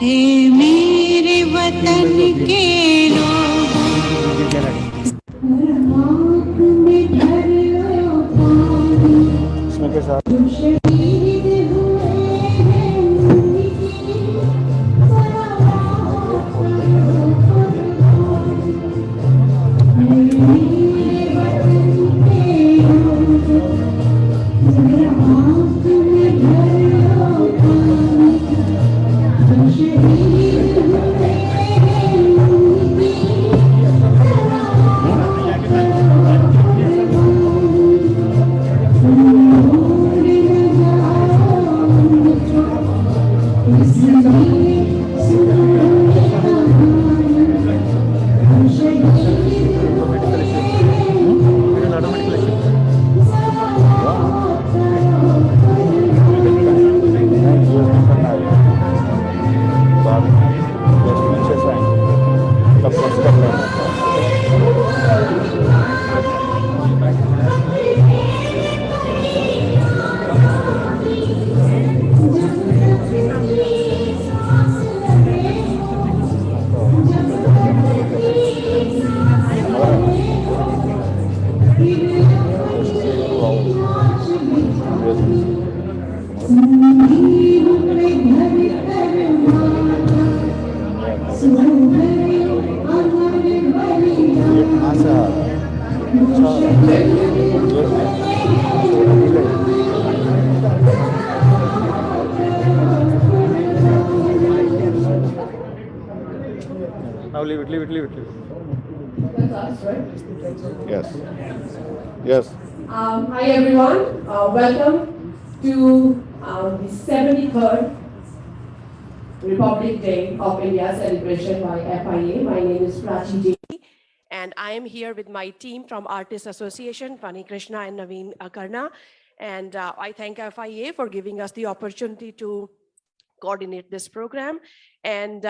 हे मेरे वतन के लोगों, इसमें के साथ शहीद हुए हैं Now leave it. That's us, right? Yes. Yes. Hi everyone, welcome to the 73rd Republic Day of India celebration by FIA. My name is Prachi J. And I am here with my team from Artists Association, Pani Krishna and Naveen Karna. And I thank FIA for giving us the opportunity to coordinate this program. And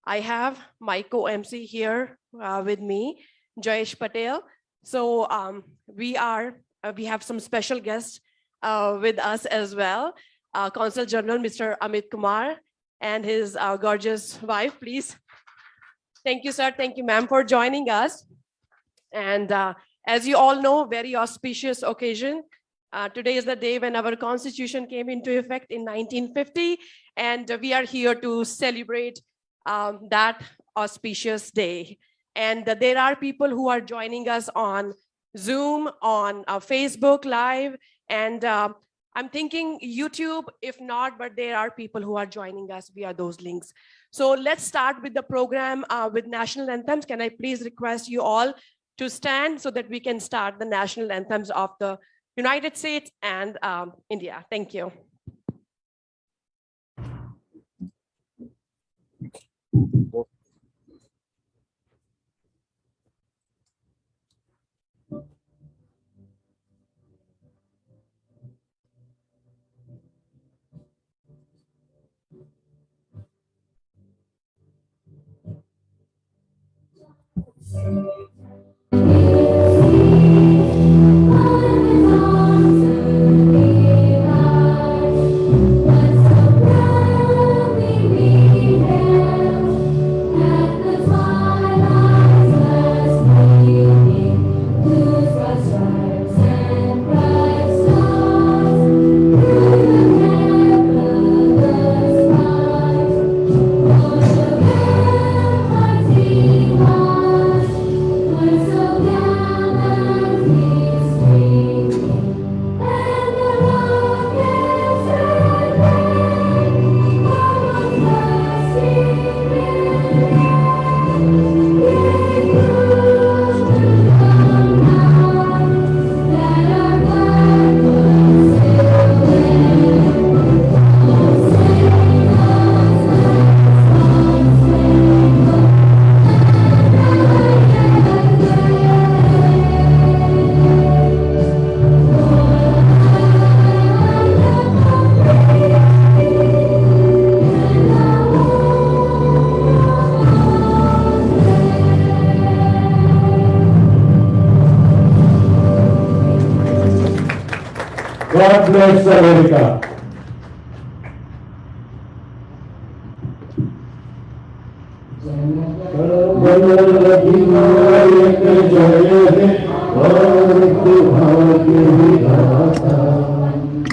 I have my co-MC here with me, Jayesh Patel. So we have some special guests with us as well. Consul General, Mr. Amit Kumar, and his gorgeous wife, please. Thank you, sir. Thank you, ma'am, for joining us. And as you all know, very auspicious occasion. Today is the day when our Constitution came into effect in 1950, and we are here to celebrate that auspicious day. And there are people who are joining us on Zoom, on Facebook Live, and I'm thinking YouTube, if not, but there are people who are joining us via those links. So let's start with the program with national anthems. Can I please request you all to stand so that we can start the national anthems of the United States and India. Thank you. God bless America. Vinayak जय हे भारत भाग्य विधाता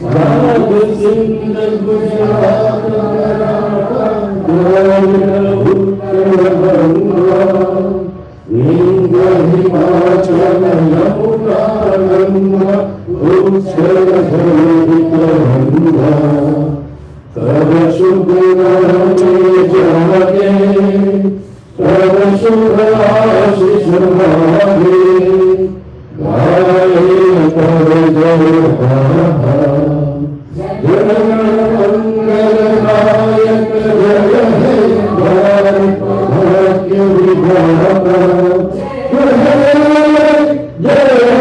भाग सिंध गुजरात मराठा द्राविड़ उत्कल गंगा विंध्य हिमाचल यमुना गंगा उत्कल गंगा तब शुभ नाम जागे तब शुभ आशीष मांगे गाए तब जय गाथा जन मंगल नायक जय हे भारत भाग्य विधाता जय हे जय हे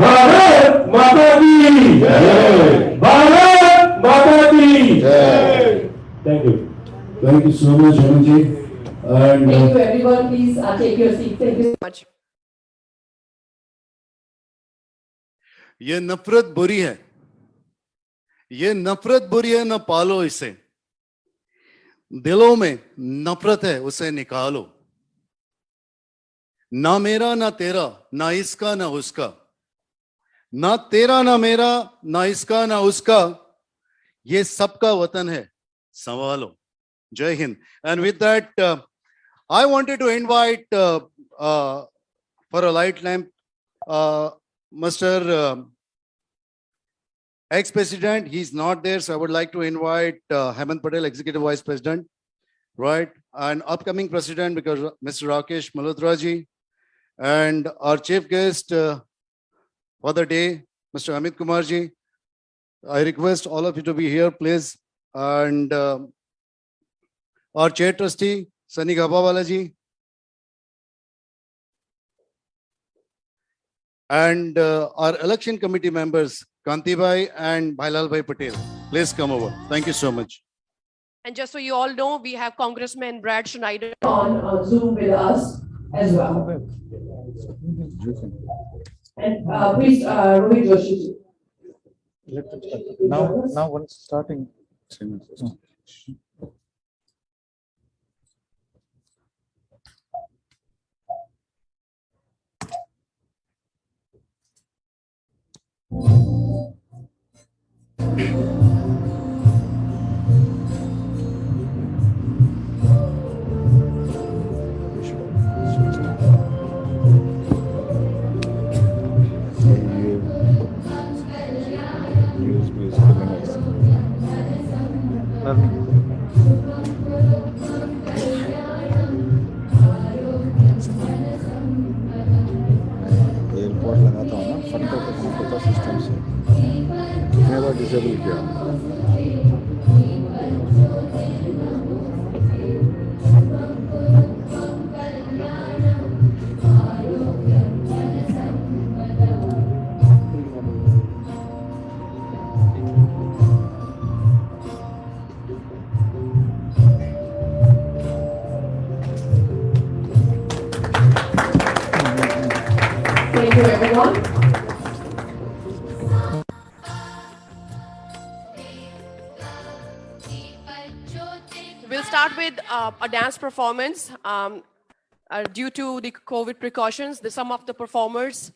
भारत माता की जय भारत माता की जय thank you so much Aman ji and Thank you, everyone. Please take your seat. Thank you so much. ये नफरत बुरी है, ये नफरत बुरी है, न पालो इसे। दिलों में नफरत है, उसे निकालो। ना मेरा ना तेरा, ना इसका ना उसका, ना तेरा ना मेरा, ना इसका ना उसका, ये सबका वतन है, संभालो। जय Hind. And with that, I wanted to invite for a light lamp, Mr. Ex-President. He's not there, so I would like to invite Hemant Patel, Executive Vice President, right? And upcoming President, because Mr. Rakesh Malhotra ji, and our chief guest for the day, Mr. Amit Kumar ji. I request all of you to be here, please. And our Chair Trustee, Sunny Gabawala ji. And our election committee members, Kanti Bhai and Bhailal Bhai Patel. Please come over. Thank you so much. And just so you all know, we have Congressman Brad Schneider on Zoom with us as well. And please, Rohit Joshi ji. Now once starting. Airport लगाता हूँ ना front of computer system से कितने बार disable किया Thank you, everyone. We'll start with a dance performance. Due to the COVID precautions, some of the performers,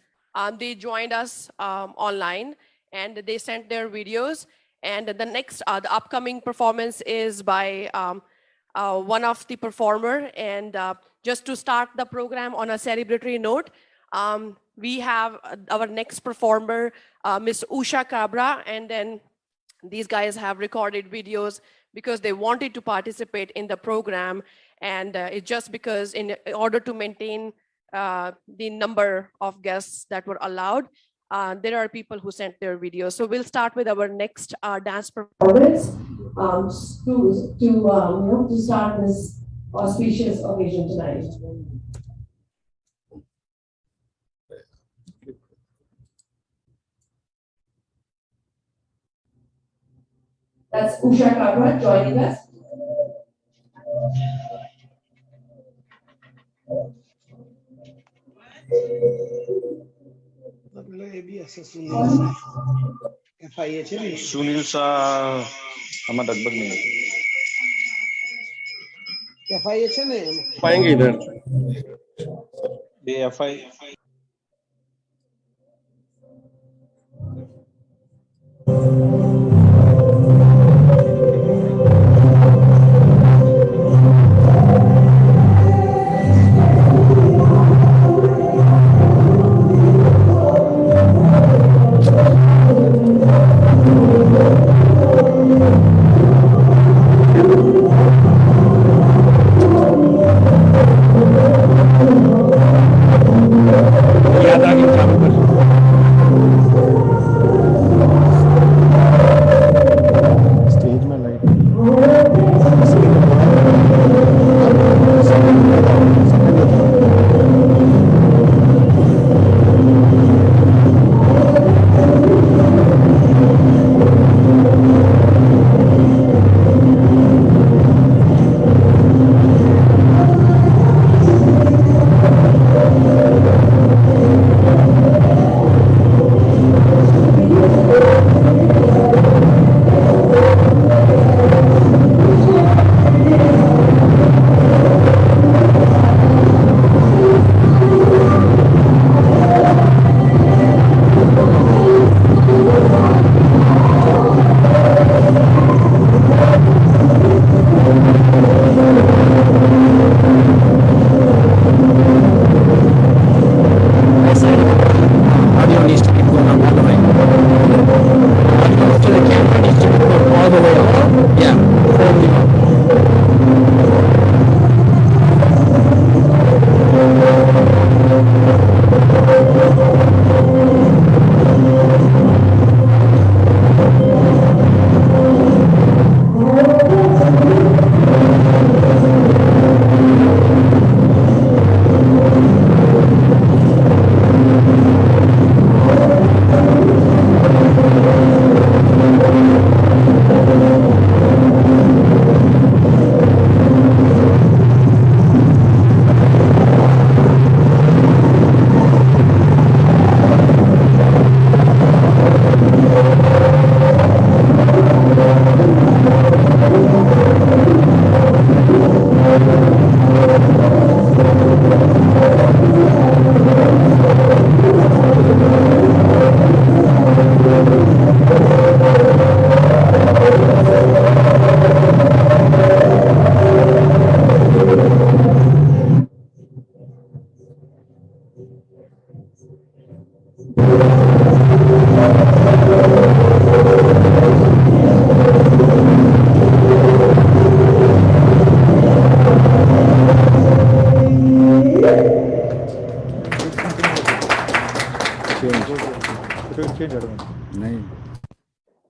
they joined us online and they sent their videos. And the next, the upcoming performance is by one of the performer. And just to start the program on a celebratory note, we have our next performer, Miss Usha Cabra, and then these guys have recorded videos because they wanted to participate in the program, and it's just because in order to maintain the number of guests that were allowed, there are people who sent their videos. So we'll start with our next dance performance to start this auspicious occasion tonight. That's Usha Kabra joining us. Lovely. A B SSC FIA છે ને સુનિલ શાહ આમાં લગભગ નહીં FIA છે ને पाएंगे इधर બે એફઆઈ याद आ गया चालू कर स्टेज में light Audio needs to be going up all the way. Audio to the camera needs to be going all the way up. Yeah, totally up. नहीं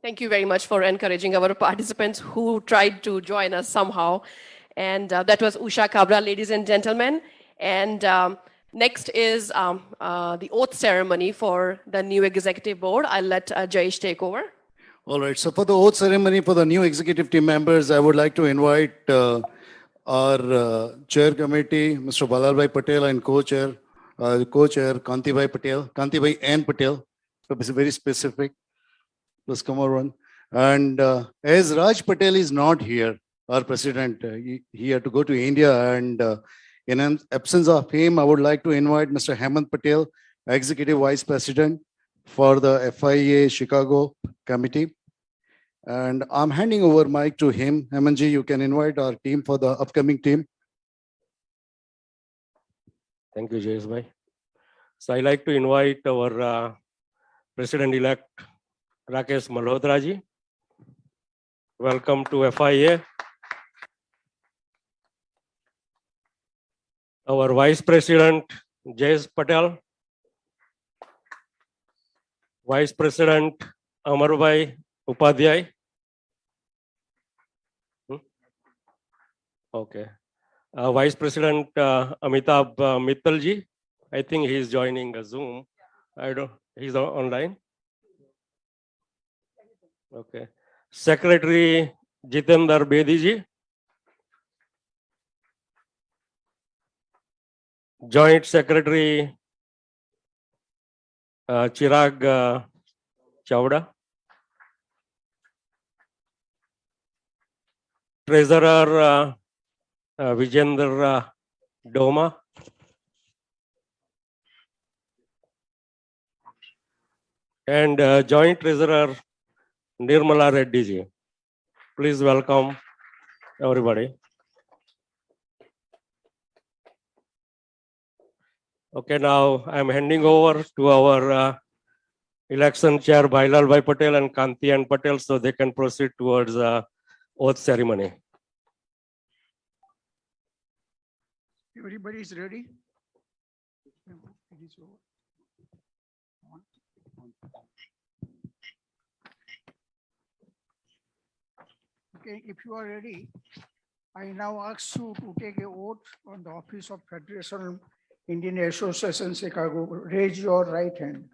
Thank you very much for encouraging our participants who tried to join us somehow. And that was Usha Kabra, ladies and gentlemen. And next is the oath ceremony for the new executive board. I'll let Jayesh take over. All right, so for the oath ceremony for the new executive team members, I would like to invite our chair committee, Mr. Balalbhai Patel, and co-chair Kantibhai Patel, Kantibhai N. Patel, to be very specific. Please come over. And as Raj Patel is not here, our president, he had to go to India, and in an absence of him, I would like to invite Mr. Hemant Patel, Executive Vice President for the FIA Chicago Committee. And I'm handing over mic to him. Hemantji, you can invite our team for the upcoming team. Thank you, Jayesh bhai. So I like to invite our President-elect Rakesh Malhotra ji. Welcome to FIA. Our Vice President Jayesh Patel. Vice President Amarbhai Upadhyay. Okay. Vice President Amitabh Mittal ji. I think he is joining a Zoom. He's online. Okay. Secretary Jitendra Bedi ji. Joint Secretary Chirag Chawda, Treasurer Vijender Doma, and Joint Treasurer Nirmala Reddy ji. Please welcome everybody. Okay, now I'm handing over to our election chair Bhailal Bhai Patel and Kanti and Patel so they can proceed towards oath ceremony. Everybody is ready? Okay, if you are ready, I now ask you to take a oath on the office of Federation Indian Association Chicago. Raise your right hand.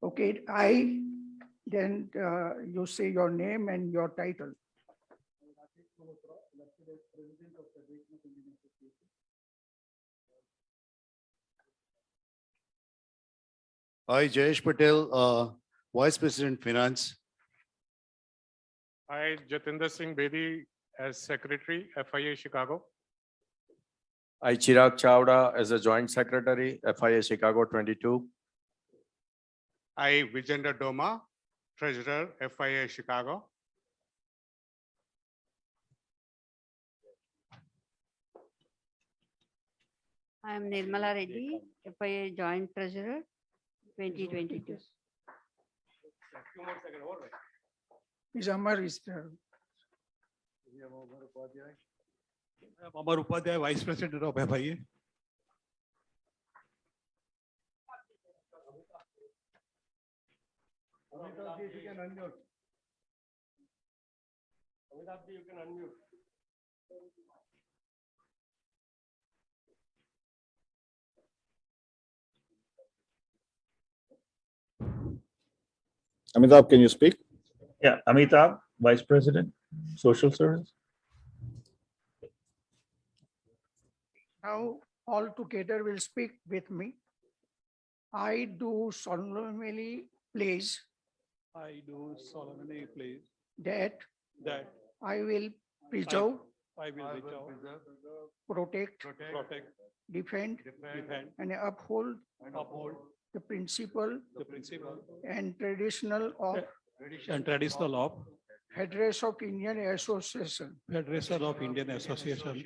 Okay, then you say your name and your title. I, Jayesh Patel, Vice President Finance. I, Jatinder Singh Bedi, as Secretary, FIA Chicago. I, Chirag Chawda, as a Joint Secretary, FIA Chicago 22. I, Vijender Doma, Treasurer, FIA Chicago. I am Nirmala Reddy, FIA Joint Treasurer, 2022. Is Amar is there? Amar Upadhyay, Vice President of FIA. Amitabh, can you speak? Yeah, Amitabh, Vice President, Social Service. Now, all together will speak with me. I do solemnly pledge I do solemnly pledge that that I will preserve, I will protect, protect, defend, defend, and uphold uphold the principle the principle and traditional of and traditional of Federation of Indian Association Federation of Indian Association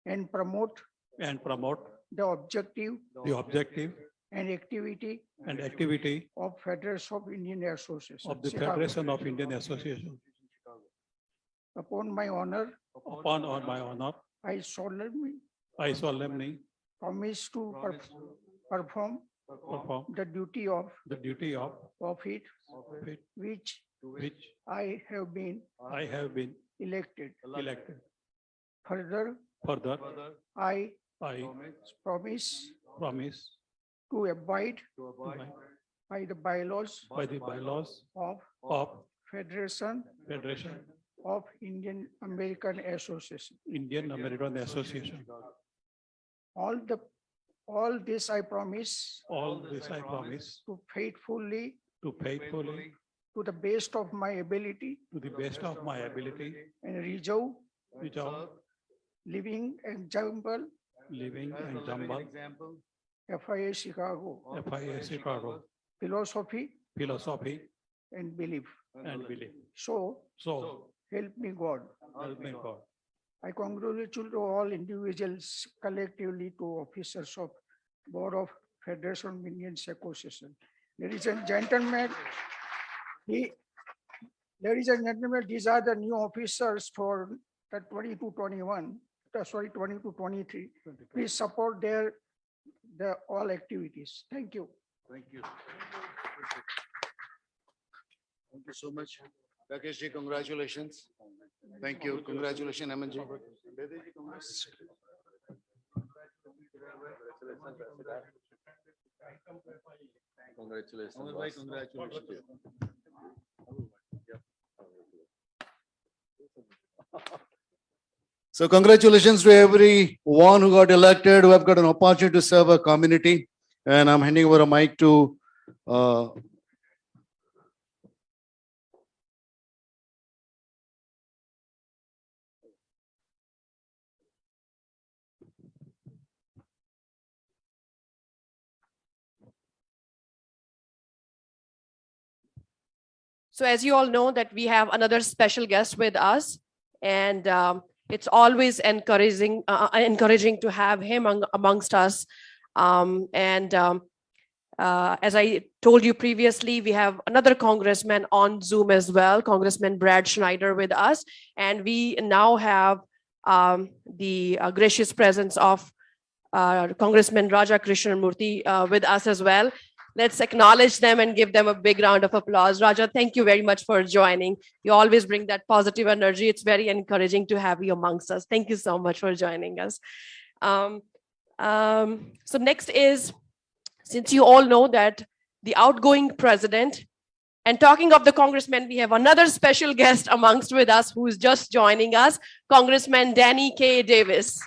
and promote and promote the objective the objective and activity and activity of Federation of Indian Association. of the Chicago. Federation of Indian Association. Upon my honor, Upon my honor, I solemnly I solemnly promise to perform perform the duty of the duty of it it which which I have been I have been elected. elected. Further, Further, I I promise promise to abide by by the bylaws the bylaws of of Federation Federation of Indian American Association. Indian American Association. All this I promise All this I promise to faithfully, to faithfully, to the best of my ability, to the best of my ability, and reserve resolve living example living and jumble FIA Chicago FIA Chicago philosophy philosophy and belief. and belief. So So help me God. help me God. I congratulate to all individuals collectively to officers of Board of Federation of Indian Association. Ladies and gentlemen, these are the new officers for the 22-21, 22-23. Please support the all activities. Thank you. Thank you. Thank you so much. Rakesh ji, congratulations. Thank you. Congratulations, Aman ji. Congratulations. Congratulations. So congratulations to everyone who got elected, who have got an opportunity to serve a community. And I'm handing over a mic to So as you all know that we have another special guest with us, and it's always encouraging to have him amongst us. As I told you previously, we have another congressman on Zoom as well, Congressman Brad Schneider with us. And we now have the gracious presence of Congressman Raja Krishnamurthy with us as well. Let's acknowledge them and give them a big round of applause. Raja, thank you very much for joining. You always bring that positive energy. It's very encouraging to have you amongst us. Thank you so much for joining us. So next is, since you all know that the outgoing president, and talking of the congressman, we have another special guest amongst with us who is just joining us, Congressman Danny K. Davis.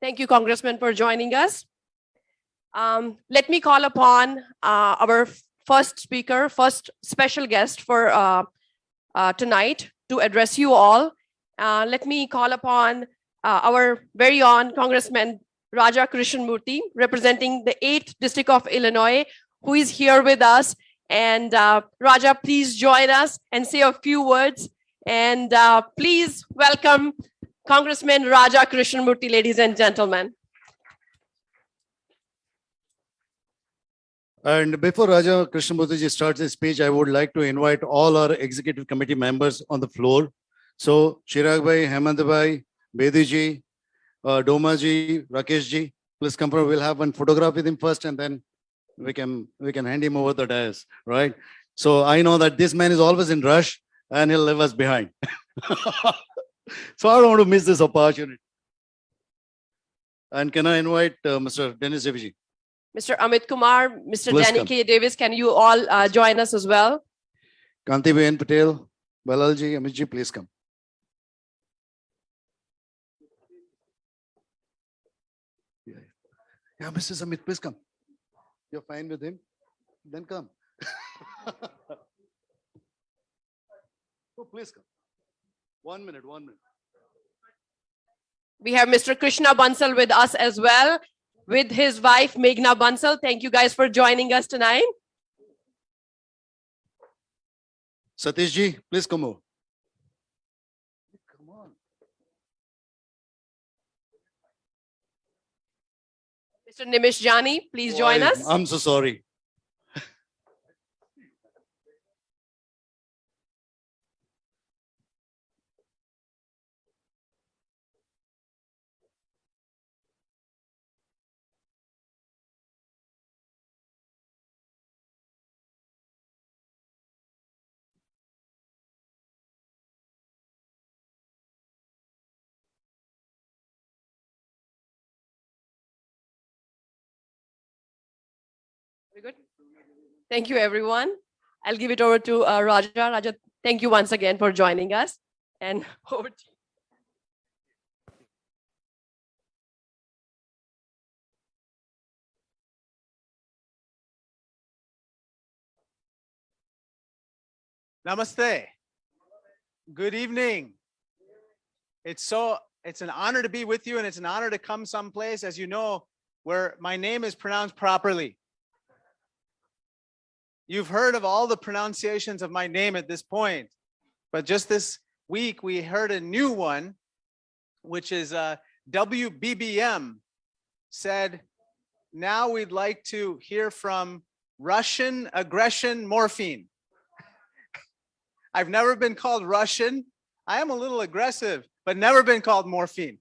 Thank you, Congressman, for joining us. Let me call upon our first speaker, first special guest for tonight to address you all. Let me call upon our very own Congressman Raja Krishnamurthy, representing the 8th District of Illinois, who is here with us. And Raja, please join us and say a few words. And please welcome Congressman Raja Krishnamurthy, ladies and gentlemen. And before Raja Krishnamurthy starts his speech, I would like to invite all our executive committee members on the floor. So Chirag Bhai, Hemant Bhai, Bedi ji, Doma ji, Rakesh ji, please come forward. We'll have one photograph with him first, and then we can hand him over the dais, right? So I know that this man is always in rush and he'll leave us behind. So I don't want to miss this opportunity. And can I invite Mr. Dennis Devji? Mr. Amit Kumar, Mr. Please Danny come. K. Davis, can you all join us as well? Kanti Ben Patel, Balalji, Amitji, please come. Yeah, Mrs. Amit, please come. You're fine with him? Then come. Oh, please come. 1 minute, 1 minute. We have Mr. Krishna Bansal with us as well, with his wife, Meghna Bansal. Thank you guys for joining us tonight. Satish ji, please come over. Come on. Mr. Nimish Jani, please join us. I'm so sorry. Very good. Thank you, everyone. I'll give it over to Raja. Raja, thank you once again for joining us. And over to you. Namaste. Good evening. It's an honor to be with you, and it's an honor to come someplace, as you know, where my name is pronounced properly. You've heard of all the pronunciations of my name at this point, but just this week we heard a new one, which is WBBM said now we'd like to hear from Russian aggression morphine. I've never been called Russian. I am a little aggressive, but never been called morphine.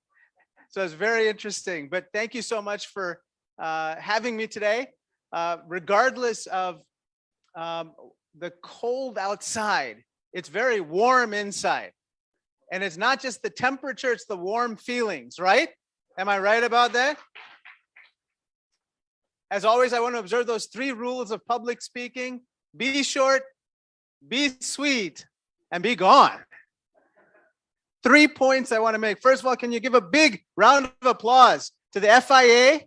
So it's very interesting. But thank you so much for having me today. Regardless of the cold outside, it's very warm inside. And it's not just the temperature, it's the warm feelings, right? Am I right about that? As always, I want to observe those 3 rules of public speaking: be short, be sweet, and be gone. 3 points I want to make. First of all, can you give a big round of applause to the FIA,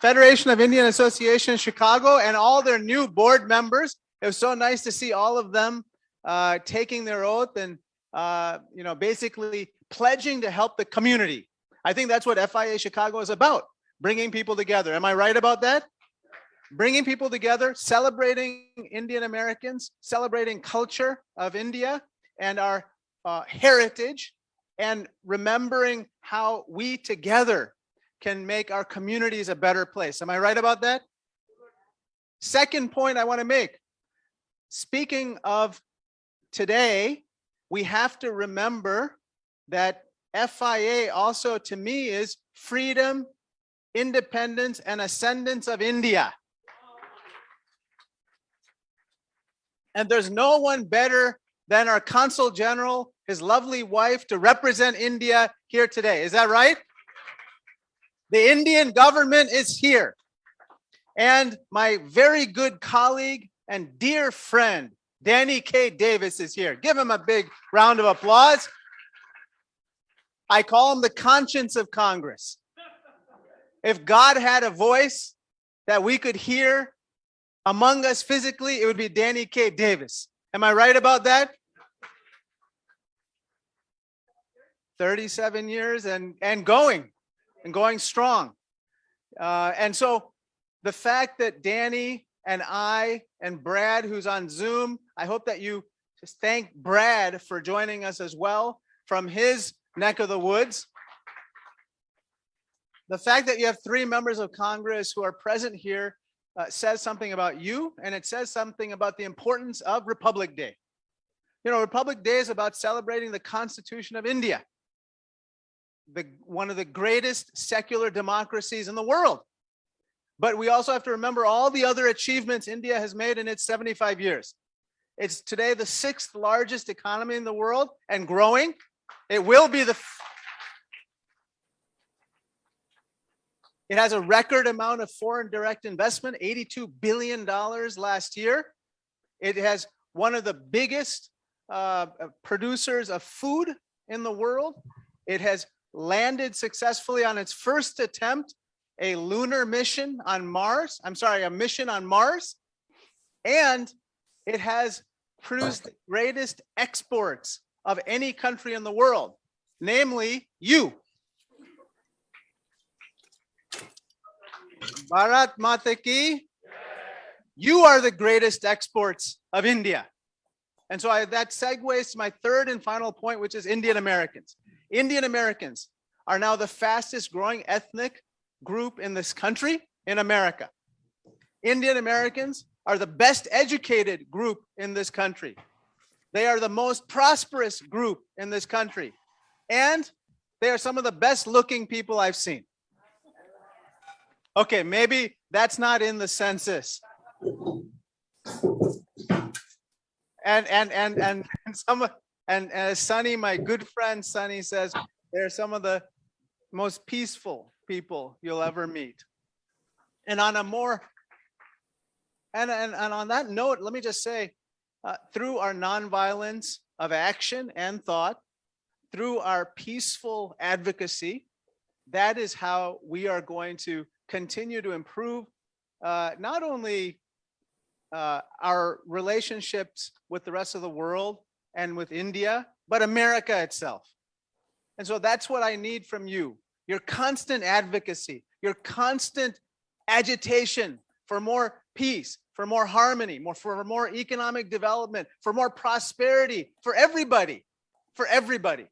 Federation of Indian Association Chicago, and all their new board members? It was so nice to see all of them taking their oath and basically pledging to help the community. I think that's what FIA Chicago is about, bringing people together. Am I right about that? Bringing people together, celebrating Indian Americans, celebrating culture of India and our heritage, and remembering how we together can make our communities a better place. Am I right about that? Second point I want to make. Speaking of today, we have to remember that FIA also, to me, is freedom, independence, and ascendance of India. And there's no one better than our Consul General, his lovely wife, to represent India here today. Is that right? The Indian government is here. And my very good colleague and dear friend, Danny K. Davis, is here. Give him a big round of applause. I call him the conscience of Congress. If God had a voice that we could hear among us physically, it would be Danny K. Davis. Am I right about that? 37 years and going strong. And so the fact that Danny and I and Brad, who's on Zoom, I hope that you just thank Brad for joining us as well from his neck of the woods. The fact that you have 3 members of Congress who are present here says something about you, and it says something about the importance of Republic Day. You know, Republic Day is about celebrating the Constitution of India, one of the greatest secular democracies in the world. But we also have to remember all the other achievements India has made in its 75 years. It's today the 6th largest economy in the world and growing. It will be It has a record amount of foreign direct investment, $82 billion last year. It has one of the biggest producers of food in the world. It has landed successfully on its first attempt a lunar mission on Mars. a mission on Mars. And it has produced the greatest exports of any country in the world, namely you. Bharat Mata Ki, you are the greatest exports of India. And so that segues to my third and final point, which is Indian Americans. Indian Americans are now the fastest growing ethnic group in this country, in America. Indian Americans are the best educated group in this country. They are the most prosperous group in this country. And they are some of the best looking people I've seen. Okay, maybe that's not in the census. And Sunny, my good friend Sunny, says they're some of the most peaceful people you'll ever meet. And on a more and on that note, let me just say, through our nonviolence of action and thought, through our peaceful advocacy, that is how we are going to continue to improve not only our relationships with the rest of the world and with India, but America itself. And so that's what I need from you, your constant advocacy, your constant agitation for more peace, for more harmony, for more economic development, for more prosperity, for everybody, for everybody.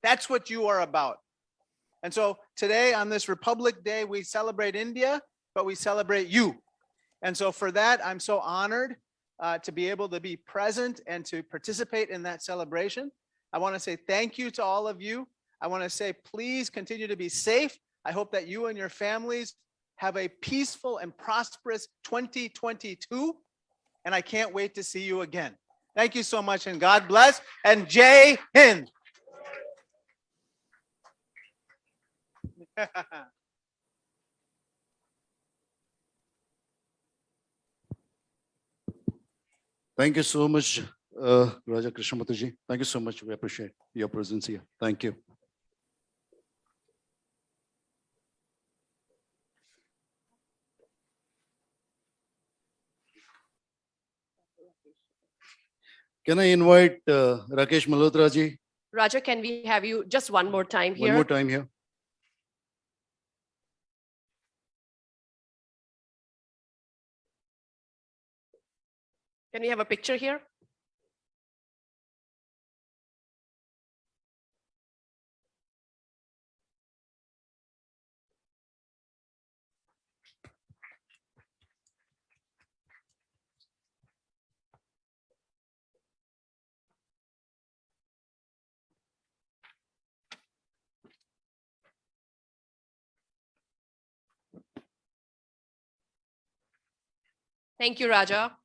That's what you are about. And so today on this Republic Day, we celebrate India, but we celebrate you. And so for that, I'm so honored to be able to be present and to participate in that celebration. I want to say thank you to all of you. I want to say, please continue to be safe. I hope that you and your families have a peaceful and prosperous 2022. And I can't wait to see you again. Thank you so much, and God bless, and Jai Hind. Thank you so much, Raja Krishnamurthy. Thank you so much. We appreciate your presence here. Thank you. Can I invite Rakesh Malhotra ji Raja, can we have you just one more time here? one more time here? Can we have a picture here? Thank you, Raja.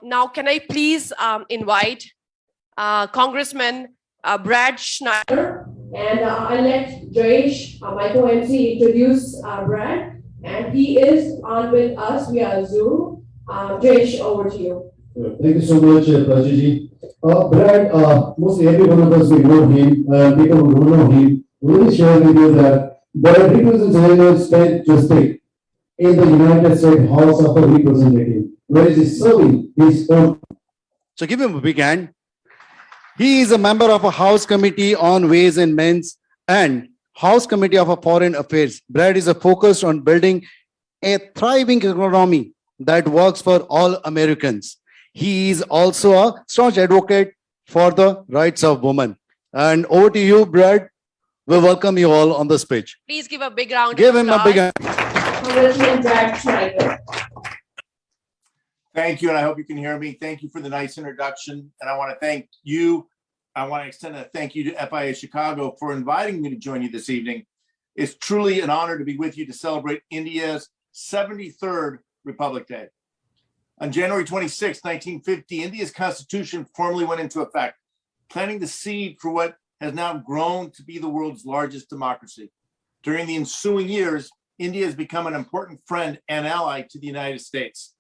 Now, can I please invite Congressman Brad Schneider, and I'll let Jayesh, my co-MC, introduce Brad, and he is on with us via Zoom. Jayesh, over to you. Thank you so much, Prachi. Brad, mostly every one of us, we know him, people who don't know him, really share with you that Brad represents Illinois State District in the United States House of Representatives, where he is serving his own. So give him a big hand. He is a member of a House Committee on Ways and Means and House Committee of Foreign Affairs. Brad is focused on building a thriving economy that works for all Americans. He is also a staunch advocate for the rights of women. And over to you, Brad. We welcome you all on the stage. Please give a big round. Give him a big hand. Congressman Brad Schneider. Thank you, and I hope you can hear me. Thank you for the nice introduction, and I want to thank you. I want to extend a thank you to FIA Chicago for inviting me to join you this evening. It's truly an honor to be with you to celebrate India's 73rd Republic Day. On January 26, 1950, India's constitution formally went into effect, planting the seed for what has now grown to be the world's largest democracy. During the ensuing years, India has become an important friend and ally to the United States.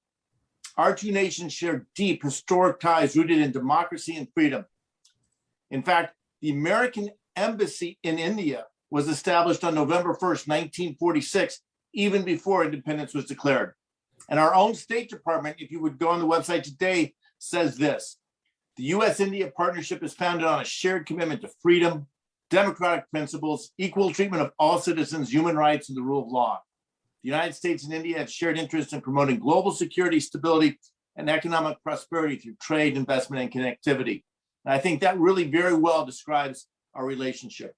Our two nations share deep historic ties rooted in democracy and freedom. In fact, the American Embassy in India was established on November 1st, 1946, even before independence was declared. And our own State Department, if you would go on the website today, says this: the US-India partnership is founded on a shared commitment to freedom, democratic principles, equal treatment of all citizens, human rights, and the rule of law. The United States and India have shared interests in promoting global security, stability, and economic prosperity through trade, investment, and connectivity. And I think that really very well describes our relationship.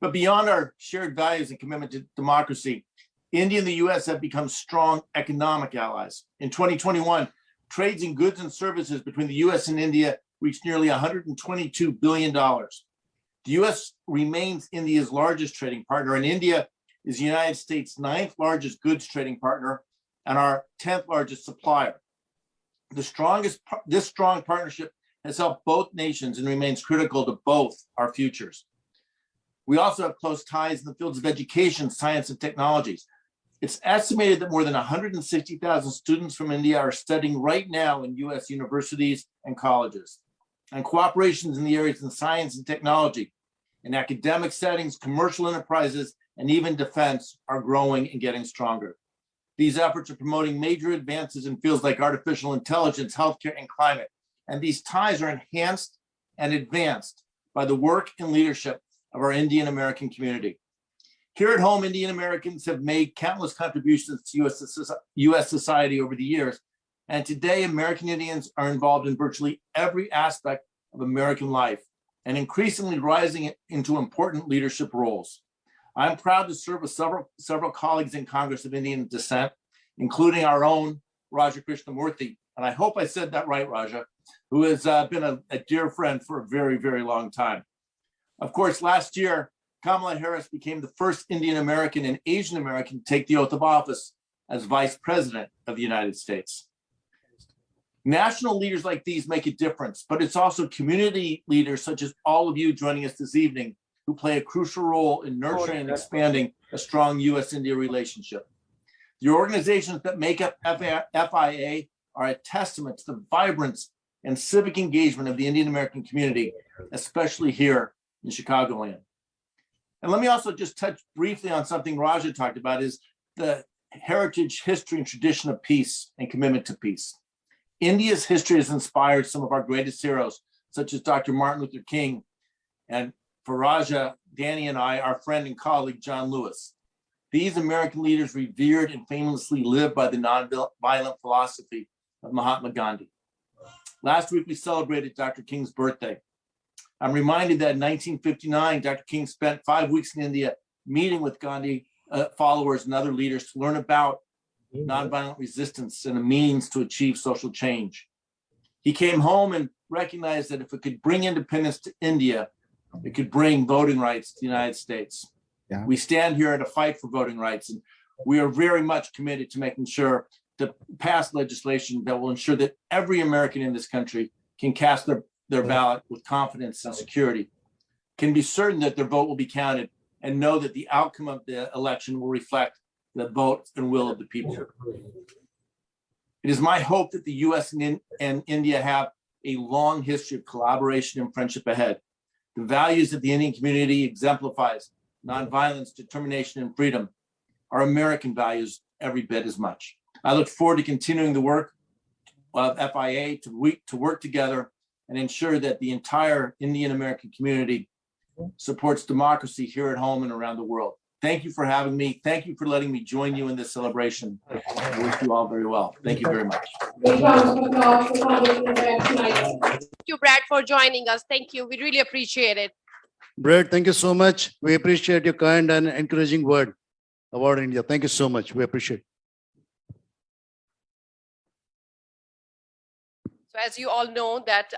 But beyond our shared values and commitment to democracy, India and the US have become strong economic allies. In 2021, trades in goods and services between the US and India reached nearly $122 billion. The US remains India's largest trading partner, and India is the United States' 9th largest goods trading partner and our 10th largest supplier. This strong partnership has helped both nations and remains critical to both our futures. We also have close ties in the fields of education, science, and technologies. It's estimated that more than 160,000 students from India are studying right now in US universities and colleges. And cooperations in the areas of science and technology, in academic settings, commercial enterprises, and even defense are growing and getting stronger. These efforts are promoting major advances in fields like artificial intelligence, healthcare, and climate. And these ties are enhanced and advanced by the work and leadership of our Indian American community. Here at home, Indian Americans have made countless contributions to US society over the years. And today, American Indians are involved in virtually every aspect of American life. and increasingly rising into important leadership roles. I'm proud to serve with several colleagues in Congress of Indian descent, including our own Raja Krishnamurthy. And I hope I said that right, Raja, who has been a dear friend for a very, very long time. Of course, last year, Kamala Harris became the first Indian American and Asian American to take the oath of office as Vice President of the United States. National leaders like these make a difference, but it's also community leaders such as all of you joining us this evening who play a crucial role in nurturing and expanding a strong US-India relationship. The organizations that make up FIA are a testament to the vibrance and civic engagement of the Indian American community, especially here in Chicagoland. And let me also just touch briefly on something Raja talked about, is the heritage, history, and tradition of peace and commitment to peace. India's history has inspired some of our greatest heroes, such as Dr. Martin Luther King, and for Raja, Danny, and I, our friend and colleague, John Lewis. These American leaders revered and famously lived by the nonviolent philosophy of Mahatma Gandhi. Last week, we celebrated Dr. King's birthday. I'm reminded that in 1959, Dr. King spent 5 weeks in India meeting with Gandhi followers and other leaders to learn about nonviolent resistance and a means to achieve social change. He came home and recognized that if it could bring independence to India, it could bring voting rights to the United States. Yeah. We stand here at a fight for voting rights, and we are very much committed to making sure to pass legislation that will ensure that every American in this country can cast their ballot with confidence and security, can be certain that their vote will be counted, and know that the outcome of the election will reflect the vote and will of the people. It is my hope that the US and India have a long history of collaboration and friendship ahead. The values of the Indian community exemplifies nonviolence, determination, and freedom, are American values every bit as much. I look forward to continuing the work of FIA to work together and ensure that the entire Indian American community supports democracy here at home and around the world. Thank you for having me. Thank you for letting me join you in this celebration. I wish you all very well. Thank you very much. Thank you, Brad, for joining us. Thank you. We really appreciate it. Brad, thank you so much. We appreciate your kind and encouraging word about India. Thank you so much. We appreciate it. So as you all know that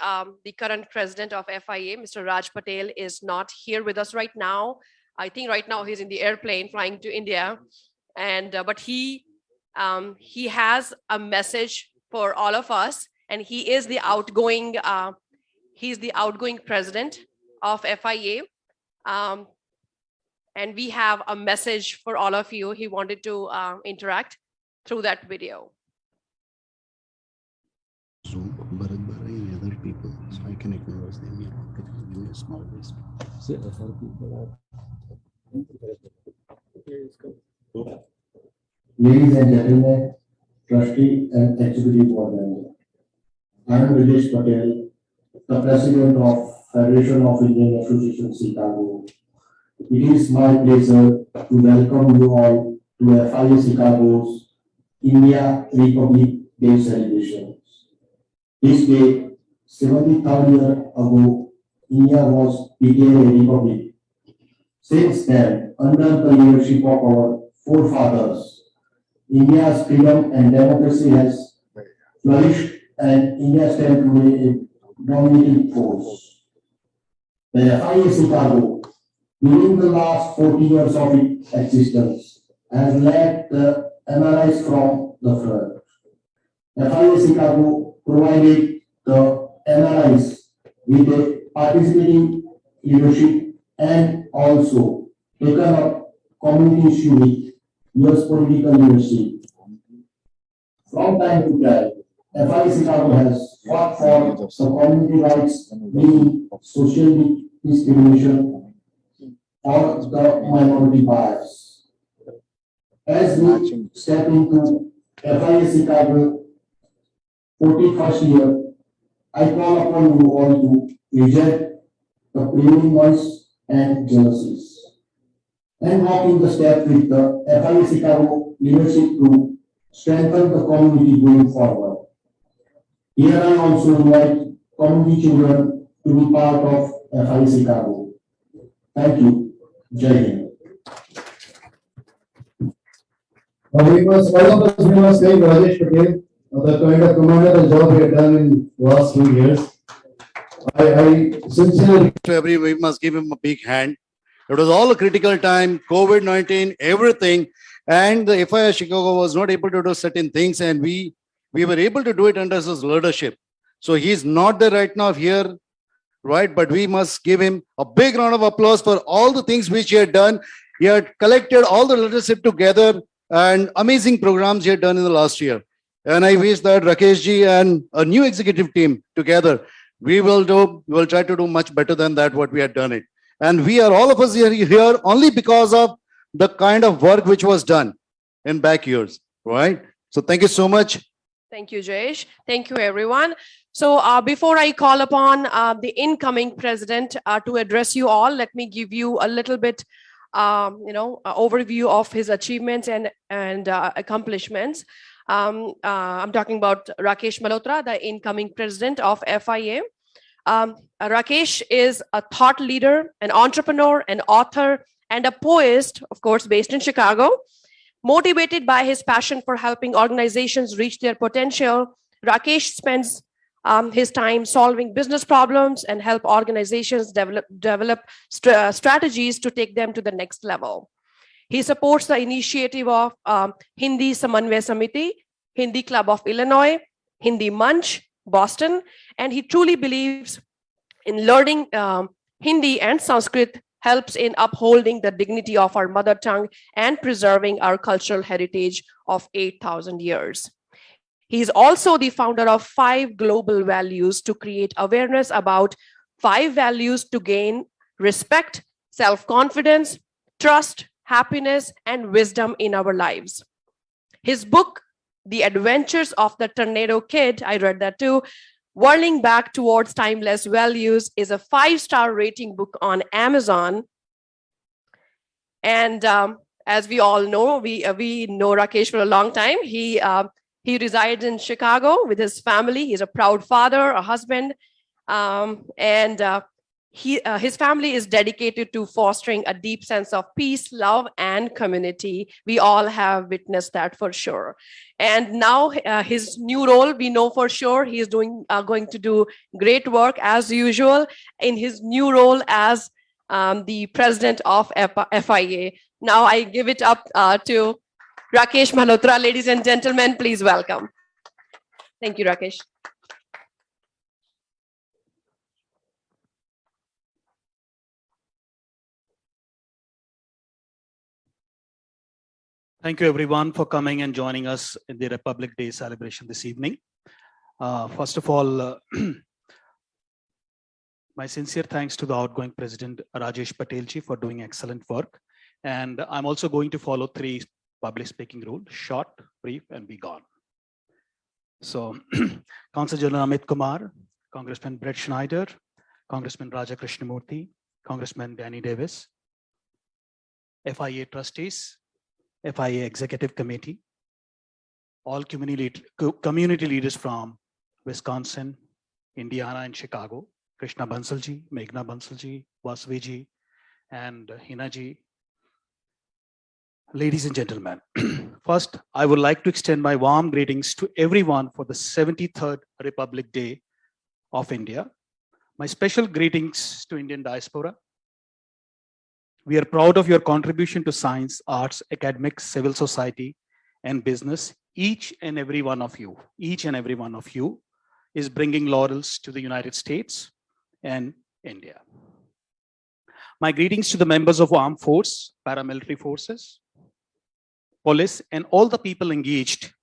the current president of FIA, Mr. Raj Patel, is not here with us right now. I think right now he's in the airplane flying to India, and but he has a message for all of us, and he is the outgoing president of FIA, and we have a message for all of you. He wanted to interact through that video. Zoom, Bharat Bhara and other people, so I can acknowledge them, you know, because in a small ways. Ladies and gentlemen, trustee and executive board member, I am Rajesh Patel, the president of Federation of Indian Association Chicago. It is my pleasure to welcome you all to FIA Chicago's India Republic Day celebrations. This day, 70,000 years ago, India was became a republic. Since then, under the leadership of our forefathers, India's freedom and democracy has flourished, and India stands today a dominating force. The FIA Chicago, during the last 40 years of its existence, has led the NRIs from the front. FIA Chicago provided the NRIs with a participating leadership and also taken up community issue with US political leadership. From time to time, FIA Chicago has fought for the community rights, meaning social discrimination or the minority bias. As we step into FIA Chicago 41st year, I call upon you all to reject the prevailing noise and jealousies, and walk in the step with the FIA Chicago leadership to strengthen the community going forward. Here I also invite community children to be part of FIA Chicago. Thank you. Jai Hind. All of us, we must thank Rajesh Patel for the kind of commander job he had done in last 2 years. I sincerely We must give him a big hand. It was all a critical time, COVID-19, everything. And the FIA Chicago was not able to do certain things, and we were able to do it under his leadership. So he's not there right now here, right? But we must give him a big round of applause for all the things which he had done. He had collected all the leadership together and amazing programs he had done in the last year. And I wish that Rakesh ji and a new executive team together, we will try to do much better than that, what we had done it. And we are all of us here only because of the kind of work which was done in back years, right? So thank you so much. Thank you, Jayesh. Thank you, everyone. So before I call upon the incoming president to address you all, let me give you a little bit, overview of his achievements and accomplishments. I'm talking about Rakesh Malhotra, the incoming president of FIA. Rakesh is a thought leader, an entrepreneur, an author, and a poet, of course, based in Chicago. Motivated by his passion for helping organizations reach their potential, Rakesh spends his time solving business problems and help organizations develop strategies to take them to the next level. He supports the initiative of Hindi Samanvay Samiti, Hindi Club of Illinois, Hindi Munch, Boston, and he truly believes in learning Hindi and Sanskrit helps in upholding the dignity of our mother tongue and preserving our cultural heritage of 8,000 years. He is also the founder of 5 global values to create awareness about 5 values to gain respect, self-confidence, trust, happiness, and wisdom in our lives. His book, The Adventures of the Tornado Kid, I read that too, Whirling Back Towards Timeless Values, is a 5-star rating book on Amazon. And as we all know, we know Rakesh for a long time. He resides in Chicago with his family. He's a proud father, a husband, his family is dedicated to fostering a deep sense of peace, love, and community. We all have witnessed that for sure. And now his new role, we know for sure he is going to do great work as usual in his new role as the president of FIA. Now I give it up to Rakesh Malhotra. Ladies and gentlemen, please welcome. Thank you, Rakesh. Thank you, everyone, for coming and joining us in the Republic Day celebration this evening. First of all, my sincere thanks to the outgoing President Rajesh Patel ji for doing excellent work. And I'm also going to follow 3 public speaking rules: short, brief, and be gone. So, Council General Amit Kumar, Congressman Brett Schneider, Congressman Raja Krishnamurthy, Congressman Danny Davis, FIA trustees, FIA Executive Committee, all community leaders from Wisconsin, Indiana, and Chicago, Krishna Bansalji, Meghna Bansalji, Vasviji, and Hinaji. Ladies and gentlemen, first, I would like to extend my warm greetings to everyone for the 73rd Republic Day of India. My special greetings to Indian diaspora. We are proud of your contribution to science, arts, academics, civil society, and business. Each and every one of you is bringing laurels to the United States and India. My greetings to the members of armed force, paramilitary forces, police, and all the people engaged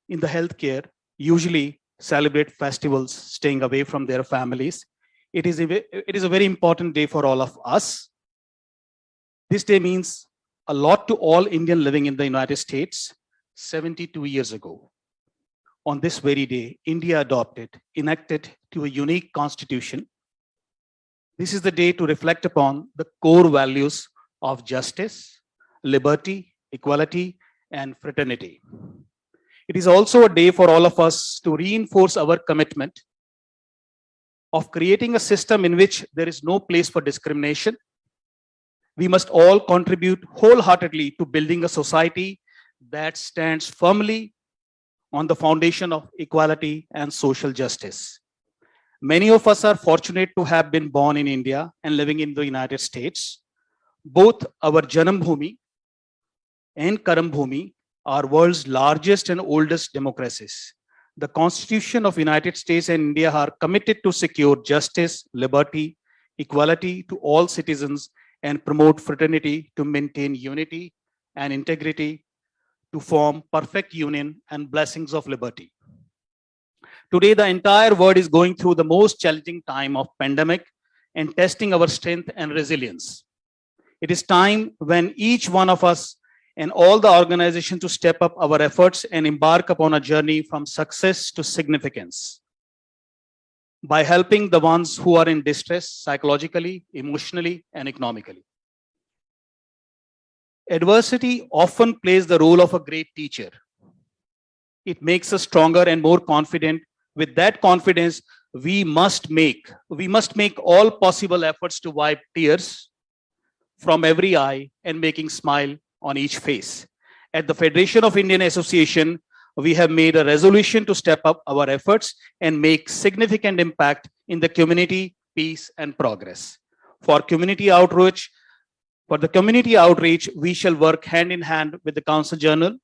in the healthcare, usually celebrate festivals, staying away from their families. It is a very important day for all of us. This day means a lot to all Indians living in the United States. 72 years ago, on this very day, India enacted to a unique constitution. This is the day to reflect upon the core values of justice, liberty, equality, and fraternity. It is also a day for all of us to reinforce our commitment of creating a system in which there is no place for discrimination. We must all contribute wholeheartedly to building a society that stands firmly on the foundation of equality and social justice. Many of us are fortunate to have been born in India and living in the United States. Both our Janam Bhoomi and Karam Bhoomi are world's largest and oldest democracies. The Constitution of United States and India are committed to secure justice, liberty, equality to all citizens and promote fraternity to maintain unity and integrity to form perfect union and blessings of liberty. Today, the entire world is going through the most challenging time of pandemic and testing our strength and resilience. It is time when each one of us and all the organizations to step up our efforts and embark upon a journey from success to significance by helping the ones who are in distress psychologically, emotionally, and economically. Adversity often plays the role of a great teacher. It makes us stronger and more confident. With that confidence, we must make all possible efforts to wipe tears from every eye and making smile on each face. At the Federation of Indian Association, we have made a resolution to step up our efforts and make significant impact in the community, peace, and progress. For the community outreach, we shall work hand in hand with the Council General.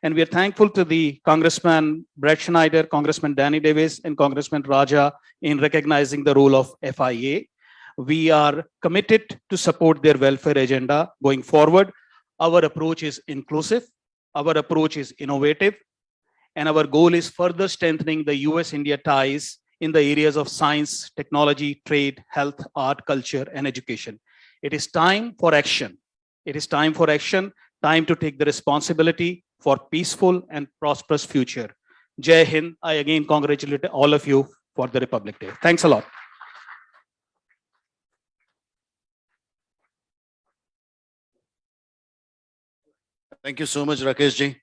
And we are thankful to the Congressman Brett Schneider, Congressman Danny Davis, and Congressman Raja in recognizing the role of FIA. We are committed to support their welfare agenda going forward. Our approach is inclusive, our approach is innovative, and our goal is further strengthening the US-India ties in the areas of science, technology, trade, health, art, culture, and education. It is time for action. It is time for action, time to take the responsibility for peaceful and prosperous future. Jai Hind. I again congratulate all of you for the Republic Day. Thanks a lot. Thank you so much, Rakesh ji.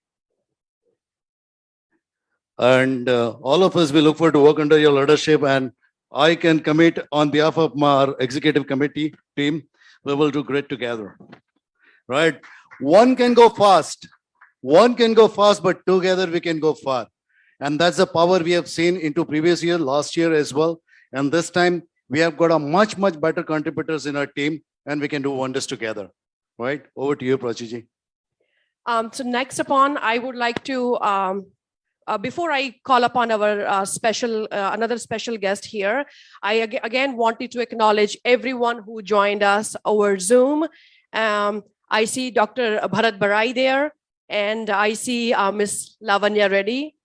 And all of us, we look forward to work under your leadership, and I can commit on behalf of our executive committee team, we will do great together, right? One can go fast, but together we can go far. And that's the power we have seen into previous year, last year as well. And this time we have got a much better contributors in our team, and we can do wonders together, right? Over to you, Prachi ji. So next upon, I would like to, before I call upon our another special guest here, I again wanted to acknowledge everyone who joined us over Zoom. I see Dr. Bharat Barai there, and I see Ms. Lavanya Reddy,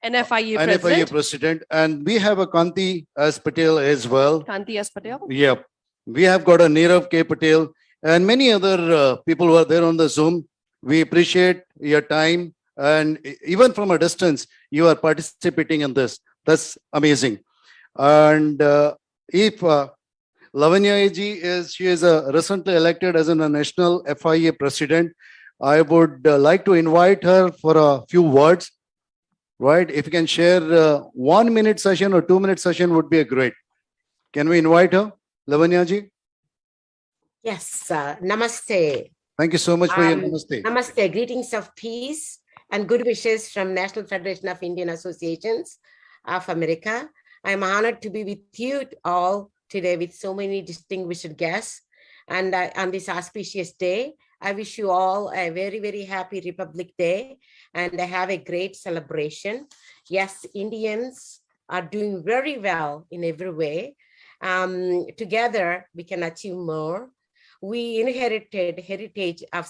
NFIE President. NFIE President, and we have a Kanti S. Patel as well. Kanti S. Patel. Yep. We have got a Nirav K. Patel and many other people who are there on the Zoom. We appreciate your time, and even from a distance, you are participating in this. That's amazing. And if Lavanya ji she is recently elected as a national FIA president, I would like to invite her for a few words, right? If you can share 1 minute session or 2 minute session would be a great. Can we invite her, Lavanya ji? Yes, namaste. Thank you so much for your namaste. Namaste, greetings of peace and good wishes from National Federation of Indian Associations of America. I'm honored to be with you all today with so many distinguished guests. And on this auspicious day, I wish you all a very happy Republic Day and have a great celebration. Yes, Indians are doing very well in every way. Together, we can achieve more. We inherited heritage of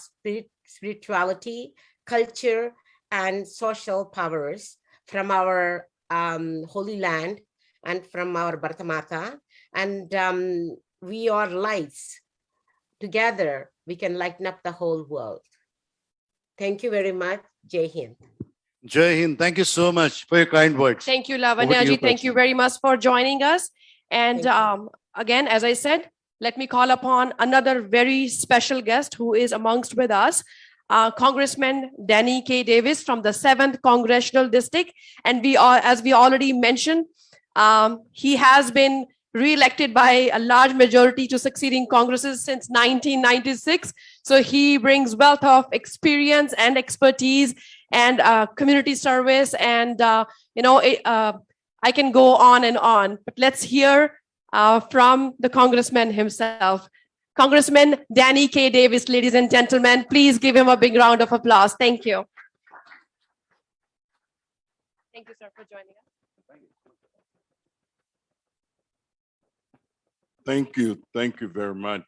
spirituality, culture, and social powers from our holy land and from our Bharata Mata. And we are lights. Together, we can lighten up the whole world. Thank you very much. Jai Hind. Jai Hind. Thank you so much for your kind words. Thank you, Lavanya ji. Thank you very much for joining us. And again, as I said, let me call upon another very special guest who is amongst with us. Congressman Danny K. Davis from the 7th Congressional District. And we are, as we already mentioned, he has been re-elected by a large majority to succeeding Congresses since 1996. So he brings wealth of experience and expertise and community service. And, I can go on, but let's hear from the congressman himself. Congressman Danny K. Davis, ladies and gentlemen, please give him a big round of applause. Thank you. Thank you, sir, for joining us. Thank you. Thank you very much.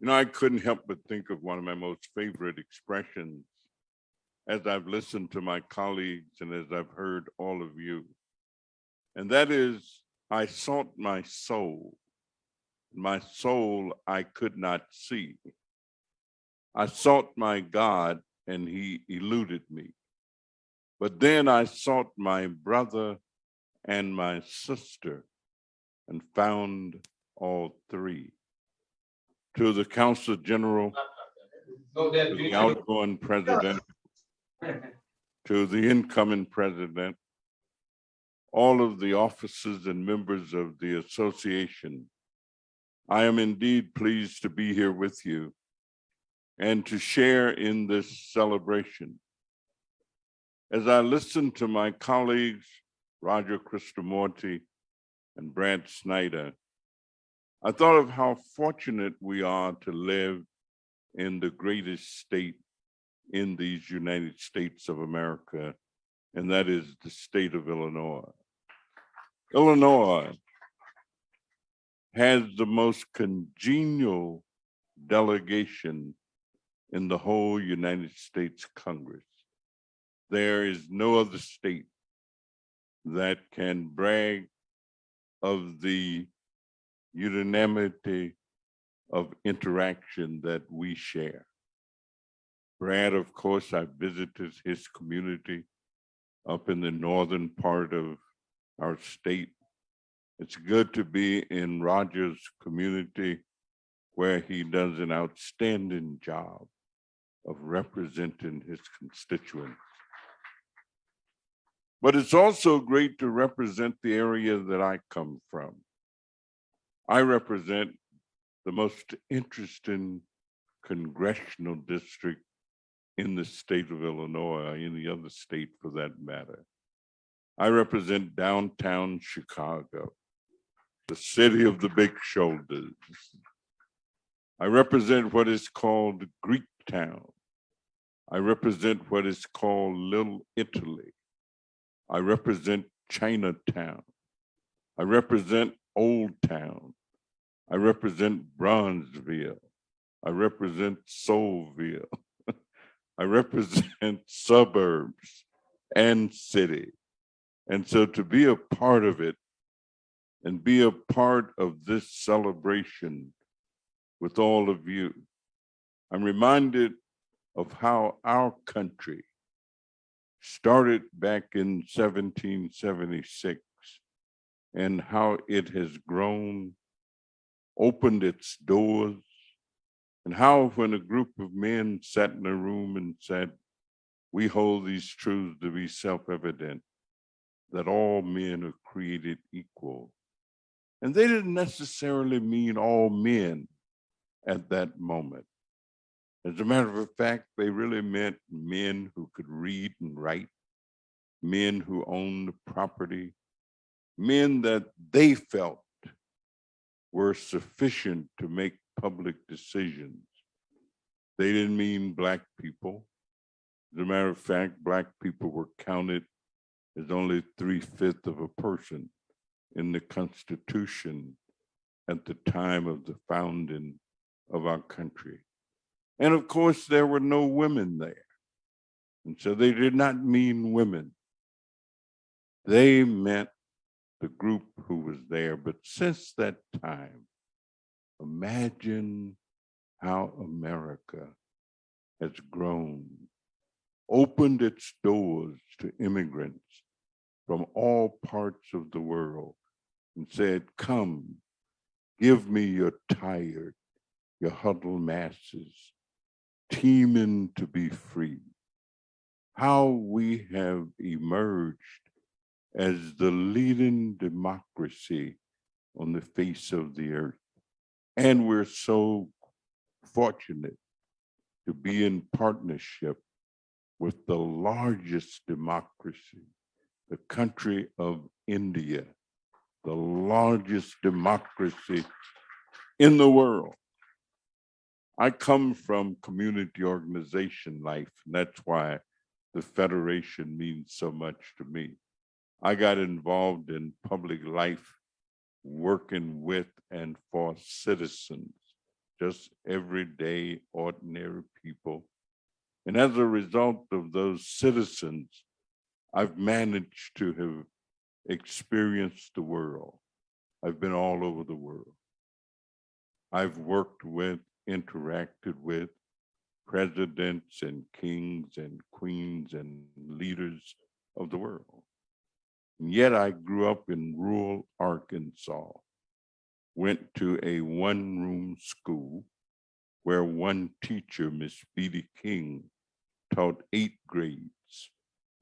You know, I couldn't help but think of one of my most favorite expressions as I've listened to my colleagues and as I've heard all of you. And that is, I sought my soul I could not see. I sought my God and he eluded me. But then I sought my brother and my sister and found all three. To the Council General, to the outgoing president, to the incoming president, all of the officers and members of the association, I am indeed pleased to be here with you and to share in this celebration. As I listen to my colleagues, Roger Krishnamurti and Brad Snyder, I thought of how fortunate we are to live in the greatest state in these United States of America, and that is the state of Illinois. Illinois has the most congenial delegation in the whole United States Congress. There is no other state that can brag of the unanimity of interaction that we share. Brad, of course, I visited his community up in the northern part of our state. It's good to be in Roger's community where he does an outstanding job of representing his constituents. But it's also great to represent the area that I come from. I represent the most interesting congressional district in the state of Illinois, or any other state for that matter. I represent downtown Chicago, the city of the big shoulders. I represent what is called Greektown. I represent what is called Little Italy. I represent Chinatown. I represent Old Town. I represent Bronzeville. I represent Soulville. I represent suburbs and city. And so to be a part of it and be a part of this celebration with all of you, I'm reminded of how our country started back in 1776 and how it has grown, opened its doors, and how when a group of men sat in a room and said, we hold these truths to be self-evident, that all men are created equal. And they didn't necessarily mean all men at that moment. As a matter of fact, they really meant men who could read and write, men who owned property, men that they felt were sufficient to make public decisions. They didn't mean Black people. As a matter of fact, Black people were counted as only 3/5 of a person in the Constitution at the time of the founding of our country. And of course, there were no women there. And so they did not mean women. They meant the group who was there. But since that time, imagine how America has grown, opened its doors to immigrants from all parts of the world and said, come, give me your tired, your huddled masses. teeming to be free. How we have emerged as the leading democracy on the face of the earth. And we're so fortunate to be in partnership with the largest democracy, the country of India, the largest democracy in the world. I come from community organization life, and that's why the Federation means so much to me. I got involved in public life, working with and for citizens, just everyday, ordinary people. And as a result of those citizens, I've managed to have experienced the world. I've been all over the world. I've worked with, interacted with presidents and kings and queens and leaders of the world. And yet I grew up in rural Arkansas, went to a one-room school where one teacher, Miss Beatty King, taught 8 grades,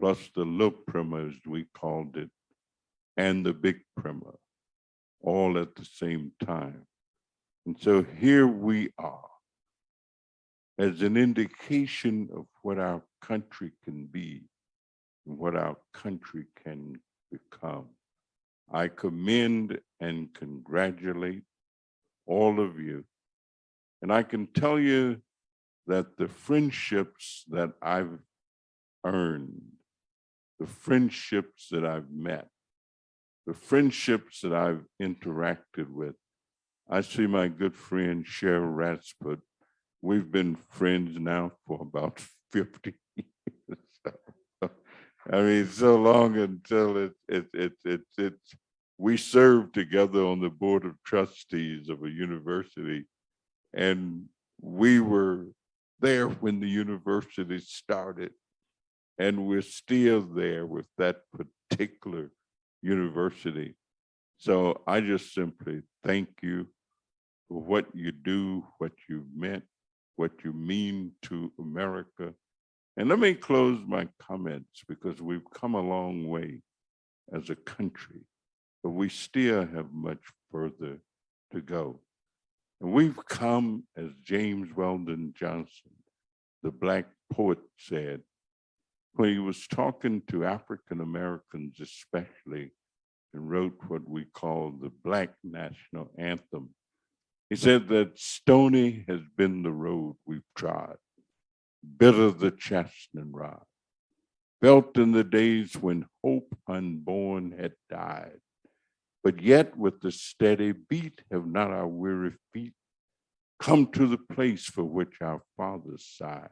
plus the little primer, as we called it, and the big primer, all at the same time. And so here we are, as an indication of what our country can be and what our country can become. I commend and congratulate all of you. And I can tell you that the friendships that I've earned, the friendships that I've met, the friendships that I've interacted with, I see my good friend Cheryl Ratsput. We've been friends now for about 50 years. I mean, so long until we served together on the board of trustees of a university, and we were there when the university started, and we're still there with that particular university. So I just simply thank you for what you do, what you meant, what you mean to America. And let me close my comments, because we've come a long way as a country, but we still have much further to go. And we've come, as James Weldon Johnson, the Black poet, said, when he was talking to African Americans especially, and wrote what we call the Black National Anthem. He said that stony has been the road we've trod, bitter the chastening rod, felt in the days when hope unborn had died. But yet with the steady beat have not our weary feet come to the place for which our fathers sighed.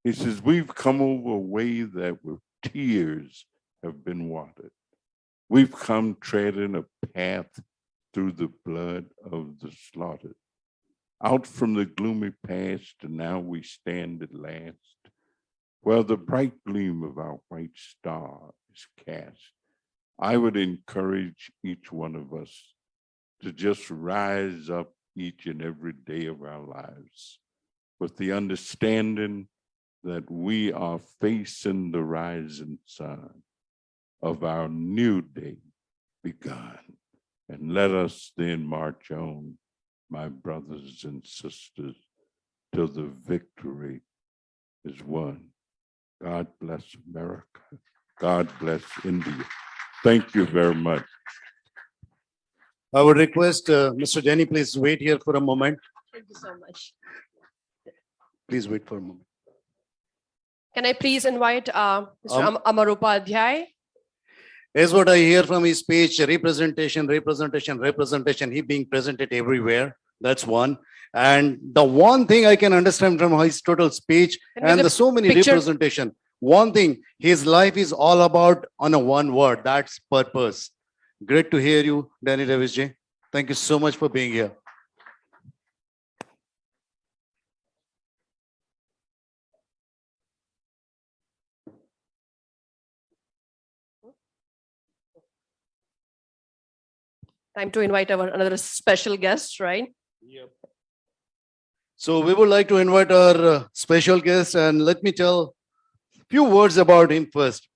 He says, we've come over a way that with tears have been watered. We've come treading a path through the blood of the slaughtered. Out from the gloomy past, and now we stand at last, where the bright gleam of our white star is cast. I would encourage each one of us to just rise up each and every day of our lives with the understanding that we are facing the rising sun of our new day begun. And let us then march on, my brothers and sisters, till the victory is won. God bless America. God bless India. Thank you very much. I would request Mr. Jenny, please wait here for a moment. Thank you so much. Please wait for a moment. Can I please invite Mr. Amarupadhyay? Here's what I hear from his speech: representation, representation, representation. He being presented everywhere. That's one. And the one thing I can understand from his total speech, Can we and have the a so many picture? representation, one thing, his life is all about on a one word, that's purpose. Great to hear you, Danny Davis Ji. Thank you so much for being here. Time to invite our another special guest, right? Yep. So we would like to invite our special guest, and let me tell a few words about him first.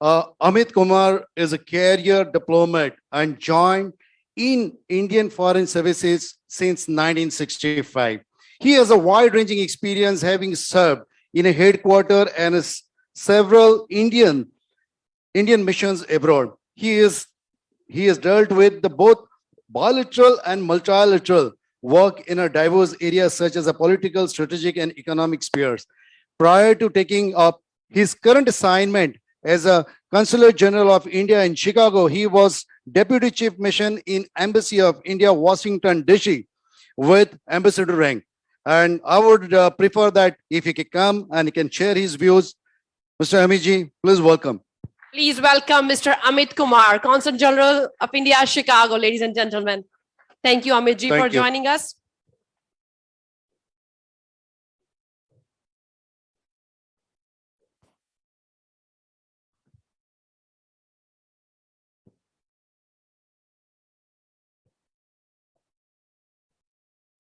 Amit Kumar is a career diplomat and joined in Indian Foreign Services since 1965. He has a wide-ranging experience, having served in a headquarter and several Indian missions abroad. He has dealt with both bilateral and multilateral work in a diverse areas such as a political, strategic, and economic spheres. Prior to taking up his current assignment as a Consulate General of India in Chicago, he was Deputy Chief Mission in Embassy of India, Washington, D.C. with ambassador rank. And I would prefer that if he can come and he can share his views. Mr. Amitji, please welcome. Please welcome Mr. Amit Kumar, Consul General of India, Chicago, ladies and gentlemen. Thank you, Amitji, Thank for you. joining us.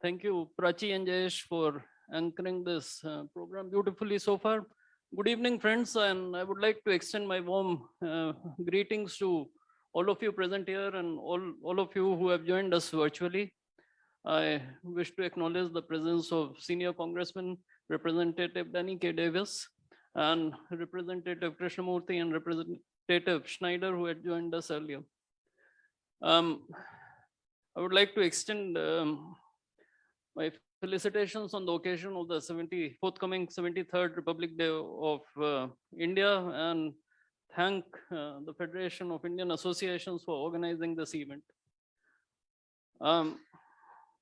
Thank you, Prachi and Jayesh, for anchoring this program beautifully so far. Good evening, friends, and I would like to extend my warm greetings to all of you present here and all of you who have joined us virtually. I wish to acknowledge the presence of Senior Congressman Representative Danny K. Davis and Representative Krishnamurthy and Representative Schneider, who had joined us earlier. I would like to extend my felicitations on the occasion of the forthcoming 73rd Republic Day of India, and thank the Federation of Indian Associations for organizing this event.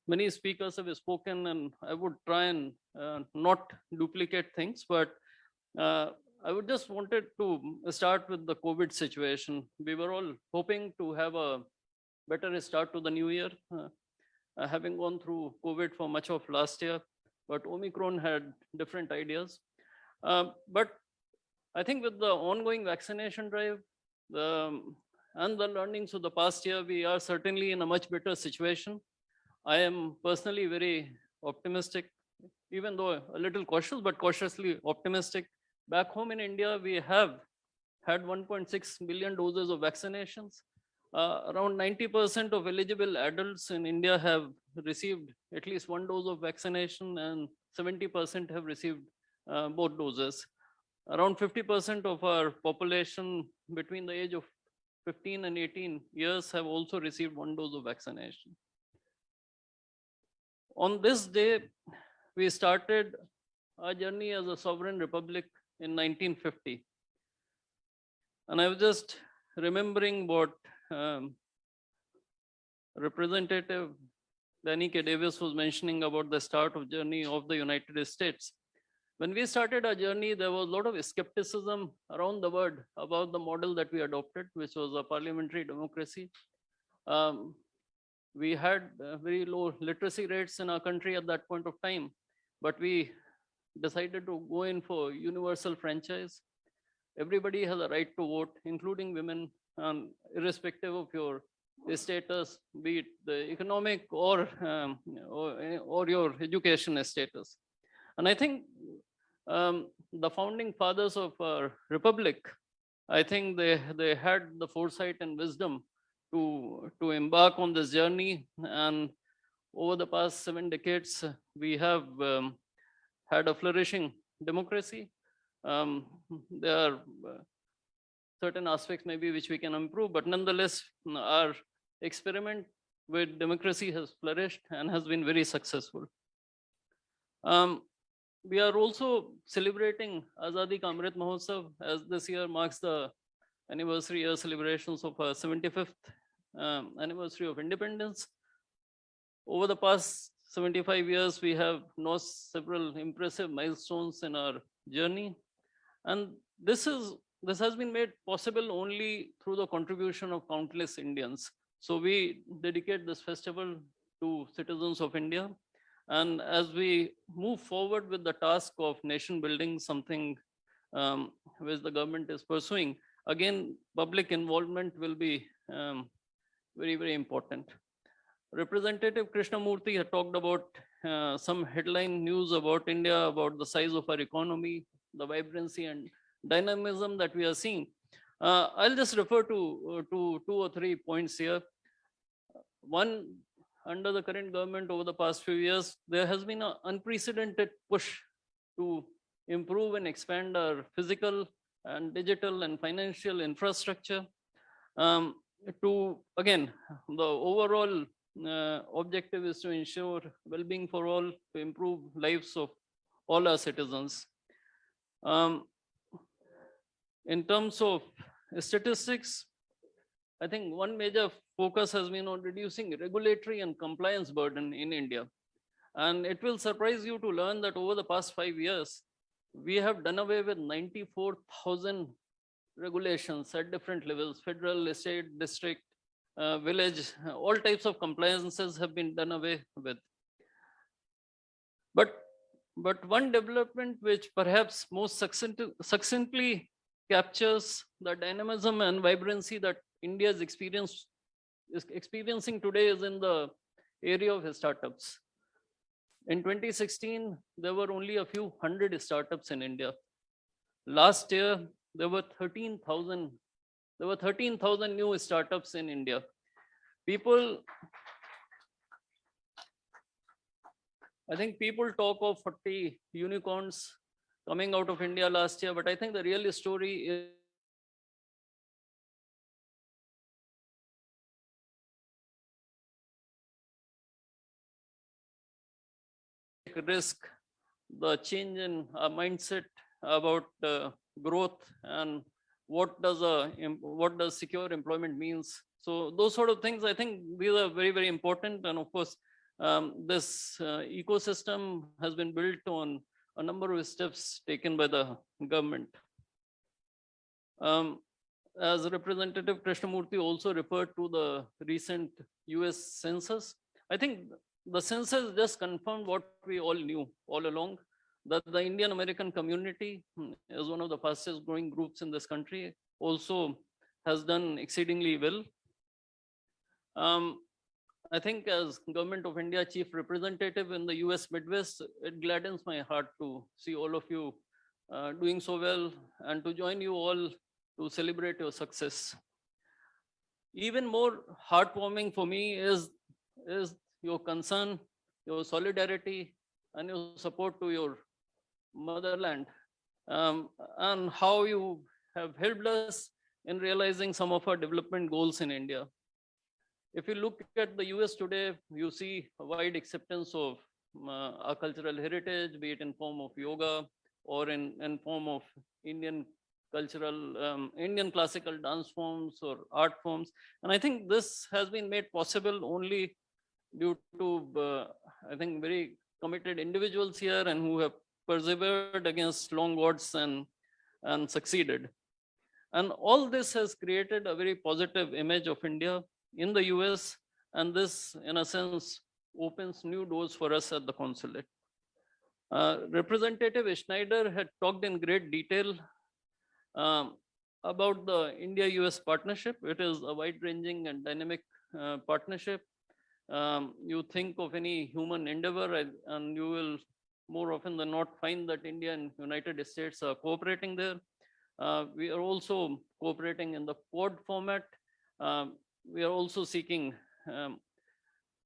Many speakers have spoken, and I would try and not duplicate things, but I would just wanted to start with the COVID situation. We were all hoping to have a better start to the new year, having gone through COVID for much of last year, but Omicron had different ideas. But I think with the ongoing vaccination drive and the learnings of the past year, we are certainly in a much better situation. I am personally very optimistic, even though a little cautious, but cautiously optimistic. Back home in India, we have had 1.6 million doses of vaccinations. Around 90% of eligible adults in India have received at least one dose of vaccination, and 70% have received both doses. Around 50% of our population between the age of 15 and 18 years have also received one dose of vaccination. On this day, we started our journey as a sovereign republic in 1950. And I was just remembering what Representative Danny K. Davis was mentioning about the start of journey of the United States. When we started our journey, there was a lot of skepticism around the world about the model that we adopted, which was a parliamentary democracy. We had very low literacy rates in our country at that point of time, but we decided to go in for universal franchise. Everybody has a right to vote, including women, irrespective of your status, be it the economic or your education status. And I think the founding fathers of our republic, I think they had the foresight and wisdom to embark on this journey. And over the past 7 decades, we have had a flourishing democracy. There are certain aspects maybe which we can improve, but nonetheless, our experiment with democracy has flourished and has been very successful. We are also celebrating Azadi Ka Amrit Mahotsav, as this year marks the anniversary year celebrations of our 75th anniversary of independence. Over the past 75 years, we have notched several impressive milestones in our journey. And this has been made possible only through the contribution of countless Indians. So we dedicate this festival to citizens of India. And as we move forward with the task of nation building, something which the government is pursuing, again, public involvement will be very, very important. Representative Krishnamurthy had talked about some headline news about India, about the size of our economy, the vibrancy and dynamism that we are seeing. I'll just refer to 2 or 3 points here. One, under the current government over the past few years, there has been an unprecedented push to improve and expand our physical and digital and financial infrastructure. To, again, the overall objective is to ensure well-being for all, to improve lives of all our citizens. In terms of statistics, I think one major focus has been on reducing regulatory and compliance burden in India. And it will surprise you to learn that over the past 5 years, we have done away with 94,000 regulations at different levels: federal, state, district, village. All types of compliances have been done away with. But one development which perhaps most succinctly captures the dynamism and vibrancy that India is experiencing today is in the area of startups. In 2016, there were only a few hundred startups in India. Last year, there were 13,000 new startups in India. I think people talk of 40 unicorns coming out of India last year, but I think the real story is risk, the change in our mindset about growth, and what does secure employment means. So those sort of things, I think these are very, very important. And of course, this ecosystem has been built on a number of steps taken by the government. As Representative Krishnamurthy also referred to the recent US census, I think the census just confirmed what we all knew all along, that the Indian American community is one of the fastest growing groups in this country, also has done exceedingly well. I think as Government of India Chief Representative in the US Midwest, it gladdens my heart to see all of you doing so well and to join you all to celebrate your success. Even more heartwarming for me is your concern, your solidarity, and your support to your motherland, and how you have helped us in realizing some of our development goals in India. If you look at the US today, you see a wide acceptance of our cultural heritage, be it in form of yoga or in form of Indian cultural, Indian classical dance forms or art forms. And I think this has been made possible only due to, I think, very committed individuals here and who have persevered against long odds and succeeded. And all this has created a very positive image of India in the US, and this, in a sense, opens new doors for us at the consulate. Representative Schneider had talked in great detail about the India-US partnership. It is a wide-ranging and dynamic partnership. You think of any human endeavor and you will more often than not find that India and United States are cooperating there. We are also cooperating in the Quad format. We are also seeking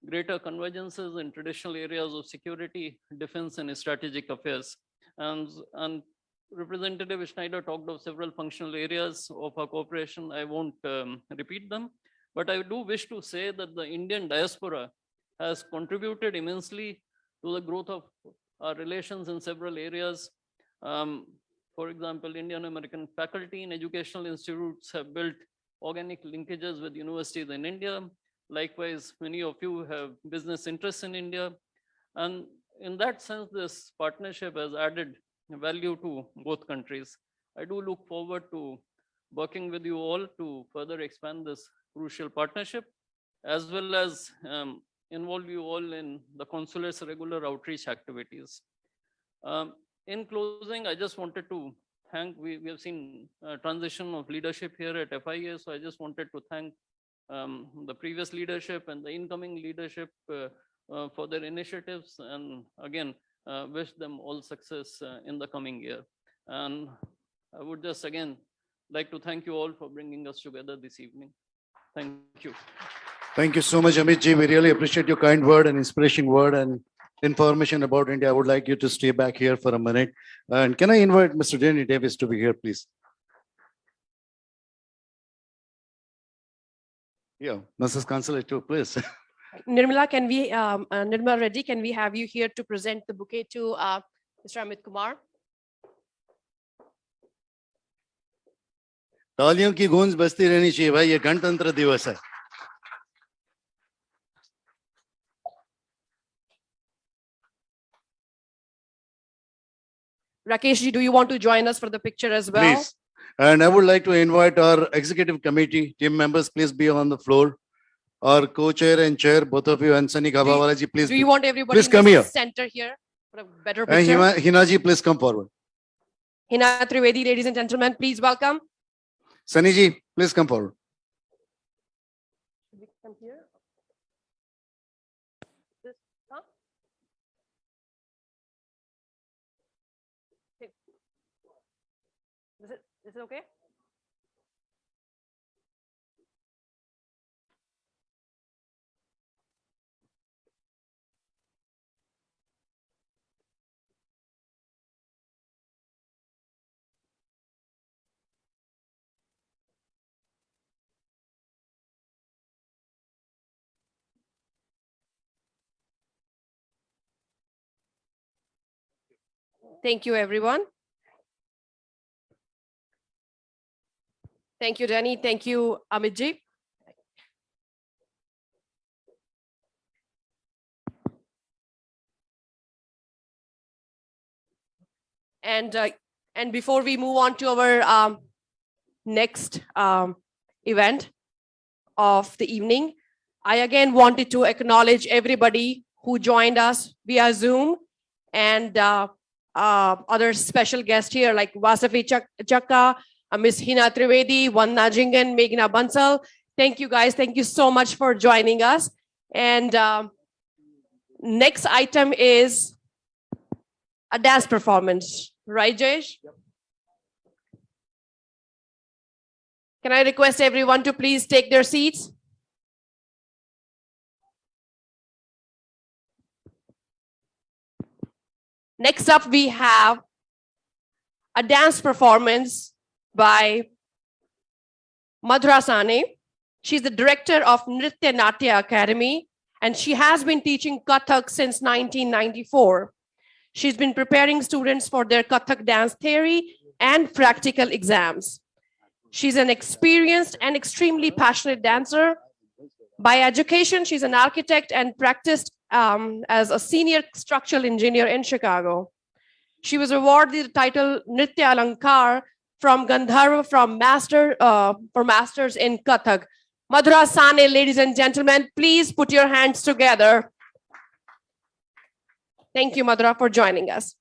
greater convergences in traditional areas of security, defense, and strategic affairs. And Representative Schneider talked of several functional areas of our cooperation. I won't repeat them, but I do wish to say that the Indian diaspora has contributed immensely to the growth of our relations in several areas. For example, Indian American faculty in educational institutes have built organic linkages with universities in India. Likewise, many of you have business interests in India. And in that sense, this partnership has added value to both countries. I do look forward to working with you all to further expand this crucial partnership, as well as involve you all in the consulate's regular outreach activities. In closing, I just wanted to thank, we have seen a transition of leadership here at FIA, so I just wanted to thank the previous leadership and the incoming leadership for their initiatives, and again, wish them all success in the coming year. And I would just again like to thank you all for bringing us together this evening. Thank you. Thank you so much, Amit ji. We really appreciate your kind word and inspiration word and information about India. I would like you to stay back here for a minute. And can I invite Mr. Danny Davis to be here, please? Yeah, Mrs. Consul, too, please. Nirmala, can we, Nirmala Reddy, can we have you here to present the bouquet to Mr. Amit Kumar? तालियों की गूंज बजती रहनी चाहिए भाई, ये गणतंत्र दिवस है. Rakesh ji, do you want to join us for the picture as well? Please. And I would like to invite our executive committee team members, please be on the floor. Our co-chair and chair, both of you, and Sunny Ghabawala ji, please. Do you want everybody please in come the here. center here for a better And picture? Hina ji, please come forward. Hina Trivedi, ladies and gentlemen, please welcome. Sunny ji, please come forward. Should we come here? This, huh? Okay. Is it okay? Thank you, everyone. Thank you, Danny. Thank you, Amit ji. And before we move on to our next event of the evening, I again wanted to acknowledge everybody who joined us via Zoom and other special guests here like Vasavi Chakka, Ms. Hina Trivedi, Vanna Jingan, Meghna Bansal. Thank you guys. Thank you so much for joining us. And next item is a dance performance. Right, Jayesh? Yep. Can I request everyone to please take their seats? Next up, we have a dance performance by Madhura Sane. She's the director of Nritya Natya Academy, and she has been teaching Kathak since 1994. She's been preparing students for their Kathak dance theory and practical exams. She's an experienced and extremely passionate dancer. By education, she's an architect and practiced as a senior structural engineer in Chicago. She was awarded the title Nritya Alankar from Gandharva for masters in Kathak. Madhura Sane, ladies and gentlemen, please put your hands together. Thank you, Madhura, for joining us.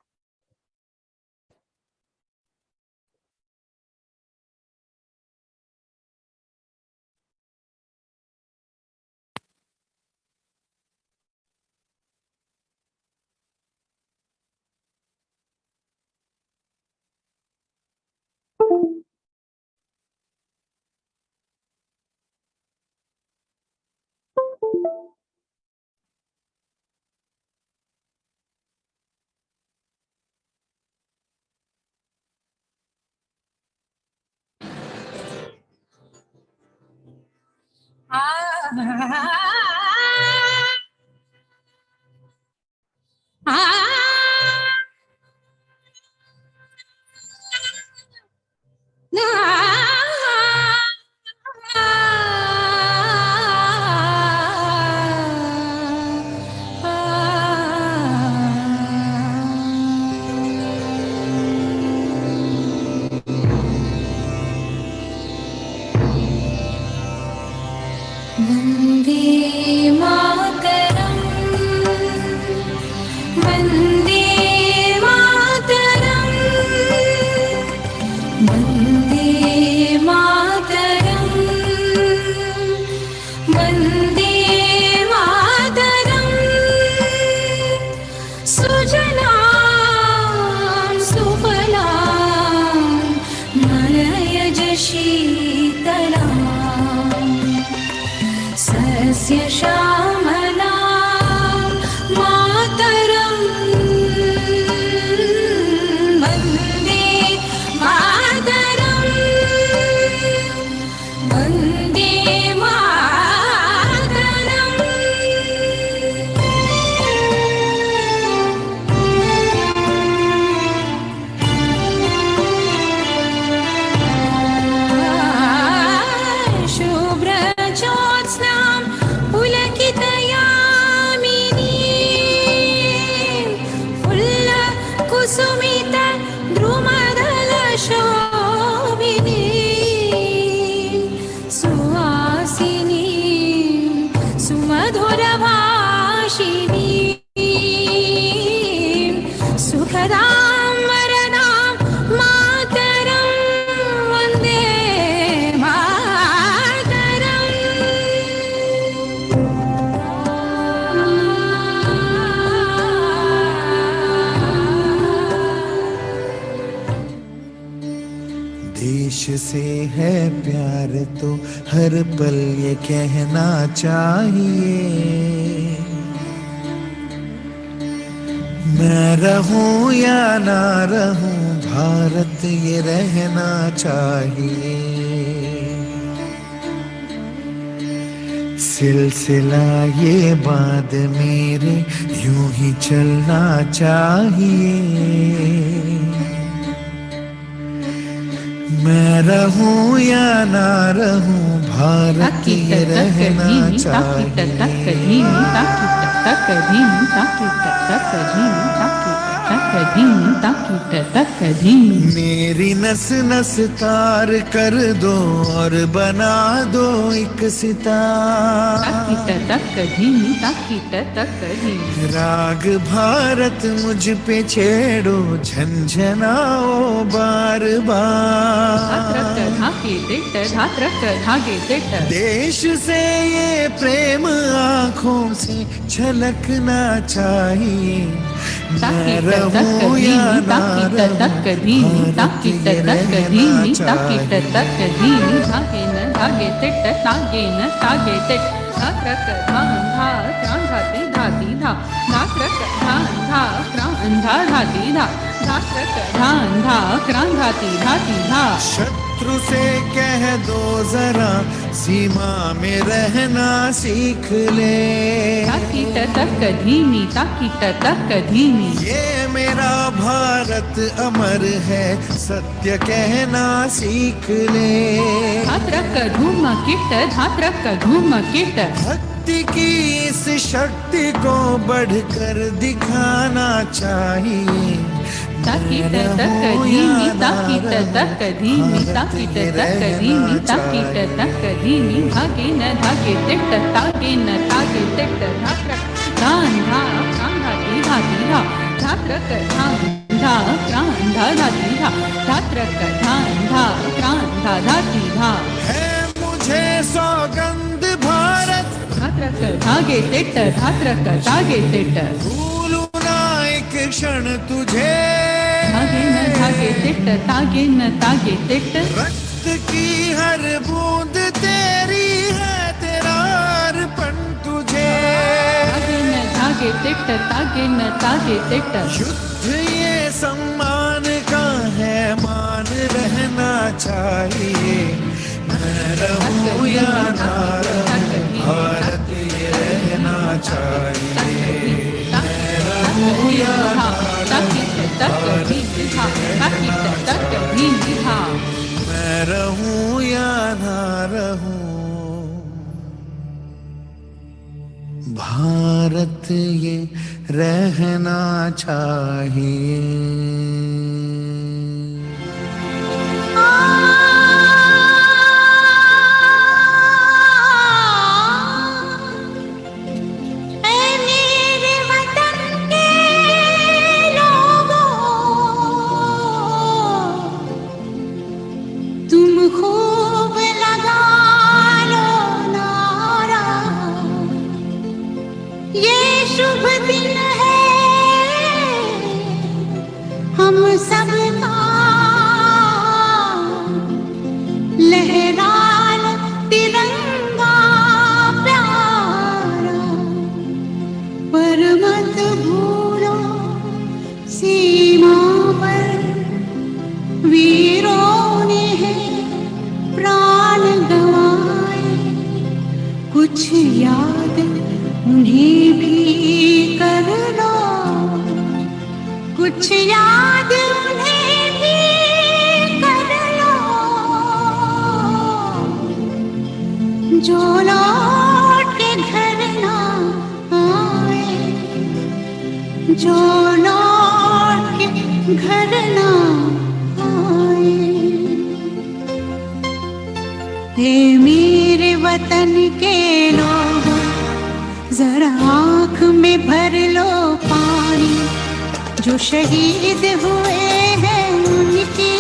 Vande देश से है प्यार तो हर पल ये कहना चाहिए, मैं रहूं या ना रहूं भारत ये रहना चाहिए। सिलसिला ये बात मेरे यूं ही चलना चाहिए, मैं रहूं या ना रहूं भारत ये रहना चाहिए। मेरी नस नस तार कर दो और बना दो एक सितार, राग भारत मुझ पे छेड़ो झंझनाओ बार बार। देश से ये प्रेम आँखों से झलकना चाहिए, मैं रहूं या ना रहूं भारत ये रहना चाहिए। शत्रु से कह दो जरा सीमा में रहना सीख ले, ये मेरा भारत अमर है सत्य कहना सीख ले। भक्ति की इस शक्ति को बढ़कर दिखाना चाहिए, है मुझे सौगंध भारत भूलूं ना एक क्षण तुझे, रक्त की हर बूंद तेरी है तेरा अर्पण तुझे। युद्ध ये सम्मान का है मान रहना चाहिए, मैं रहूं या ना रहूं भारत ये रहना चाहिए, मैं रहूं या ना मैं रहूं या ना रहूं भारत ये रहना चाहिए। कुछ याद उन्हें भी कर लो, कुछ याद उन्हें भी कर लो, जो लौट के घर ना आए, जो लौट के घर ना आए। हे मेरे वतन के लोगों, जरा आँख में भर लो पानी, जो शहीद हुए हैं उनकी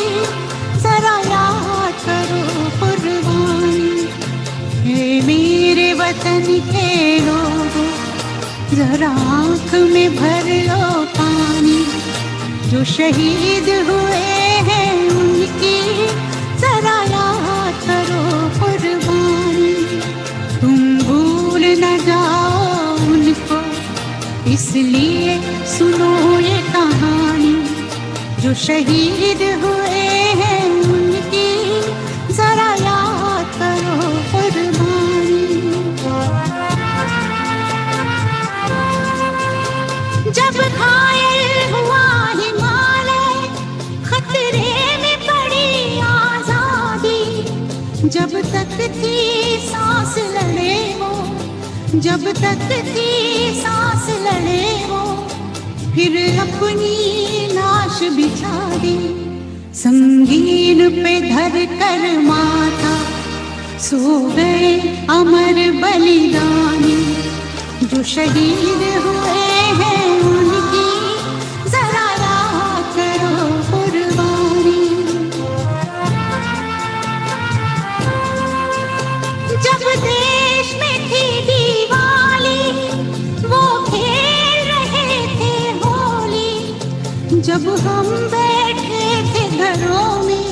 जरा याद करो कुर्बानी। हे मेरे वतन के लोगों, जरा आँख में भर लो पानी, जो शहीद हुए हैं उनकी जो शहीद हुए हैं उनकी जरा याद करो कुर्बानी। जब घायल हुआ हिमालय, खतरे में पड़ी आजादी, जब तक थी सांस लड़े वो, जब तक थी सांस लड़े वो, फिर अपनी लाश बिछा दी। संगीन पे धर कर माथा सो गए अमर बलिदानी। जो शहीद हुए हैं उनकी जरा याद करो कुर्बानी। जब देश में थी दिवाली, वो खेल रहे थे होली। जब हम बैठे थे घरों में,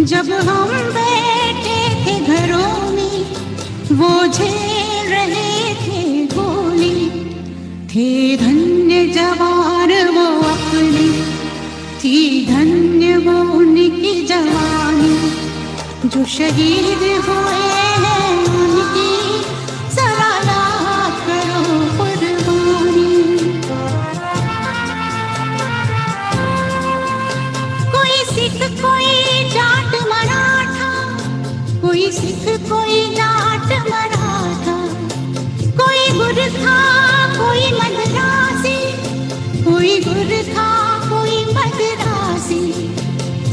जब हम बैठे थे घरों में, वो झेल रहे थे गोली। थे धन्य जवान वो अपनी, थी धन्य वो उनकी जवानी। जो शहीद हुए हैं उनकी जरा याद करो कुर्बानी। कोई सिख कोई जाट मराठा, कोई सिख कोई जाट मराठा, कोई गुरखा कोई मद्रासी, कोई गुरखा कोई मद्रासी।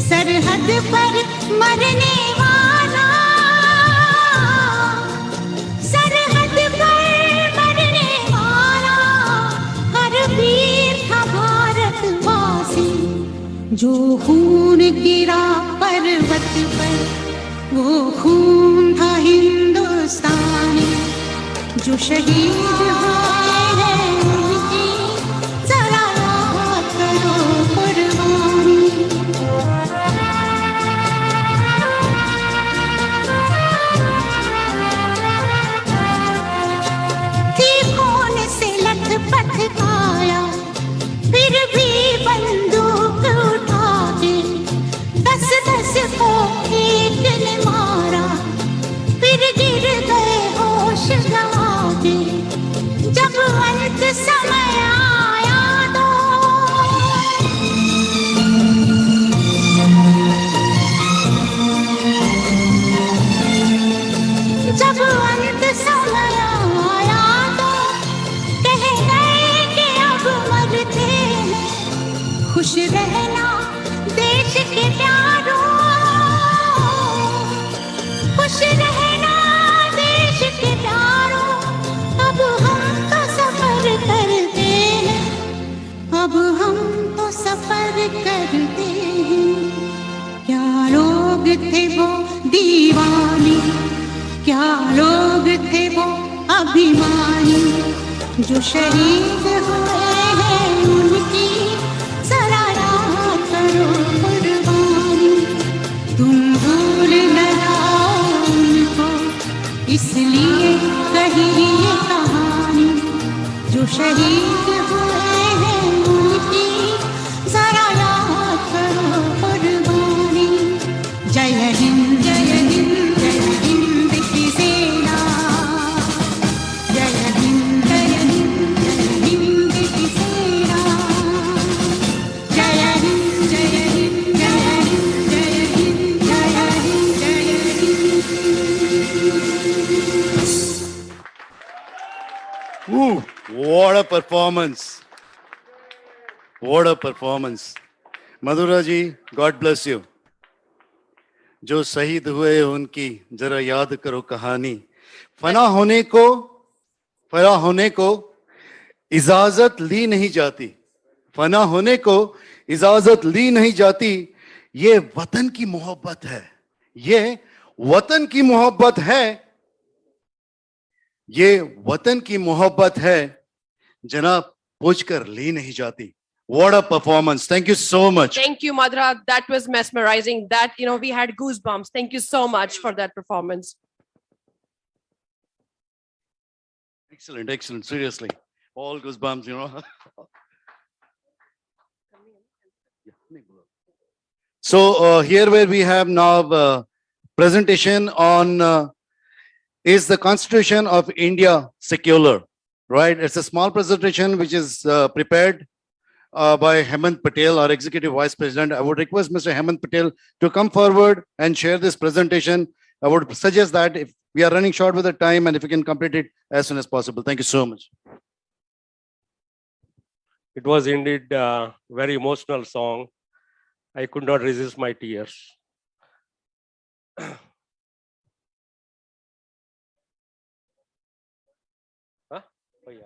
सरहद पर मरने वाला, सरहद पर मरने वाला, हर वीर था भारतवासी। जो खून गिरा पर्वत पर, वो खून था हिंदुस्तानी। जो शहीद हुए हैं उनकी जरा याद करो कुर्बानी। थी खून से लथपथ काया, फिर भी बंदूक उठा के 10-10 को एक ने मारा। फिर गिर गए होश गवा के, जब अंत समय आया तो जब अंत समय आया तो कह गए कि अब मरते हैं। खुश रहना देश के प्यारों, खुश रहना देश के प्यारों। अब हम तो सफर करते हैं, अब हम तो सफर करते हैं। क्या लोग थे वो दीवानी, क्या लोग थे वो अभिमानी। जो शहीद हुए हैं उनकी जरा याद करो कुर्बानी। तुम भूल न जाओ उनको, इसलिए कही ये कहानी। जो शहीद हुए हैं उनकी जरा याद करो कुर्बानी। जय हिंद जय हिंद जय हिंद की सेना, जय हिंद जय हिंद जय हिंद की सेना। जय हिंद जय हिंद जय हिंद जय हिंद जय हिंद जय Hind. Ooh, what a performance. What a performance. Madhura ji, God bless you. जो शहीद हुए उनकी जरा याद करो कहानी। फना होने को इजाजत ली नहीं जाती, फना होने को इजाजत ली नहीं जाती। ये वतन की मोहब्बत है, ये वतन की मोहब्बत है, ये वतन की मोहब्बत है, जनाब पूछकर ली नहीं जाती। What a performance. Thank you so much. Thank you, Madhura. That was mesmerizing. That, we had goosebumps. Thank you so much for that performance. Excellent, excellent. Seriously. All goosebumps, So here where we have now presentation on is the Constitution of India secular, right? It's a small presentation which is prepared by Hemant Patel, our Executive Vice President. I would request Mr. Hemant Patel to come forward and share this presentation. I would suggest that if we are running short with the time and if we can complete it as soon as possible. Thank you so much. It was indeed a very emotional song. I could not resist my tears. Huh? Oh, yeah.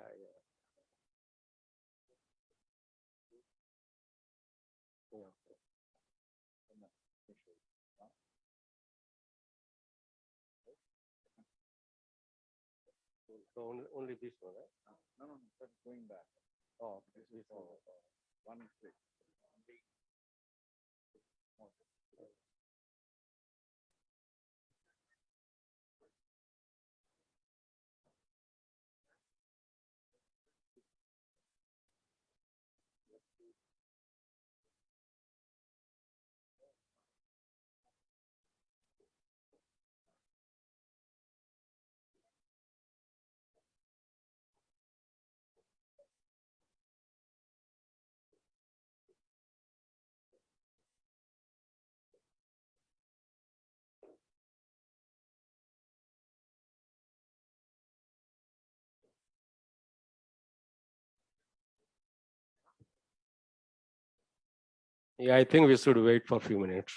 So only this one, right? No, going back. Oh, this one. 1 6. Yeah, I think we should wait for a few minutes.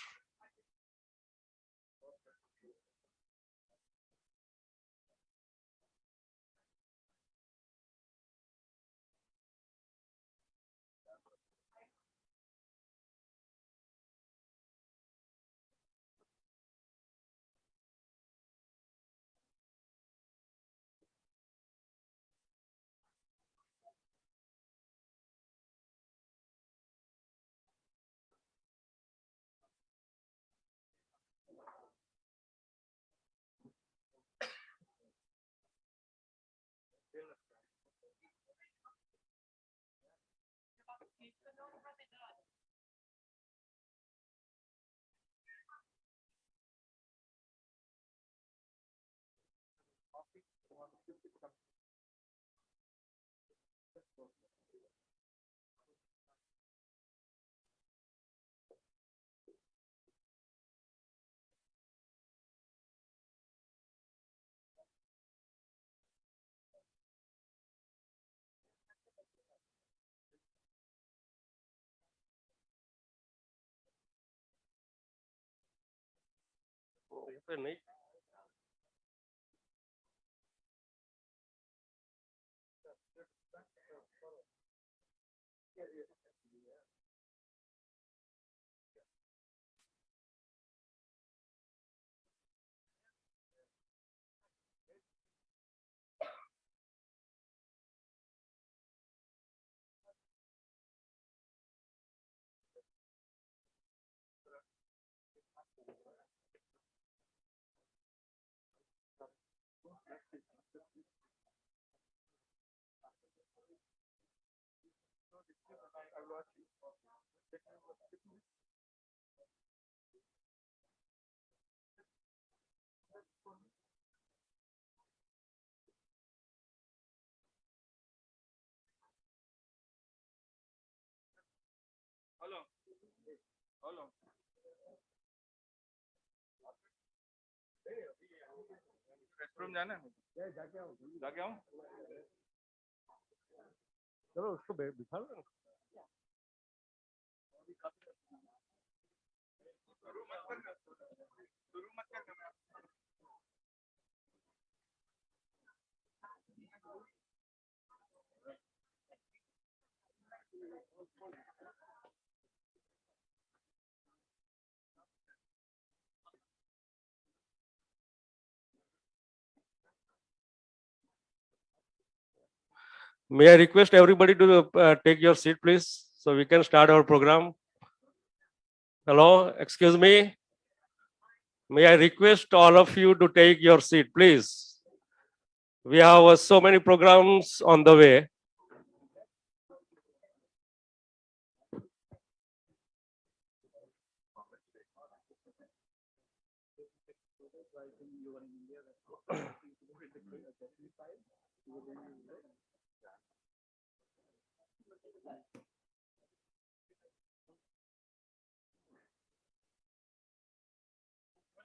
Restroom जाना है जाके आऊं चलो उसको बिठा लो। May I request everybody to take your seat, please, so we can start our program. Hello, excuse me. May I request all of you to take your seat, please. We have so many programs on the way.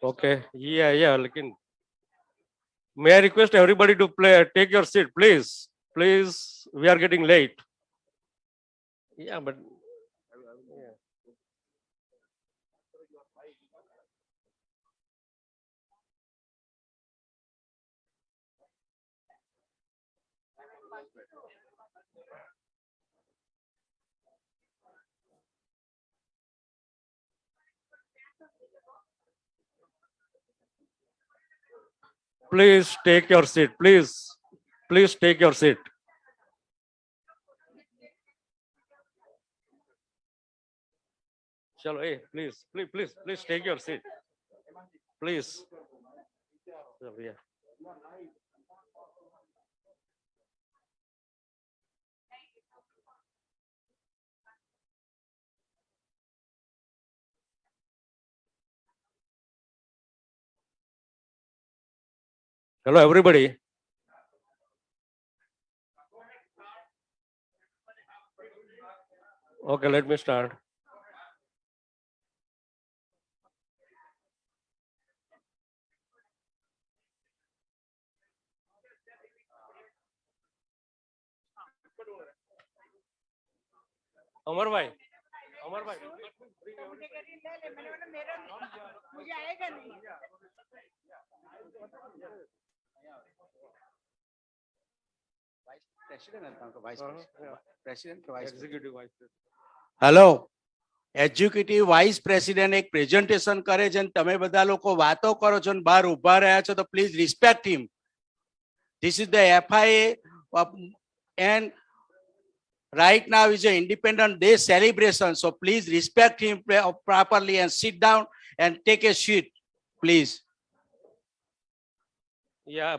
Okay, yeah, may I request everybody to take your seat, please. Please, we are getting late. Yeah, but. Yeah. Please take your seat, please. Please take your seat. Chalo, hey, please take your seat. Please. Chalo, yeah. Hello, everybody. Okay, let me start. Amar bhai. Hello executive vice president એક presentation કરે છે અને તમે બધા લોકો વાતો કરો છો ને બહાર ઊભા રહ્યા છો તો please respect him. This is the FIA and right now is an Independence Day celebration. So please respect him properly and sit down and take a seat, please. Yeah.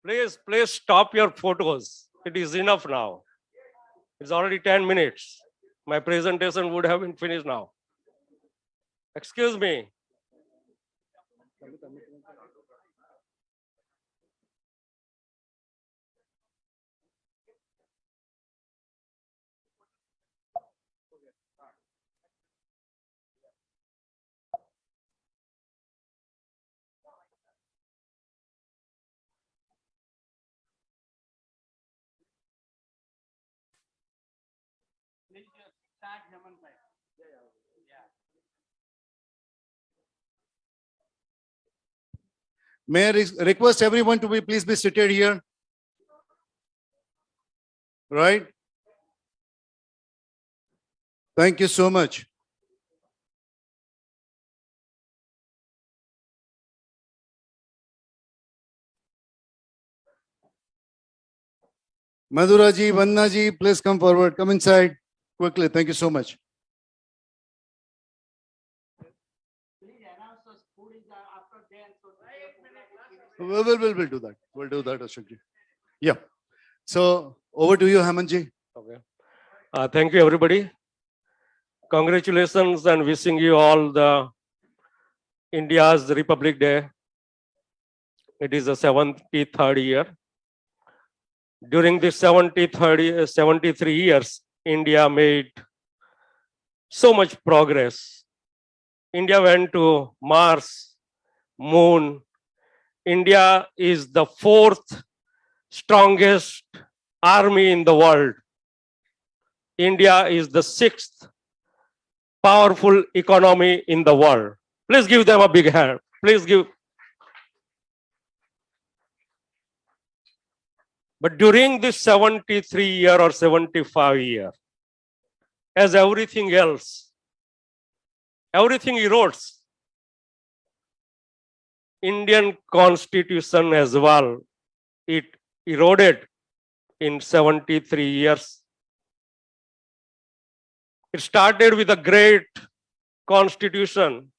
Please stop your photos. It is enough now. It's already 10 minutes. My presentation would have been finished now. Excuse me. May I request everyone to please be seated here? Right? Thank you so much. Madhura ji, Vanna ji, please come forward. Come inside quickly. Thank you so much. We'll do that. We'll do that, Ashok ji. Yeah. So over to you, Hemant ji. Okay. Thank you, everybody. Congratulations and wishing you all the India's Republic Day. It is the 73rd year. During this 73 years, India made so much progress. India went to Mars, Moon. India is the 4th strongest army in the world. India is the 6th powerful economy in the world. Please give them a big hand. Please give. But during this 73 year or 75 year, as everything else, everything erodes. Indian Constitution as well, it eroded in 73 years. It started with a great constitution,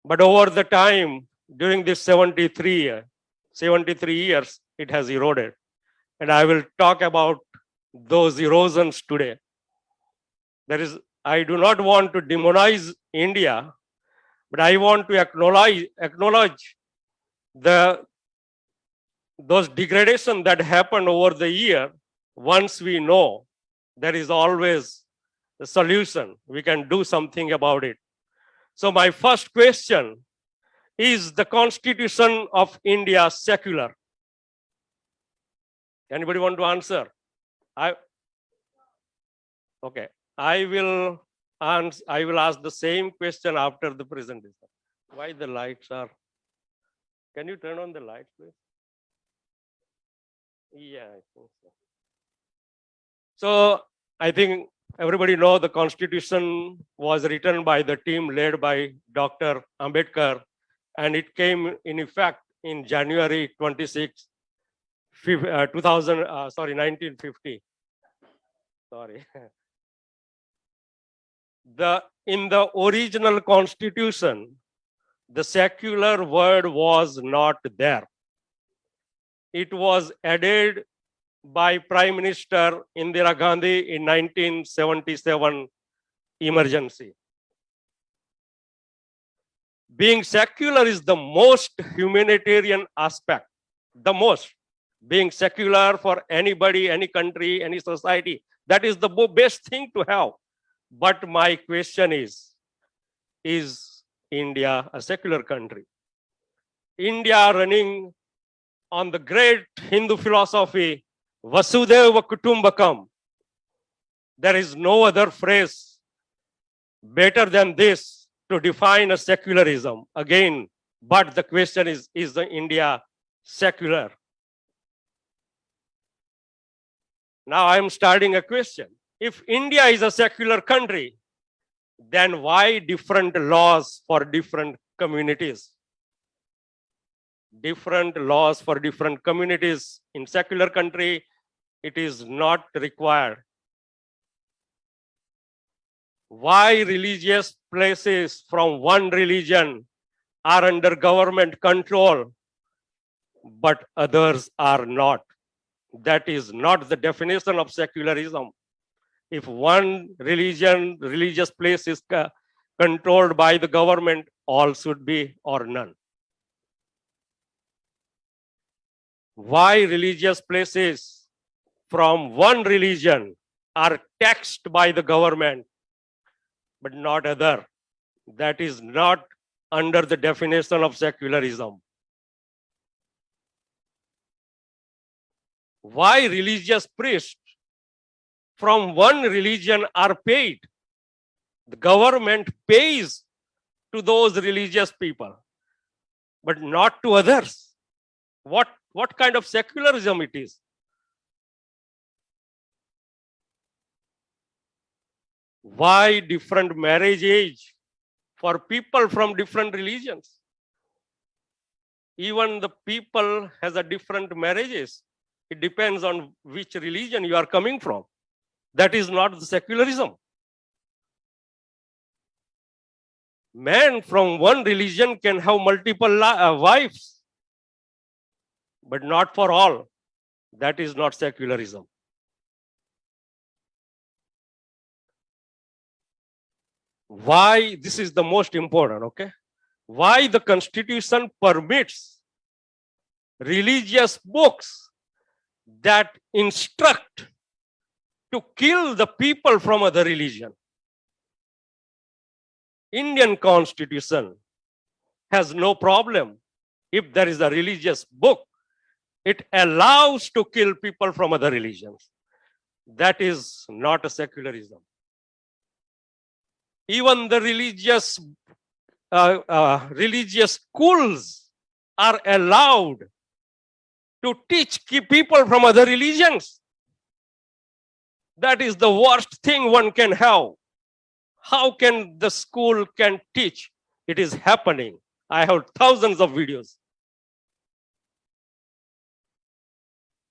but over the time, during this 73 years, it has eroded. And I will talk about those erosions today. There is I do not want to demonize India, but I want to acknowledge those degradation that happened over the year. Once we know, there is always a solution. We can do something about it. So my first question, is the Constitution of India secular? Anybody want to answer? Okay, I will ask the same question after the presentation. Why the lights are? Can you turn on the lights, please? Yeah, I think so. So I think everybody know the Constitution was written by the team led by Dr. Ambedkar, and it came in effect in January 26, 1950. Sorry. In the original Constitution, the secular word was not there. It was added by Prime Minister Indira Gandhi in 1977 emergency. Being secular is the most humanitarian aspect, the most. Being secular for anybody, any country, any society, that is the best thing to have. But my question is India a secular country? India running on the great Hindu philosophy, Vasudhaiva Kutumbakam. There is no other phrase better than this to define a secularism. Again, but the question is the India secular? Now I am starting a question. If India is a secular country, then why different laws for different communities? Different laws for different communities. In secular country, it is not required. Why religious places from one religion are under government control, but others are not? That is not the definition of secularism. If one religious place is controlled by the government, all should be or none. Why religious places from one religion are taxed by the government, but not other? That is not under the definition of secularism. Why religious priests from one religion are paid? The government pays to those religious people, but not to others. What kind of secularism it is? Why different marriage age for people from different religions? Even the people has a different marriages. It depends on which religion you are coming from. That is not the secularism. Man from one religion can have multiple wives, but not for all. That is not secularism. Why? This is the most important, okay? Why the Constitution permits religious books that instruct to kill the people from other religion? Indian Constitution has no problem. If there is a religious book, it allows to kill people from other religions. That is not a secularism. Even the religious schools are allowed to teach people from other religions. That is the worst thing one can have. How can the school can teach? It is happening. I have thousands of videos.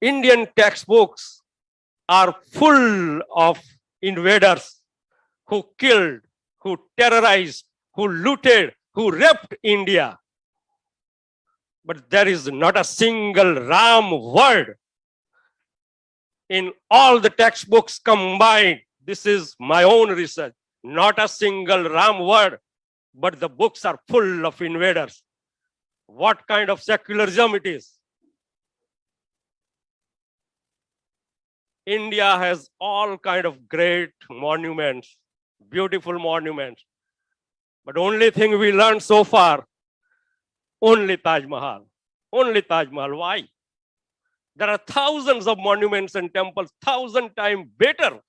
Indian textbooks are full of invaders who killed, who terrorized, who looted, who raped India. But there is not a single Ram word in all the textbooks combined. This is my own research. Not a single Ram word, but the books are full of invaders. What kind of secularism it is? India has all kind of great monuments, beautiful monuments. But only thing we learned so far, only Taj Mahal. Only Taj Mahal. Why? There are thousands of monuments and temples, 1,000 times better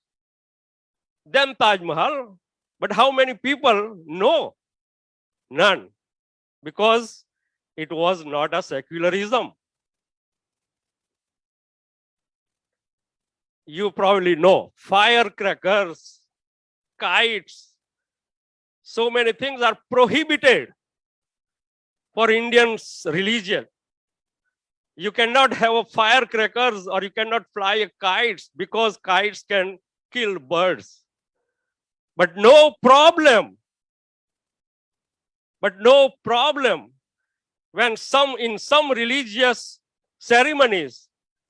than Taj Mahal. But how many people know? None. Because it was not a secularism. You probably know firecrackers, kites, so many things are prohibited for Indians' religion. You cannot have a firecrackers or you cannot fly a kites because kites can kill birds. But no problem. But no problem when in some religious ceremonies,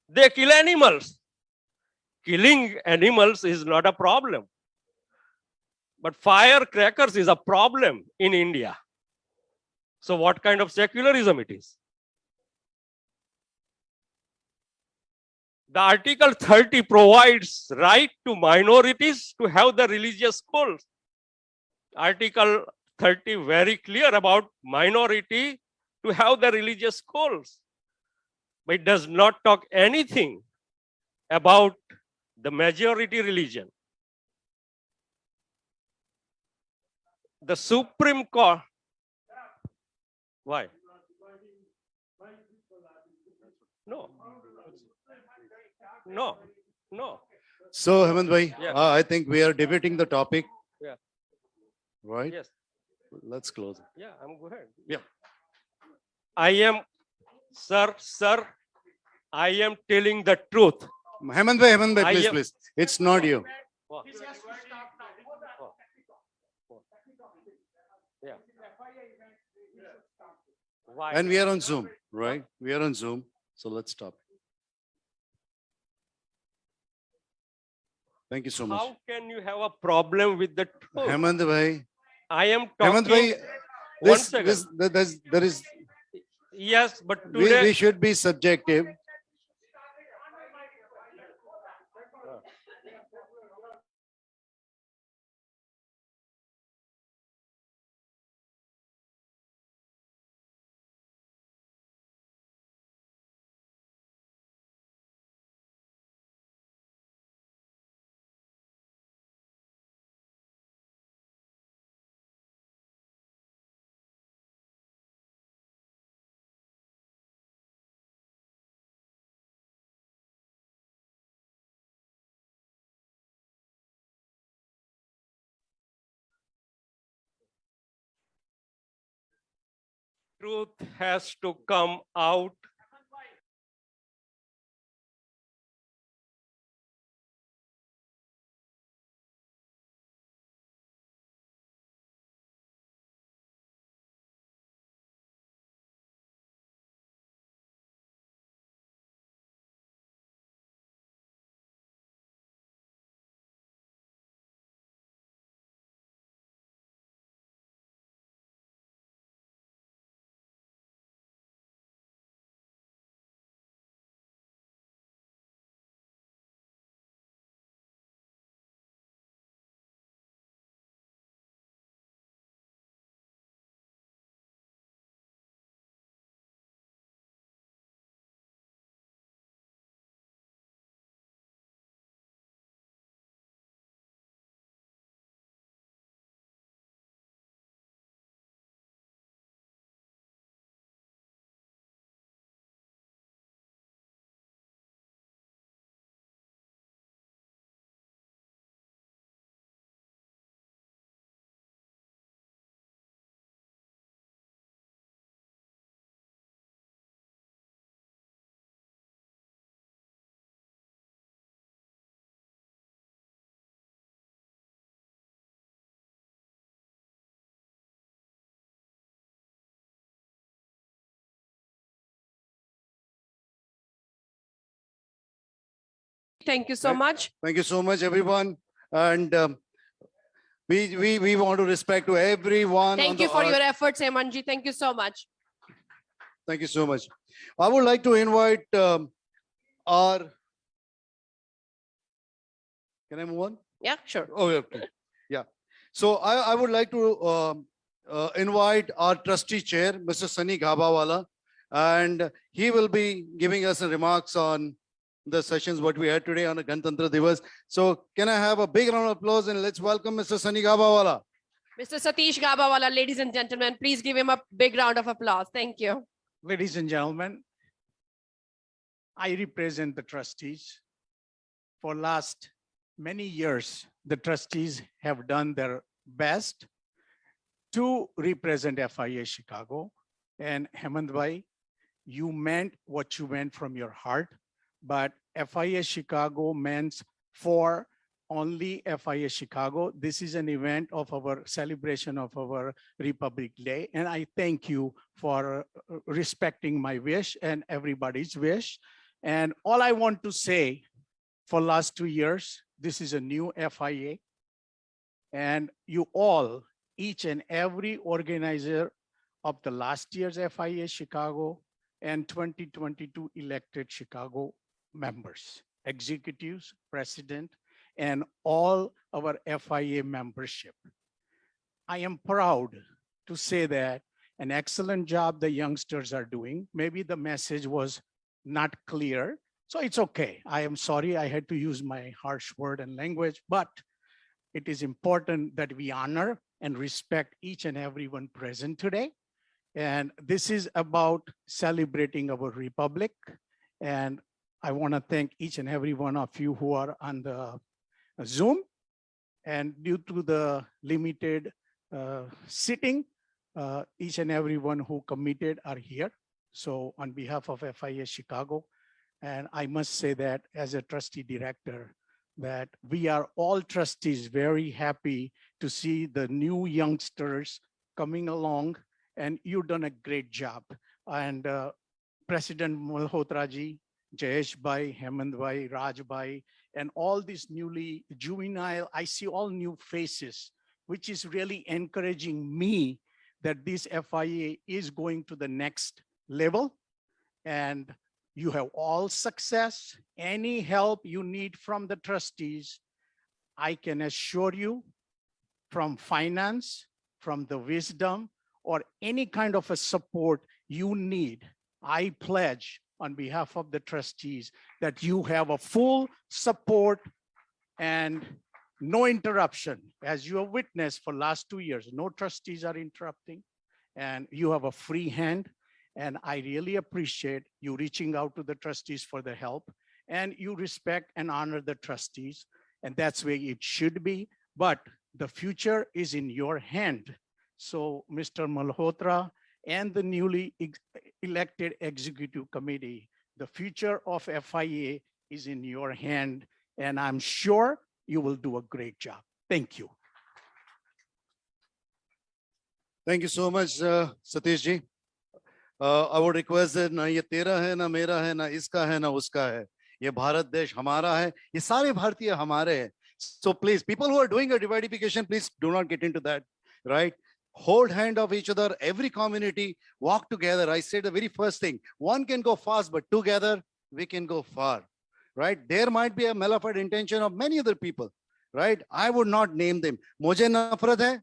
they kill animals. Killing animals is not a problem. But firecrackers is a problem in India. So what kind of secularism it is? The Article 30 provides right to minorities to have the religious schools. Article 30 very clear about minority to have the religious schools. But it does not talk anything about the majority religion. The Supreme Court. Why? No. No. No. So, Hemant bhai, Yeah. I think we are debating the topic, Yeah. right? Yes. Let's close it. Yeah, I'm go ahead. Yeah. I am, sir, I am telling the truth. Hemant bhai, I please, am- please. It's not you. What? Yeah. Why? And we are on Zoom, right? We are on Zoom. So let's stop. Thank you so much. How can you have a problem with the truth? Hemant bhai, I am Hemant talking. bhai, One second. there is, Yes, but we today. should be subjective. Truth has to come out. Thank you so much. Thank you so much, everyone. And we want to respect to everyone. on Thank the you for art. your efforts, Hemanji. Thank you so much. Thank you so much. I would like to invite our. Can I move on? Yeah, sure. Oh, okay. Yeah. So I would like to invite our trustee chair, Mr. Sunny Ghabawala, and he will be giving us remarks on the sessions what we had today on the Ganatantra Divas. So can I have a big round of applause and let's welcome Mr. Sunny Ghabawala. Mr. Satish Gabawala, ladies and gentlemen, please give him a big round of applause. Thank you. Ladies and gentlemen, I represent the trustees. For last many years, the trustees have done their best to represent FIA Chicago. And Hemant Bhai, you meant what you meant from your heart, but FIA Chicago meant for only FIA Chicago. This is an event of our celebration of our Republic Day. And I thank you for respecting my wish and everybody's wish. And all I want to say, for last 2 years, this is a new FIA. And you all, each and every organizer of the last year's FIA Chicago and 2022 elected Chicago members, executives, president, and all our FIA membership. I am proud to say that an excellent job the youngsters are doing. Maybe the message was not clear, so it's okay. I am sorry I had to use my harsh word and language, but it is important that we honor and respect each and everyone present today. And this is about celebrating our Republic. And I want to thank each and every one of you who are on the Zoom. And due to the limited sitting, each and every one who committed are here. So on behalf of FIA Chicago, and I must say that as a trustee director, that we are all trustees very happy to see the new youngsters coming along, and you've done a great job. And President Malhotra ji, Jayesh Bhai, Hemant Bhai, Raj Bhai, and all these newly juvenile, I see all new faces, which is really encouraging me that this FIA is going to the next level. And you have all success. Any help you need from the trustees, I can assure you, from finance, from the wisdom, or any kind of a support you need, I pledge on behalf of the trustees that you have a full support and no interruption. As you have witnessed for last 2 years, no trustees are interrupting, and you have a free hand. And I really appreciate you reaching out to the trustees for the help, and you respect and honor the trustees, and that's where it should be. But the future is in your hand. So Mr. Malhotra and the newly elected executive committee, the future of FIA is in your hand, and I'm sure you will do a great job. Thank you. Thank you so much, Satish ji. I would request that ना ये तेरा है ना मेरा है ना इसका है ना उसका है, ये भारत देश हमारा है, ये सारे भारतीय हमारे हैं. So please, people who are doing a dividification, please do not get into that, right? Hold hand of each other, every community, walk together. I said the very first thing, one can go fast, but together we can go far, right? There might be a malafide intention of many other people, right? I would not name them. मुझे नफरत है,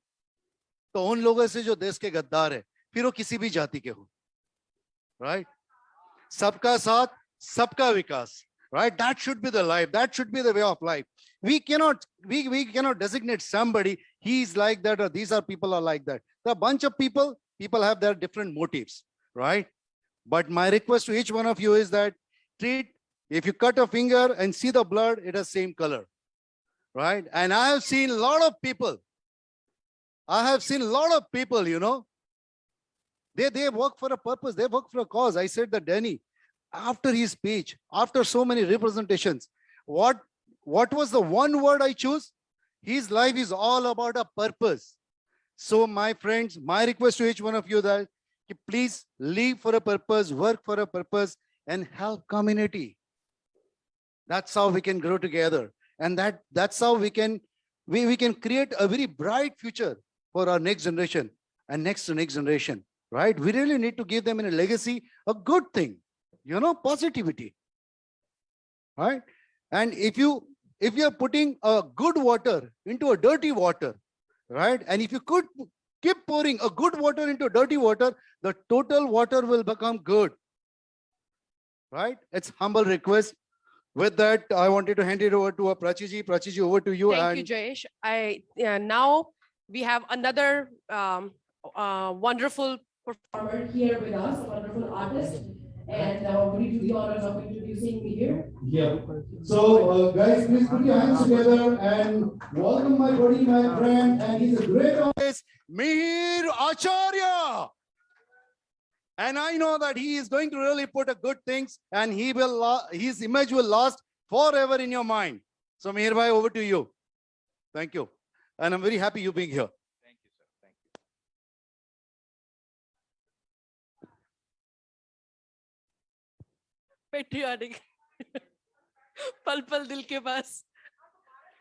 तो उन लोगों से जो देश के गद्दार है, फिर वो किसी भी जाति के हो. Right? Sabka saath, sabka vikas. Right? That should be the life. That should be the way of life. We cannot designate somebody, he's like that, or these are people are like that. There are a bunch of people have their different motives, right? But my request to each one of you is that if you cut a finger and see the blood, it has same color, right? And I have seen a lot of people, you know, they work for a purpose, they work for a cause. I said that Danny, after his speech, after so many representations, what was the one word I choose? His life is all about a purpose. So my friends, my request to each one of you that please live for a purpose, work for a purpose, and help community. That's how we can grow together. And that's how we can we can create a very bright future for our next generation and next to next generation, right? We really need to give them in a legacy, a good thing, positivity, right? And if you are putting a good water into a dirty water, right? And if you could keep pouring a good water into dirty water, the total water will become good, right? It's humble request. With that, I wanted to hand it over to Prachiji. Prachiji, over to you. Thank you, Jayesh. Now we have another wonderful performer here with us, a wonderful artist. And would you do the honors of introducing me here? Yeah. So, guys, please put your hands together and welcome my buddy, my friend, and he's a great artist, Mihir Acharya. And I know that he is going to really put a good things, and his image will last forever in your mind. So Mihir bhai, over to you. Thank you. And I'm very happy you being here. Thank you, sir. Thank you. Patriotic पल पल दिल के पास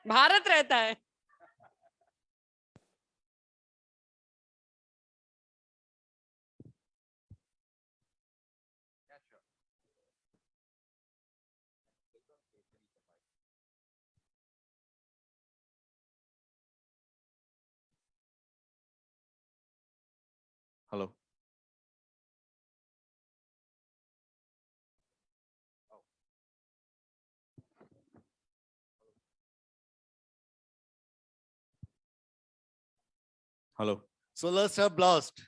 भारत रहता है. Hello. Hello. So let's have blast.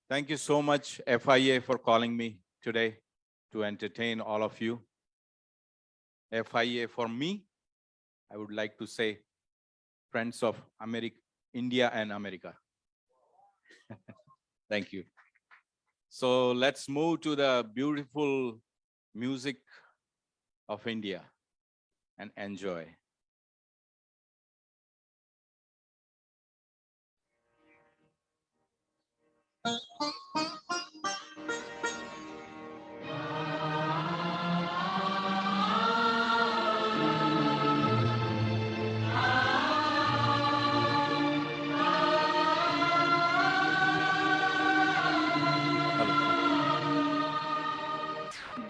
Thank you so much, FIA, for calling me today to entertain all of you. FIA, for me, I would like to say friends of America, India and America. Thank you. So let's move to the beautiful music of India and enjoy.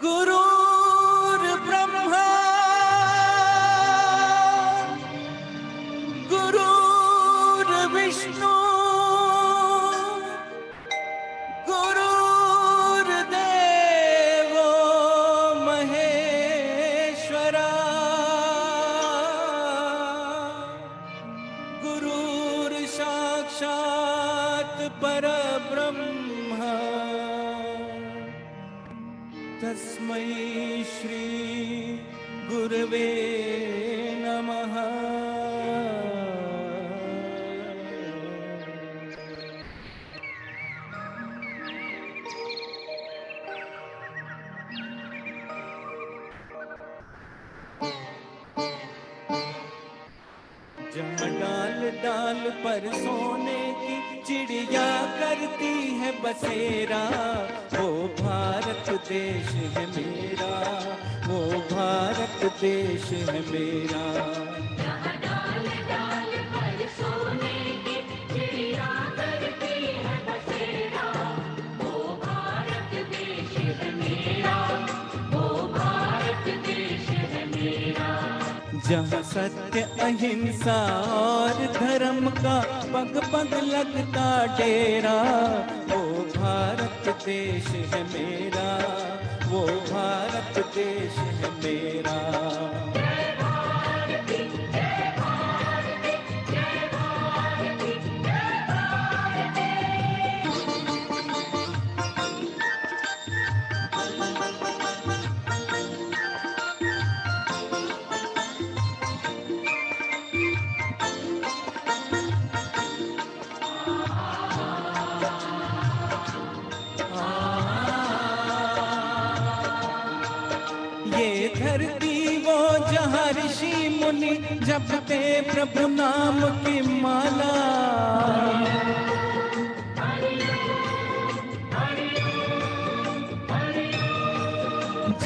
गुरुर् Brahma गुरुर्विष्णु गुरुर्देवो महेश्वरा गुरुर्साक्षात् परब्रह्म तस्मै श्री गुरवे नमः. जहाँ डाल डाल पर सोने की चिड़िया करती है बसेरा, वो भारत देश है मेरा, वो भारत देश है मेरा. जहाँ डाल डाल पर सोने की चिड़िया करती है बसेरा, वो भारत देश है मेरा, वो भारत देश है मेरा. जहाँ सत्य अहिंसा और धर्म का पग पग लगता डेरा, वो भारत देश है मेरा, वो भारत देश है मेरा. जय भारती जय भारती जय भारती जय भारती. ये धरती वो जहाँ ऋषि मुनि जपते प्रभु नाम की माला,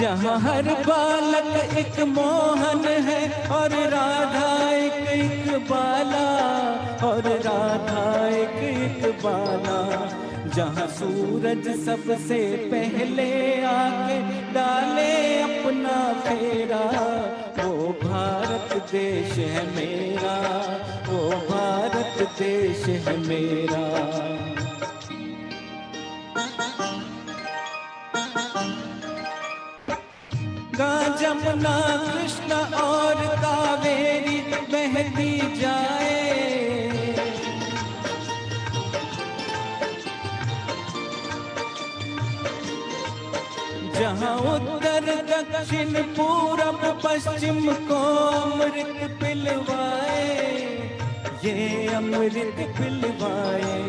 जहाँ हर बालक एक मोहन है और राधा एक बाला, और राधा एक बाला। जहाँ सूरज सबसे पहले आके डाले अपना फेरा, वो भारत देश है मेरा, वो भारत देश है मेरा। जमुना कृष्ण और कावेरी बहती जाए, जहाँ उत्तर दक्षिण पूरब पश्चिम को अमृत पिलवाए, ये अमृत पिलवाए।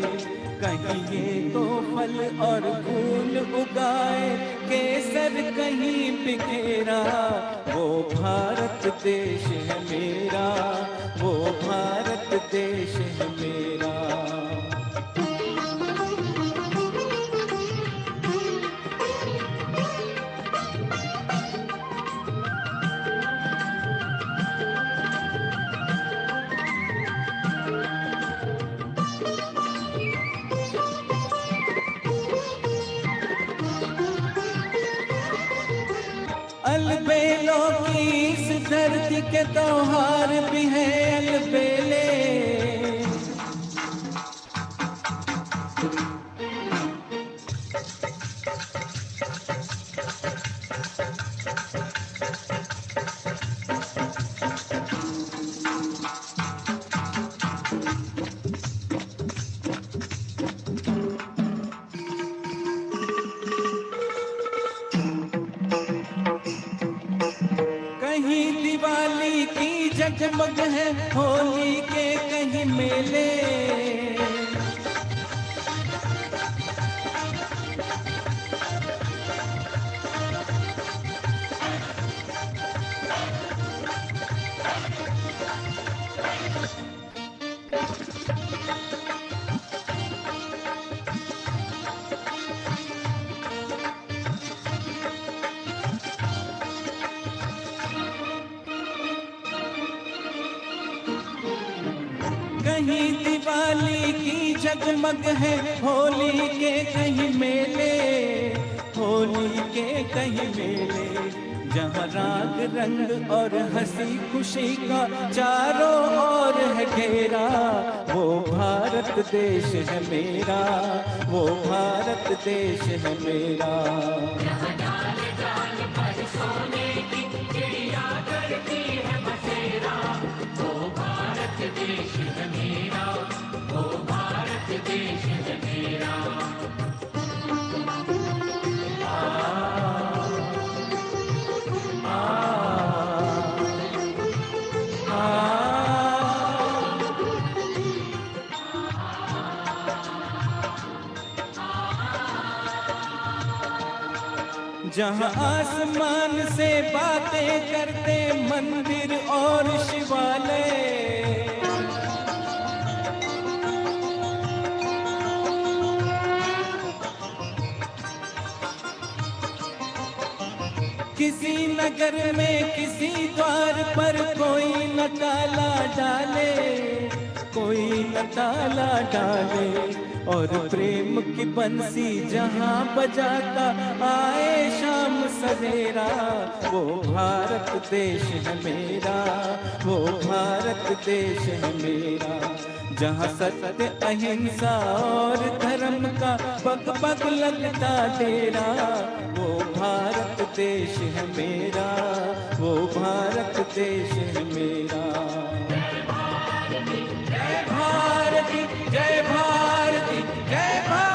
कहीं ये तो फल और फूल उगाए, केसर कहीं बिखेरा, वो भारत देश है मेरा, वो भारत देश है मेरा। अलबेलों की इस धरती के त्योहार भी है अलबेले, कहीं दिवाली की जगमग है, होली के कहीं मेले। कहीं दिवाली की जगमग है, होली के कहीं मेले, होली के कहीं मेले। जहाँ राग रंग और हंसी खुशी का चारों ओर है घेरा, वो भारत देश है मेरा, वो भारत देश है मेरा। देश है मेरा, वो भारत देश है मेरा। जहाँ आसमान से बातें करते मंदिर और शिवालय, किसी नगर में किसी द्वार पर कोई न ताला डाले, कोई न ताला डाले। और प्रेम की बंसी जहाँ बजाता आए शाम सवेरा, वो भारत देश है मेरा, वो भारत देश है मेरा। जहाँ सत्य अहिंसा और धर्म का पग पग लगता डेरा, वो भारत देश है मेरा, वो भारत देश है मेरा। जय भारती, जय भारती, जय Bharti.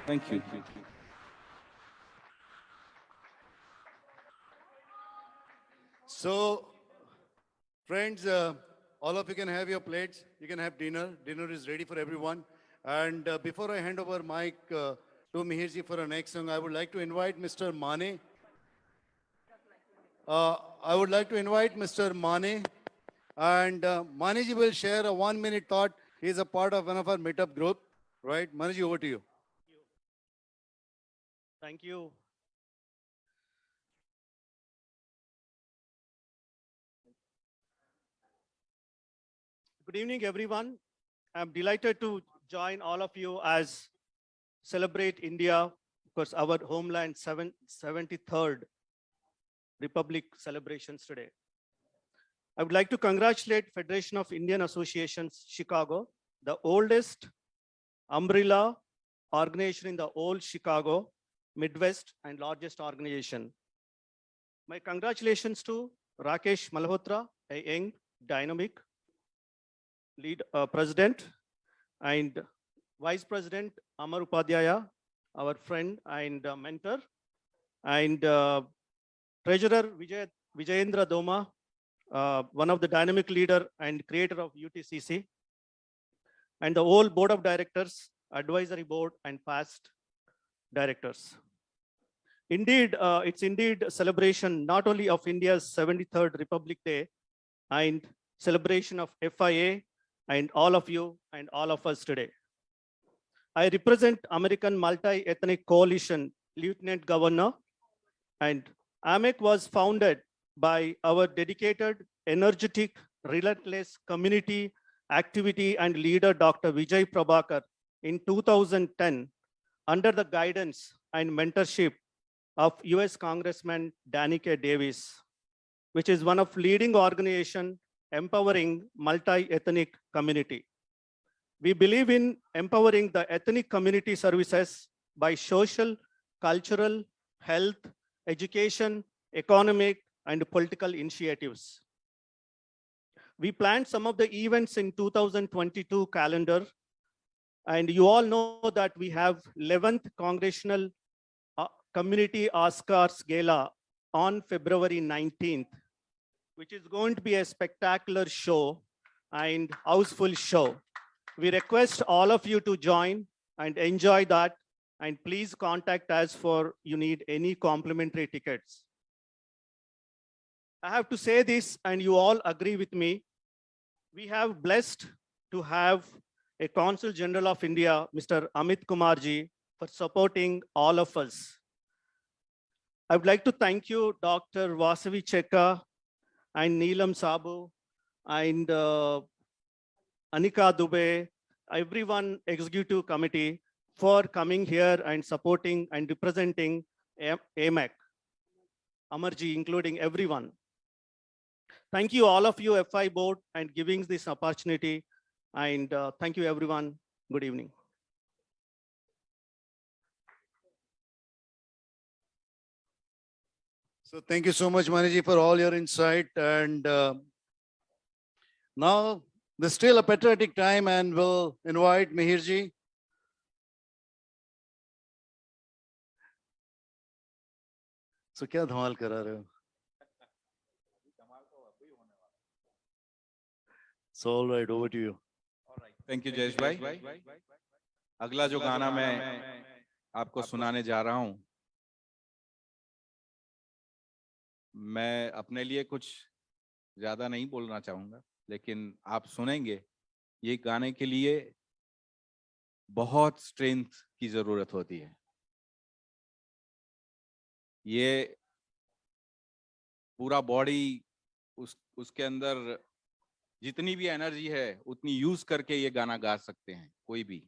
Thank you. So, friends, all of you can have your plates. You can have dinner. Dinner is ready for everyone. And before I hand over mic to Mihirji for our next song, I would like to invite Mr. Mane. I would like to invite Mr. Mane, and Maneji will share a 1-minute thought. He is a part of one of our meetup group, right? Maneji, over to you. Thank you. Good evening, everyone. I'm delighted to join all of you as Celebrate India, because our homeland 73rd Republic celebrations today. I would like to congratulate Federation of Indian Associations, Chicago, the oldest umbrella organization in the old Chicago, Midwest, and largest organization. My congratulations to Rakesh Malhotra, a young, dynamic lead president, and Vice President Amar Upadhyaya, our friend and mentor, and Treasurer Vijayendra Doma, one of the dynamic leader and creator of UTCC, and the whole board of directors, advisory board, and past directors. Indeed, it's indeed a celebration not only of India's 73rd Republic Day and celebration of FIA and all of you and all of us today. I represent American Multi-Ethnic Coalition, Lieutenant Governor, and AMEC was founded by our dedicated, energetic, relentless community activity and leader, Dr. Vijay Prabhakar, in 2010, under the guidance and mentorship of US Congressman Danny K. Davis, which is one of leading organization empowering multi-ethnic community. We believe in empowering the ethnic community services by social, cultural, health, education, economic, and political initiatives. We planned some of the events in 2022 calendar, and you all know that we have 11th Congressional Community Oscars Gala on February 19th, which is going to be a spectacular show and houseful show. We request all of you to join and enjoy that, and please contact us for you need any complimentary tickets. I have to say this, and you all agree with me. We have blessed to have a Consul General of India, Mr. Amit Kumarji, for supporting all of us. I would like to thank you, Dr. Vasavi Chekka and Neelam Sabu and Anika Dubey, everyone executive committee for coming here and supporting and representing AMEC, Amarji, including everyone. Thank you all of you, FI board, and giving this opportunity. And thank you, everyone. Good evening. So thank you so much, Maniji, for all your insight. And now there's still a patriotic time, and we'll invite Mihirji. So क्या धमाल करा रहे हो? So all right, over to you. Thank you, Jayesh bhai. अगला जो गाना मैं आपको सुनाने जा रहा हूं, मैं अपने लिए कुछ ज्यादा नहीं बोलना चाहूंगा, लेकिन आप सुनेंगे, ये गाने के लिए बहुत स्ट्रेंथ की जरूरत होती है। ये पूरा बॉडी उसके अंदर जितनी भी एनर्जी है उतनी यूज करके ये गाना गा सकते हैं कोई भी।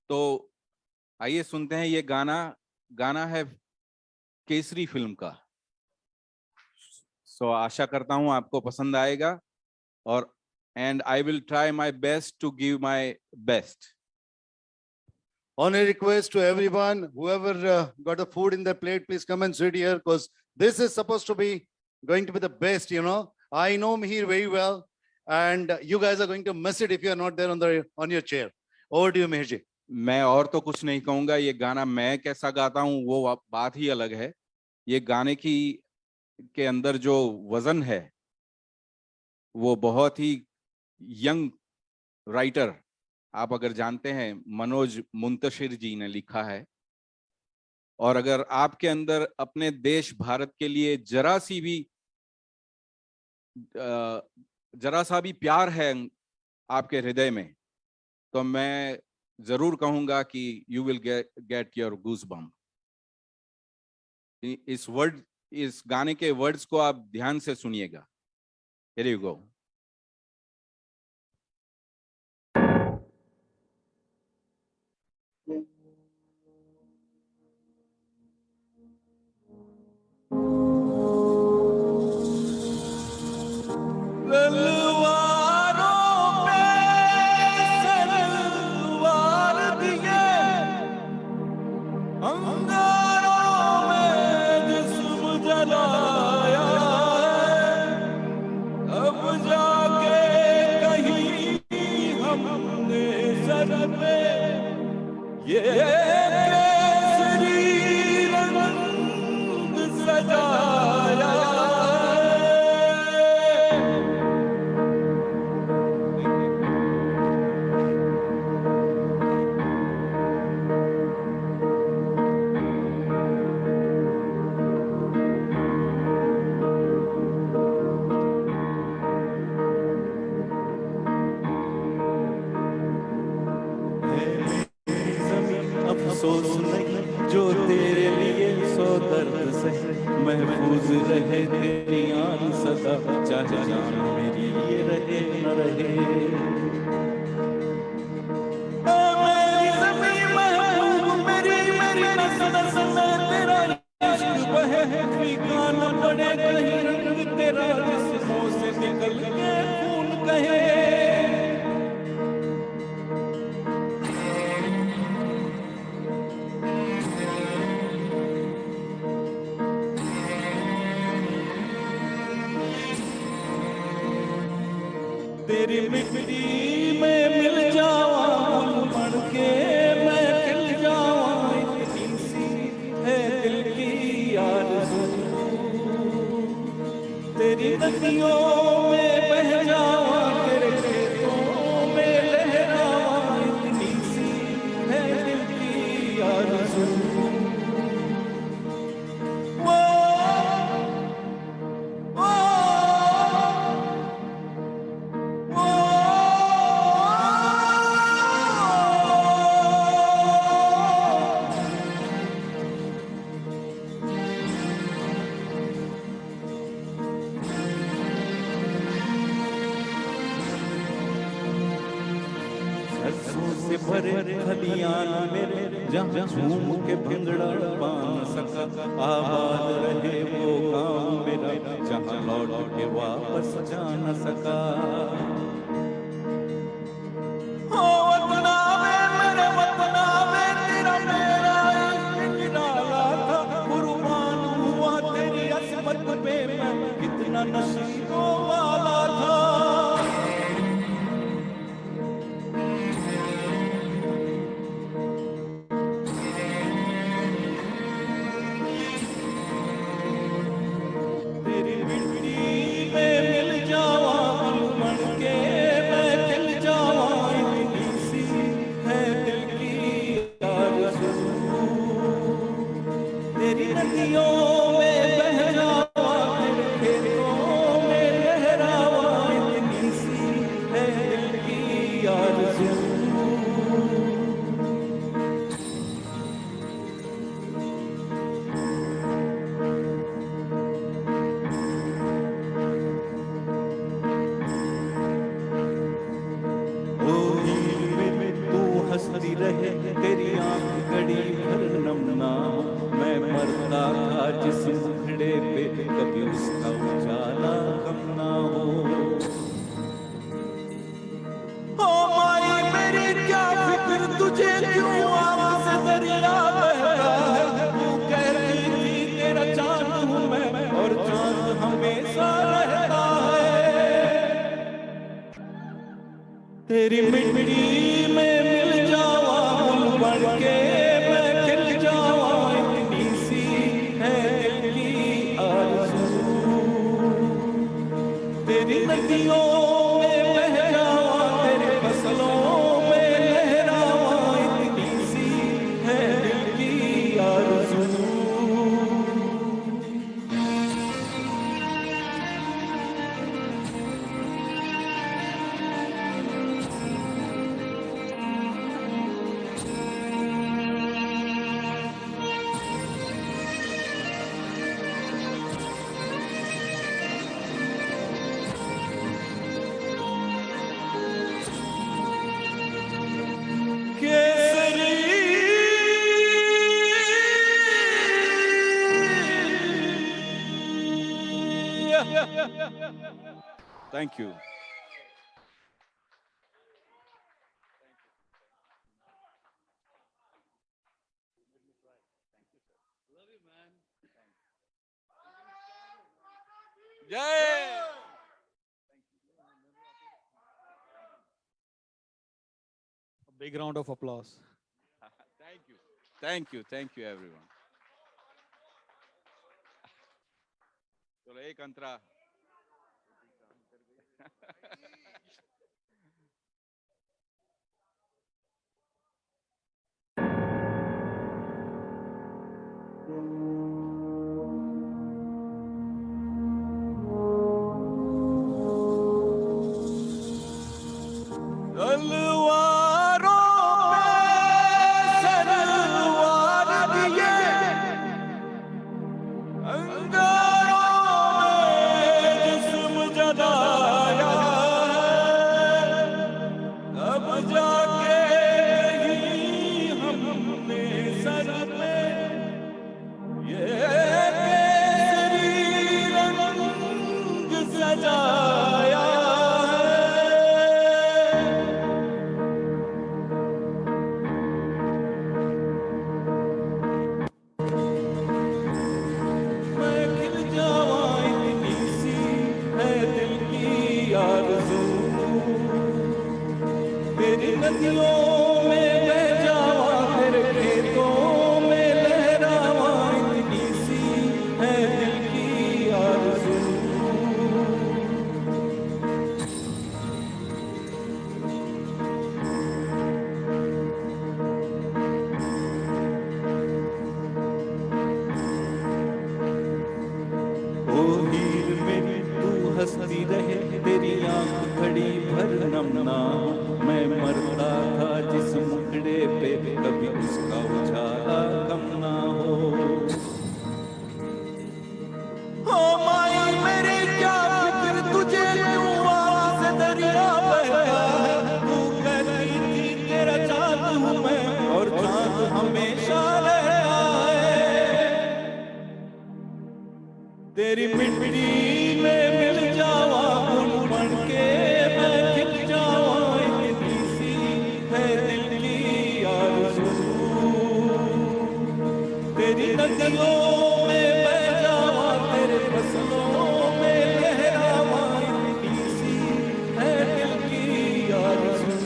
तो आइए सुनते हैं, ये गाना है केसरी फिल्म का। सो आशा करता हूं आपको पसंद आएगा, और and I will try my best to give my best. On a request to everyone, whoever got the food in their plate, please come and sit here, because this is supposed to be going to be the best, you know. I know Mihir very well, and you guys are going to miss it if you are not there on your chair. Over to you, Mihir ji. मैं और तो कुछ नहीं कहूंगा, ये गाना मैं कैसा गाता हूं वो बात ही अलग है। ये गाने के अंदर जो वजन है वो बहुत ही यंग राइटर आप अगर जानते हैं, मनोज मुंतशिर जी ने लिखा है। और अगर आपके अंदर अपने देश भारत के लिए जरा सा भी प्यार है आपके हृदय में, तो मैं जरूर कहूंगा कि you will get your goosebump. इस गाने के वर्ड्स को आप ध्यान से सुनिएगा। Here you go. ये केसरी रंग सजाया अफसोस नहीं जो तेरे लिए सो दर्द से महफूज रहे तेरी आन सदा, चाहे जान मेरी ये रहे न रहे। मेरी ज़मीं महबूब मेरी नस नस में तेरा इश्क बहे, फीका न पड़े कहीं रंग तेरा जिस्मों से निकल के खून कहे। तेरी मिट्टी में मिल जावा बन के मैं खिल जावा, इतनी सी है दिल की आरज़ू। तेरी नदियों में बह जावा, तेरे खेतों में लहरावा, इतनी सी है दिल की आरज़ू। से भरे खलियान मेरे जहाँ झूम के भंगड़ा पा सका, आबाद रहे वो गाँव मेरा जहाँ लौट के वापस जा न सका। ओ वतना में मेरे वतना में तेरा मेरा इश्क निराला था, कुर्बान हुआ तेरी असमत पे मैं कितना नसीबों वाला था। तेरी आंख गड़ी भर नमना, मैं मरता था जिस मुखड़े पे कभी उसका उजाला कम ना हो। ओ माई मेरी क्या फिक्र तुझे क्यों आंख से दरिया बहता है, तू कहती थी तेरा चांद हूँ मैं और चांद हमेशा रहता है। तेरी मिट्टी में मिल जावा बढ़ के मैं खिल जावा, इतनी सी है दिल की आरज़ू। तेरी नदियों में बह जावा, तेरे फसलों में Thank you. Jai! A big round of applause. Thank you. Thank you. Thank you, everyone. चलो एक अंतरा हंसती रहे तेरी आंख खड़ी भर नमना मैं मरता था जिस मुखड़े पे कभी उसका उजाला कम ना हो माई मेरे क्या फिक्र तुझे क्यों आवाज़ से दरिया बहता है तू कहती थी तेरा चाँद हूँ मैं और चाँद हमेशा रहता है तेरी मिट्टी में मिल जावा गुल बन के मैं खिल जावा इतनी सी है दिल की आरज़ू तेरी नदियों में बह जावा तेरे फसलों में लहरावा इतनी सी है दिल की आरज़ू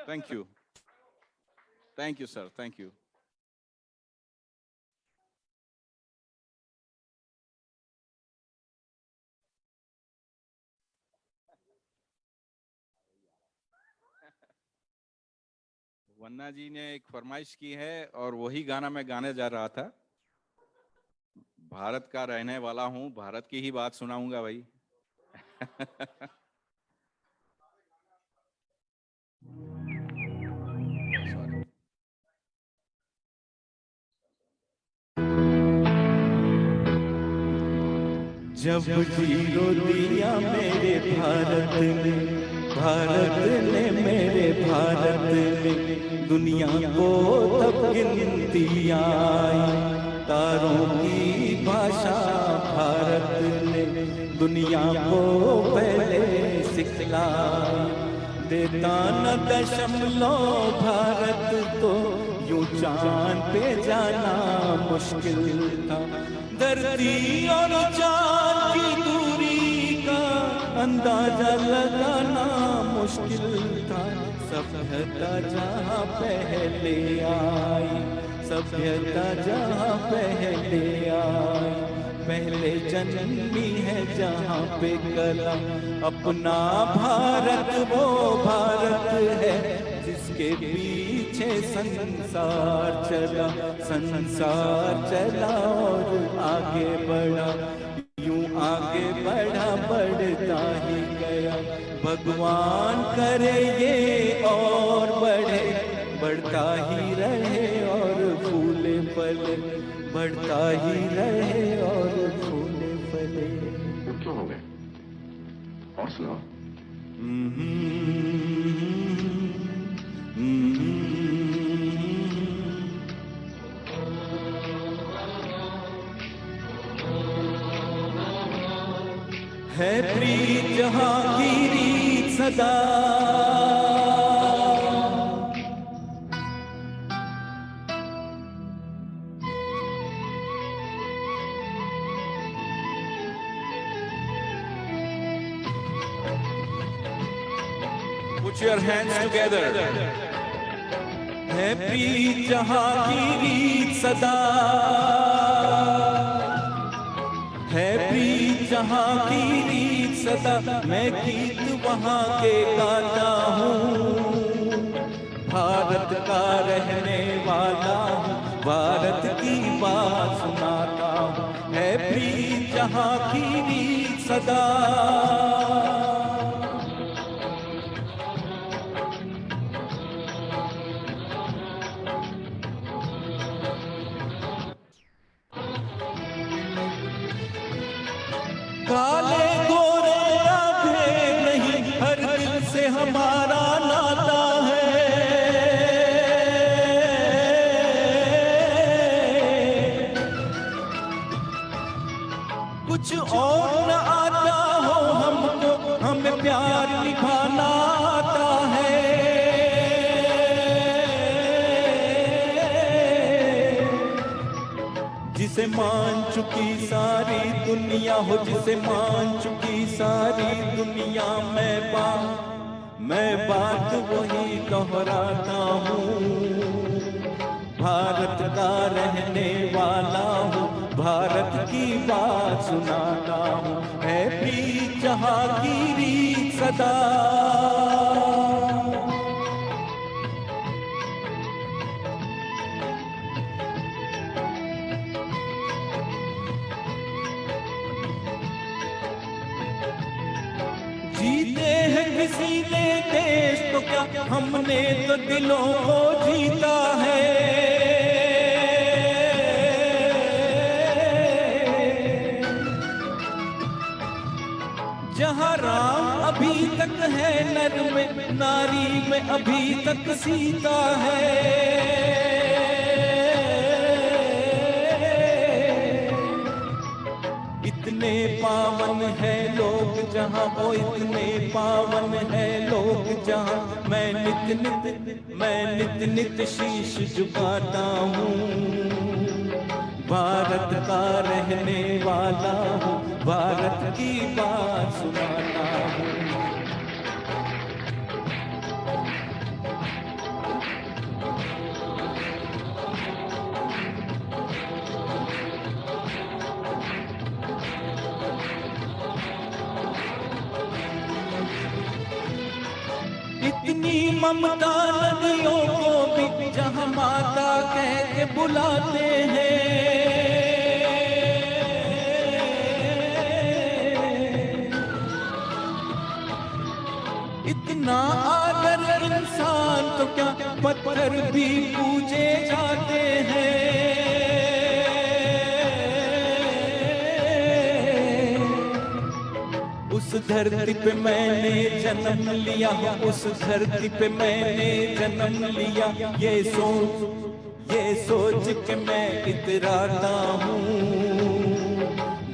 Thank you. Thank you, sir. Thank you. वन्ना जी ने एक फरमाइश की है और वही गाना मैं गाने जा रहा था। भारत का रहने वाला हूं, भारत की ही बात सुनाऊंगा भाई। जब जीरो दिया मेरे भारत ने मेरे भारत ने दुनिया को तब गिनती आई तारों की भाषा भारत ने दुनिया को पहले सिखलाई देता न दशमलव भारत तो यूं चांद पे जाना मुश्किल था धरती और चांद की दूरी का अंदाजा लगाना मुश्किल था सभ्यता जहाँ पहले आई सभ्यता जहाँ पहले आई पहले जन्मी है जहाँ पे कला अपना भारत वो भारत है जिसके बीच पीछे संसार चला, संसार चला और आगे बढ़ा, यूं आगे बढ़ा बढ़ता ही गया। भगवान करे ये और बढ़े, बढ़ता ही रहे और फूले फले, बढ़ता ही रहे और फूले फले। क्यों हो गए? और सुनाओ। है प्रीत जहाँ की रीत सदा, Put your hands together. है प्रीत जहाँ की रीत सदा, है प्रीत जहाँ की रीत सदा, मैं गीत वहाँ के गाता हूँ। भारत का रहने वाला हूँ, भारत की बात सुनाता हूँ। है प्रीत जहाँ की रीत सदा, काले गोरे का भेद नहीं, हर दिल से हमारा नाता है। कुछ और न आता हो हमको, हमें प्यार निभाना आता है। जिसे मान चुकी सारी दुनिया हो, जिसे मान चुकी सारी दुनिया, मैं बात वही दोहराता हूँ। भारत का रहने वाला हूँ, भारत की बात सुनाता हूँ। है प्रीत जहाँ की रीत सदा, जीते हैं किसी ने देश तो क्या, हमने तो दिलों को जीता है। जहाँ राम अभी तक है नर में, नारी में अभी तक सीता है। इतने पावन है लोग जहाँ, ओ इतने पावन है लोग जहाँ, मैं नित नित शीश झुकाता हूँ। भारत का रहने वाला हूँ, भारत की बात सुनाता हूँ। इतनी ममता नदियों को भी जहाँ माता कह के बुलाते हैं। इतना आदर इंसान तो क्या, पत्थर भी पूजे जाते हैं। उस धरती पे मैंने जन्म लिया, उस धरती पे मैंने जन्म लिया। ये सोच के मैं इतराता हूँ।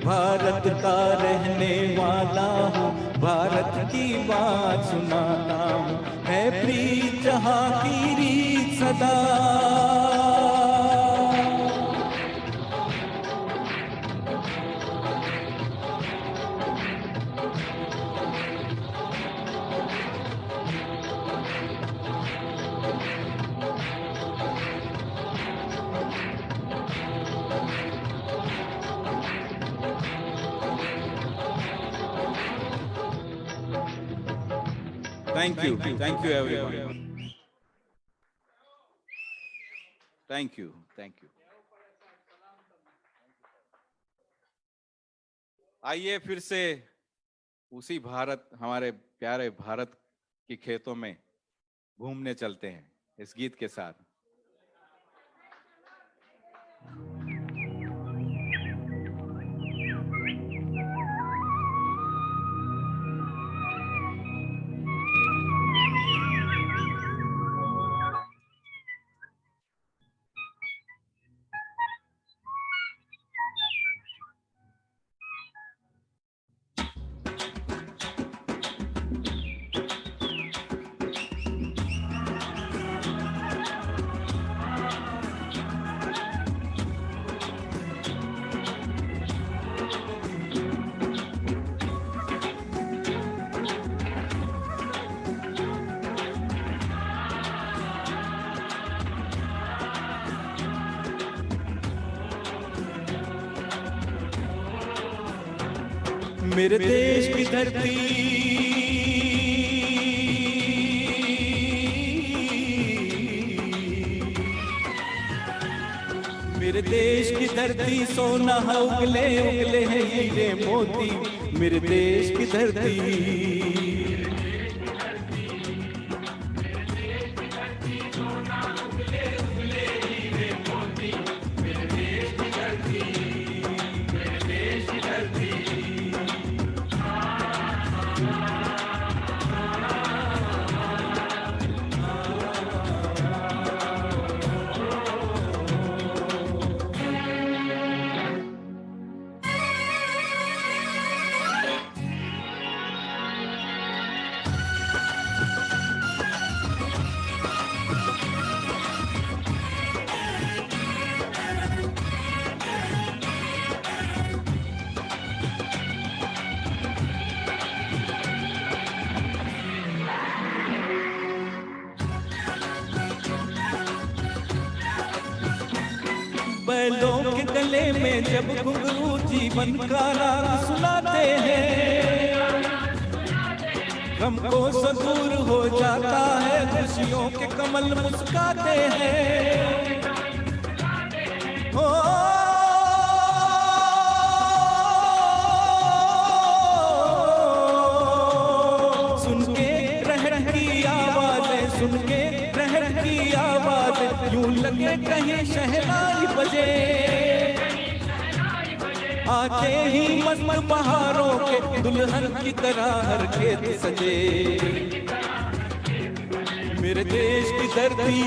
भारत का रहने वाला हूँ, भारत की बात सुनाता हूँ। है प्रीत जहाँ की रीत सदा, Thank you everyone. Thank you, thank you. आइए फिर से उसी भारत, हमारे प्यारे भारत के खेतों में घूमने चलते हैं इस गीत के साथ। मेरे देश की धरती मेरे देश की धरती सोना उगले उगले हैं हीरे मोती, मेरे देश की धरती। बैलों के गले में जब घुंघरू जीवन का राग सुनाते हैं, गम को सो दूर हो जाता है, खुशियों के कमल मुस्काते हैं। हो सुन के रहर की आवाज़ें, सुन के रहर की आवाज़ें, यूं लगे कहीं शहनाई बजे। आते ही मस्त बहारों के दुल्हन की तरह हर खेत सजे। मेरे देश की धरती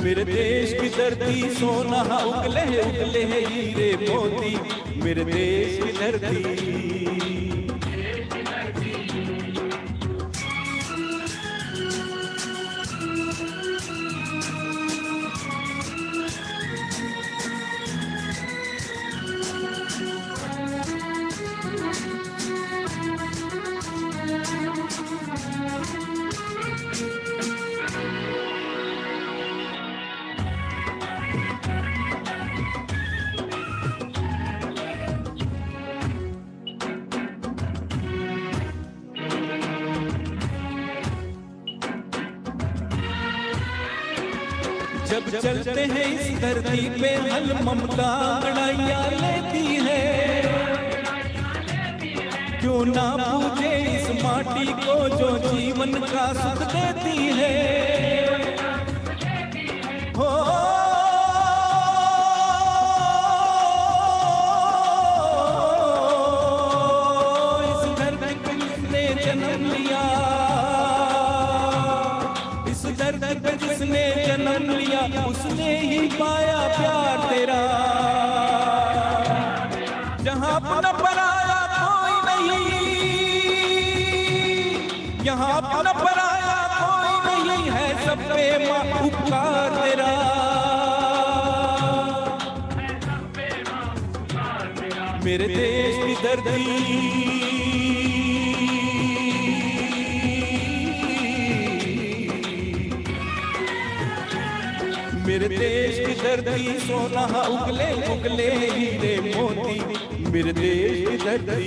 मेरे देश की धरती सोना उगले उगले हीरे मोती, मेरे देश की धरती। जब चलते हैं इस धरती पे हल ममता लड़ाइयाँ लेती है, क्यों ना पूजे इस माटी को जो जीवन का सुख देती है। हो इस धरती पे जिसने जन्म लिया, इस धरती पे जिसने जन्म लिया, उसने ही पाया प्यार तेरा। जहाँ अपना पराया कोई नहीं, यहाँ अपना पराया कोई नहीं है, सब पे माँ उपकार तेरा। मेरे देश की धरती मेरे देश की धरती सोना उगले उगले हीरे मोती, मेरे देश की धरती।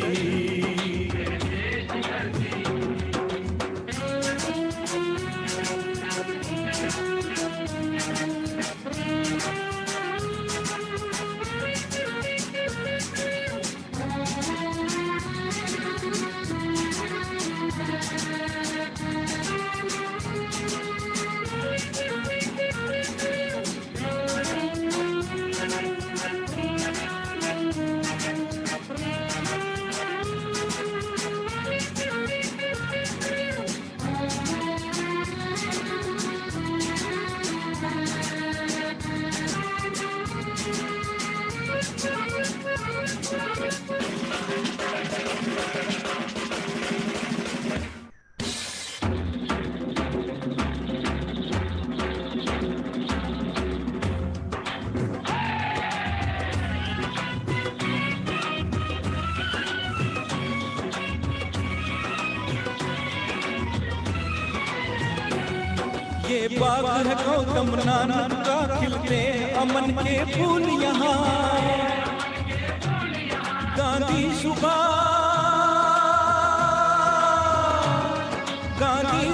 बाग है गौतम नानक का, खिलते अमन के फूल यहाँ। गांधी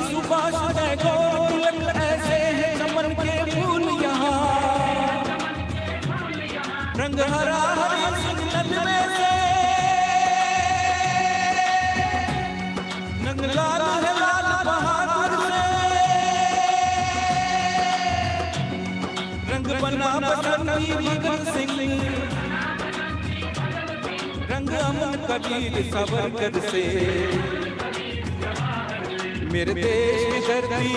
सुभाष टैगोर तिलक ऐसे हैं चमन के फूल यहाँ। रंग हरा हरी सिंगलन में से रंग लाल है लाल बहादुर से। रंग बना बसंती भगत सिंह, रंग अमन कबीर सावरकर से। मेरे देश की धरती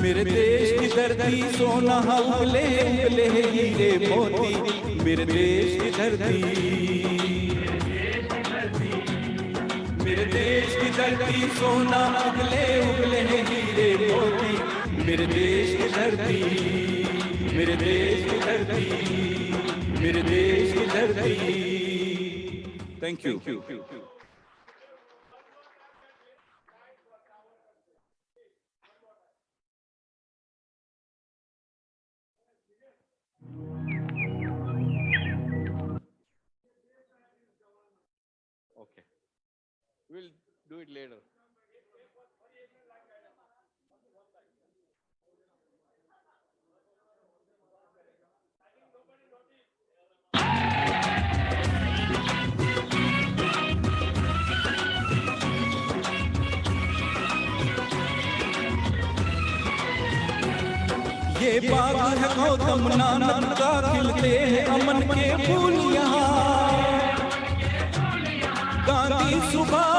मेरे देश की धरती सोना उगले उगले हीरे मोती। मेरे देश की धरती मेरे देश की धरती सोना उगले उगले हीरे मोती। मेरे देश की धरती मेरे देश की धरती मेरे देश की धरती। Thank you. Okay, we'll do it later. ये बाग है गौतम नानक का, खिलते हैं अमन के फूल यहाँ। गांधी सुभाष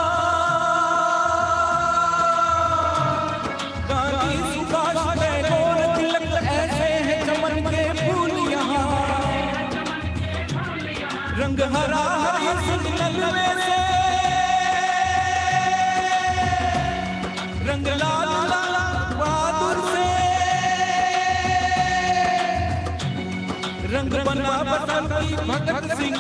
टैगोर तिलक ऐसे हैं चमन के फूल यहाँ। रंग हरा हरी सिंगलन में से रंग लाल लाल बहादुर से। रंग बना बसंती भगत सिंह,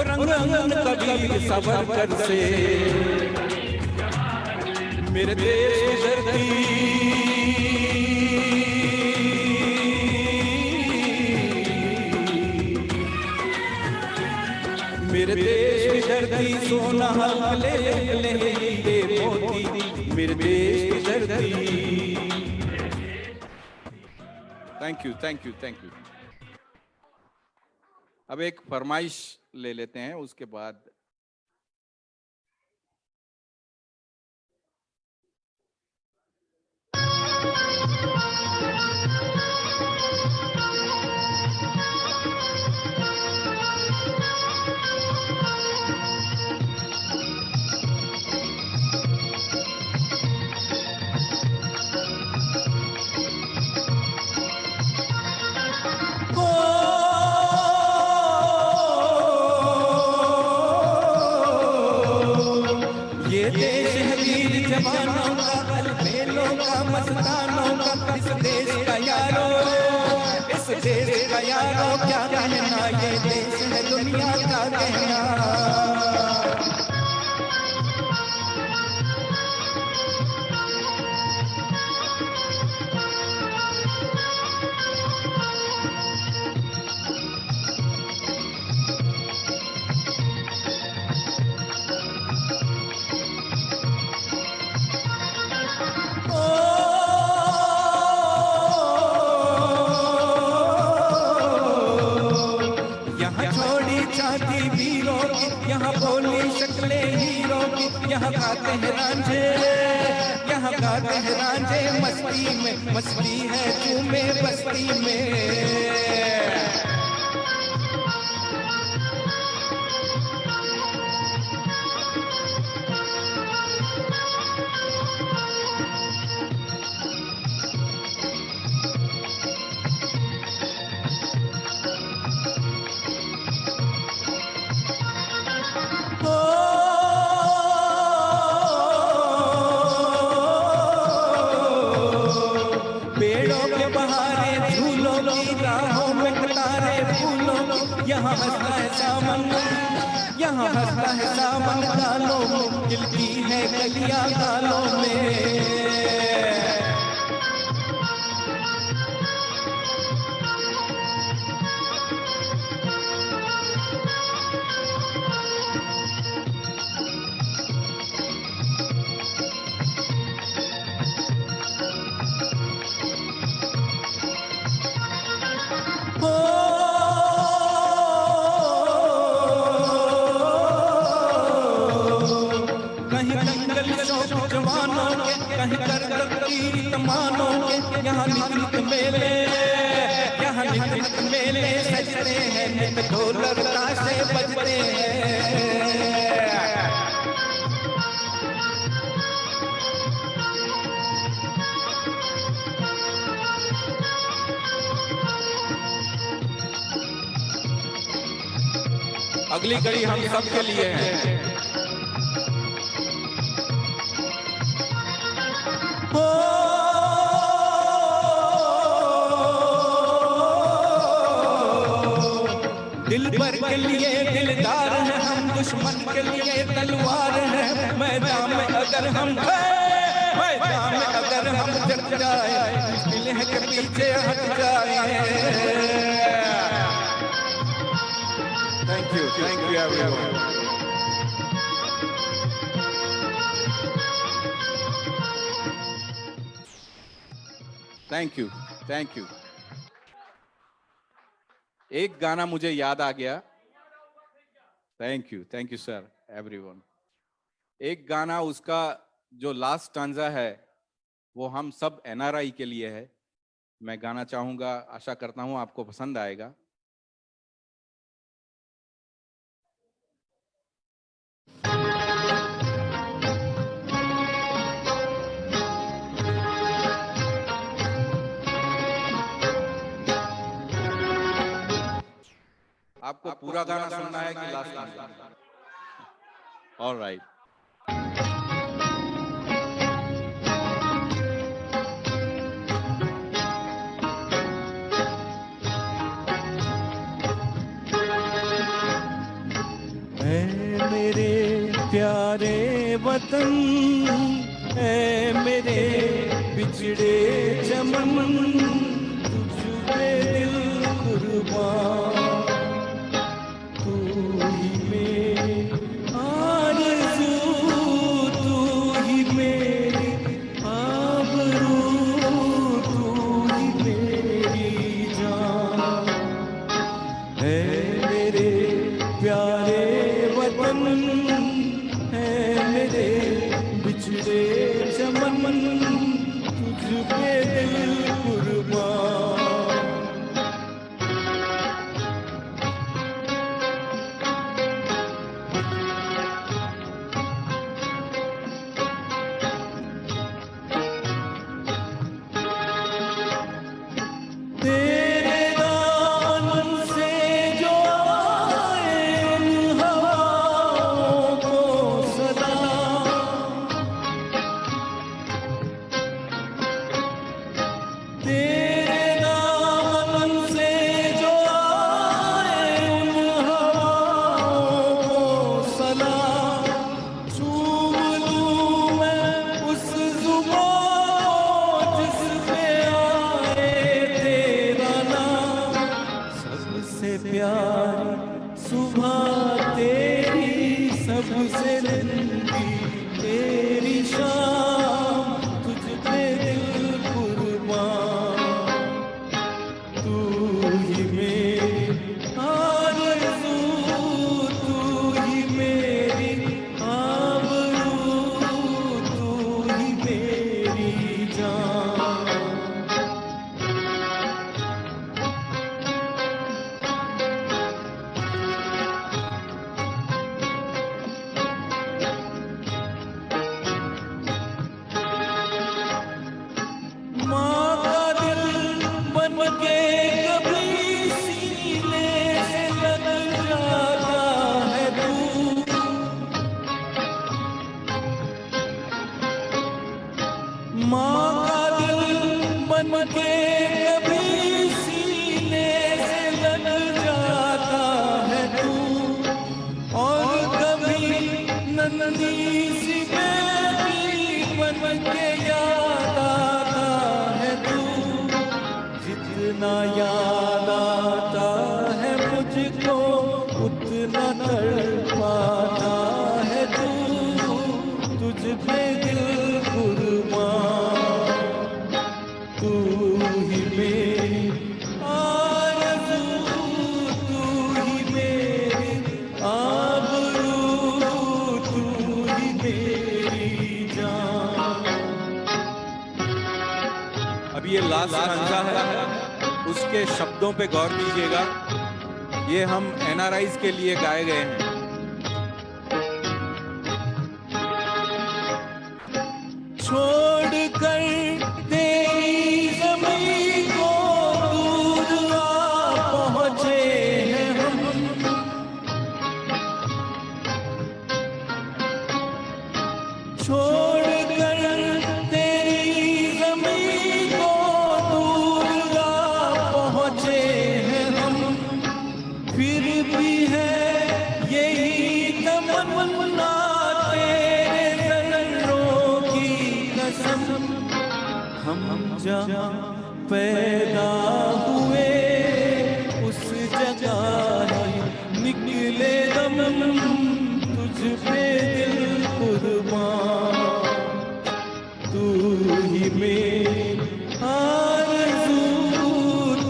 रंग अमन कबीर सावरकर से। मेरे देश की धरती मेरे देश की धरती सोना उगले उगले हीरे मोती। मेरे देश की धरती। Thank you thank you thank you. अब एक फरमाइश ले लेते हैं, उसके बाद ये देश है वीर जवानों का, अलबेलों का, मस्तानों का। इस देश का यारो इस देश का यारो क्या कहना। ये देश है दुनिया का कहना। यहाँ बोली शक्लें हीरो की, यहाँ गाते हैं रांझे, यहाँ गाते हैं रांझे मस्ती में। मस्ती है चूमे बस्ती में। पेड़ों के बहारे झूलों की राहों में कतारें यहाँ हंसता है सावन, यहाँ हंसता है सावन गालों में, खिलती है कलियां गालों में। कहीं कर कर तमानों के यहाँ नित मेले, यहाँ नित मेले सजते हैं, नित ढोलक ताशे बजते हैं। अगली कड़ी हम सबके लिए है। दिल भर के लिए दिलदार है हम, दुश्मन के लिए तलवार है। मैदान में अगर हम मैदान में अगर हम जग जाए, मुश्किल है कि पीछे हट जाए। Thank you everyone. Thank you. एक गाना मुझे याद आ गया। Thank you sir everyone. एक गाना उसका जो लास्ट स्टांजा है वो हम सब एनआरआई के लिए है। मैं गाना चाहूंगा, आशा करता हूं आपको पसंद आएगा। आपको पूरा गाना सुनना है कि लास्ट गाना? ऑलराइट। ऐ मेरे प्यारे वतन, ऐ मेरे बिछड़े चमन, तुझ पे दिल कुर्बान। लास्ट स्टांजा है उसके शब्दों पे गौर कीजिएगा। ये हम NRIs के लिए गाए गए हैं। छोड़ कर तेरी ज़मीं को दूर आ पहुँचे हैं हम, छोड़ कर तेरी ज़मीं को दूर आ पहुँचे हैं हम, फिर भी है यही तमन्ना तेरे ज़र्रों की कसम, हम जहाँ पैदा हुए उस जगह ही निकले दम, तुझ पे दिल कुर्बान, तू ही मेरी आरज़ू,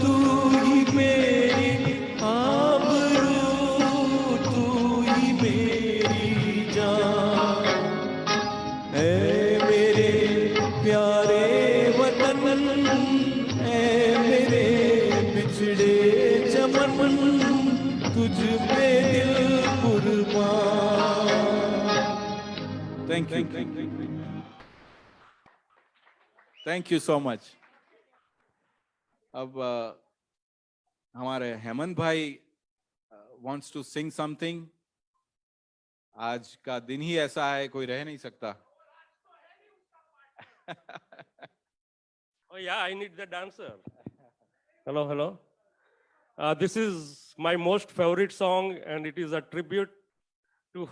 तू ही मेरी आबरू, तू ही मेरी जान। ऐ मेरे प्यारे वतन, ऐ मेरे बिछड़े चमन, तुझ पे दिल कुर्बान। Thank you, thank you so much. अब हमारे हेमंत भाई wants to sing something. आज का दिन ही ऐसा है, कोई रह नहीं सकता। Oh yeah, I need the dancer. Hello, hello. This is my most favorite song, and it is a tribute to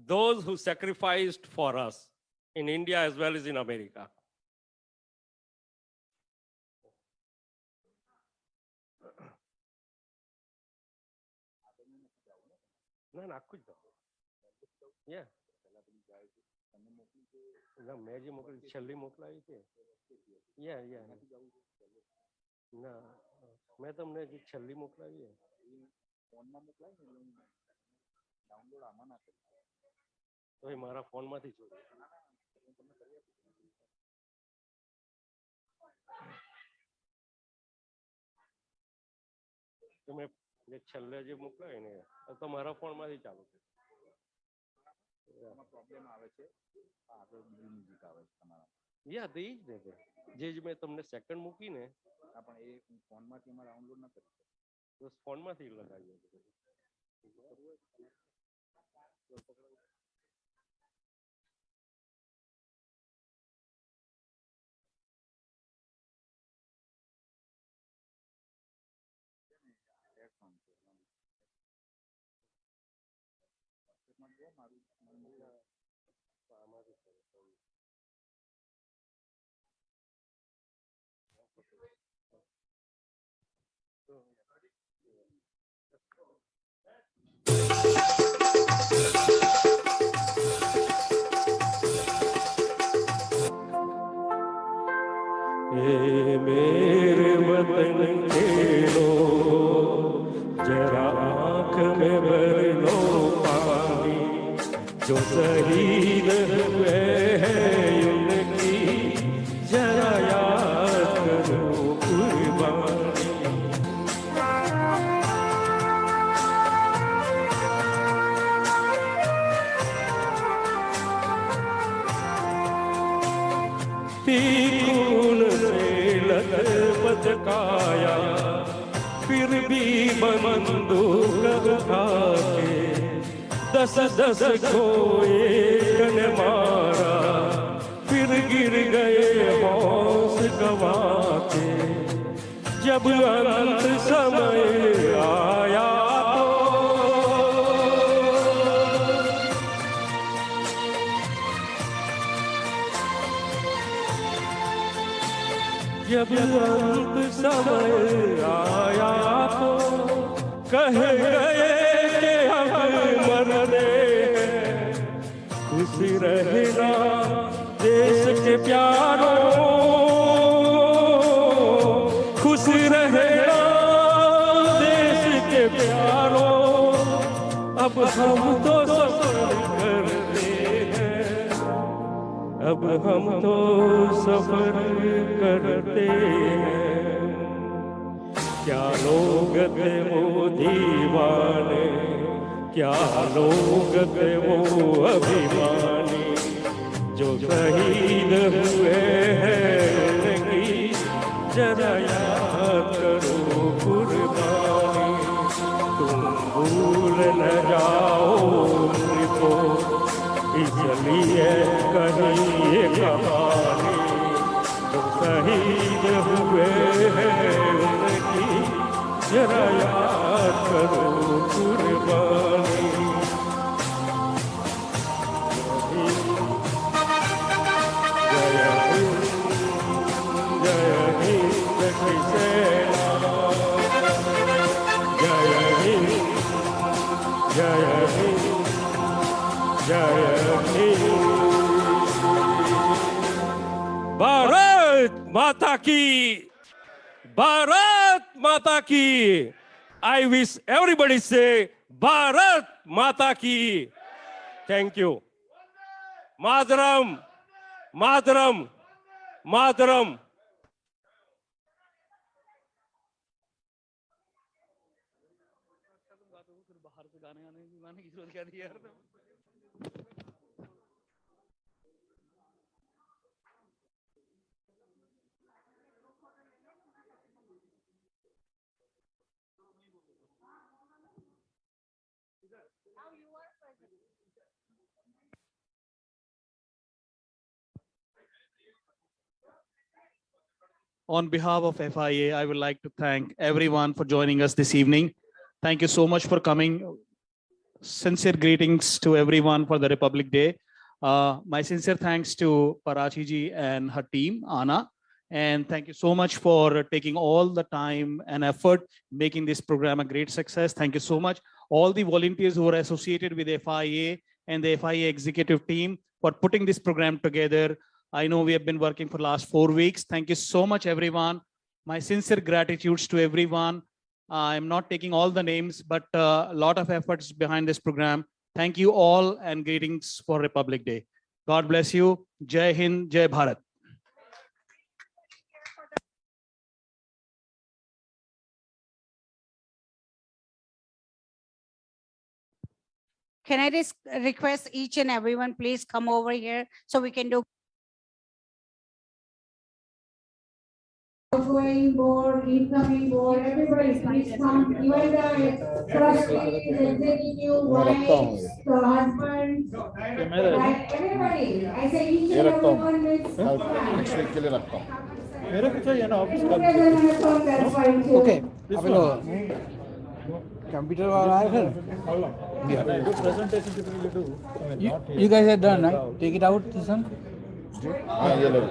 those who sacrificed for us in India as well as in America. ના ના આખું જ દો. Yeah. ના મેં જે મોકલી છેલ્લી મોકલાવી છે. Yeah, yeah. ના મેં તમને જે છેલ્લી મોકલાવી છે. ફોનમાં મોકલાવી ને ડાઉનલોડ આમાં ના કરી. તો એ મારા ફોનમાંથી જોડે. તો મેં જે છેલ્લે જે મોકલાવી ને તો મારા ફોનમાંથી ચાલુ છે. પ્રોબ્લેમ આવે છે આગળ બીજું મ્યુઝિક આવે છે તમારા. યા તો એ જ ને જે જ મેં તમને સેકન્ડ મૂકીને પણ એ ફોનમાંથી એમાં ડાઉનલોડ ના કરી શકું તો ફોનમાંથી લગાવીએ. मेरे वतन के लोग जरा आँख में भर लो पानी, जो शहीद हुए हैं उनकी जरा याद करो कुर्बानी। खून से लथपथ काया फिर भी बंदूक उठा के 10-10 को एक ने मारा, फिर गिर गए होश गवा के। जब अनंत समय आया जब अंत समय आया तो कह गए कि हम मरने हैं, खुश रहना देश के प्यारों, खुश रहना देश के प्यारों। अब हम तो सफर करते हैं, अब हम तो सफर करते हैं, क्या लोग थे वो दीवाने, क्या लोग थे वो अभिमानी, जो शहीद हुए हैं उनकी जरा याद करो कुर्बानी। तुम भूल न जाओ उनको, इसलिए कहीं ये कहानी, जो शहीद हुए हैं उनकी जरा याद करो कुर्बानी। जय हिंद, जय हिंद की सेना, जय हिंद, जय हिंद, जय हिंद। भारत माता की, भारत माता की। I wish everybody say Bharat Mata ki. Thank you. Madaram, Madaram, Madaram. On behalf of FIA, I would like to thank everyone for joining us this evening. Thank you so much for coming. Sincere greetings to everyone for the Republic Day. My sincere thanks to Parachi ji and her team, Anna. And thank you so much for taking all the time and effort, making this program a great success. Thank you so much. All the volunteers who are associated with FIA and the FIA executive team for putting this program together. I know we have been working for the last 4 weeks. Thank you so much, everyone. My sincere gratitudes to everyone. I'm not taking all the names, but a lot of efforts behind this program. Thank you all and greetings for Republic Day. God bless you. Jai Hind, Jai Bharat. Can I just request each and everyone, please come over here so we can do. Outgoing board, incoming board, everybody please come, even the trustees, executive, wives, the husbands, like everybody. I say each and everyone is. Next week के लिए रखता हूँ। मेरे को चाहिए ना office का। That's fine too. Okay, आप लोग कंप्यूटर वाला है फिर? You guys are done, right? Take it out, this one. हाँ ये लो।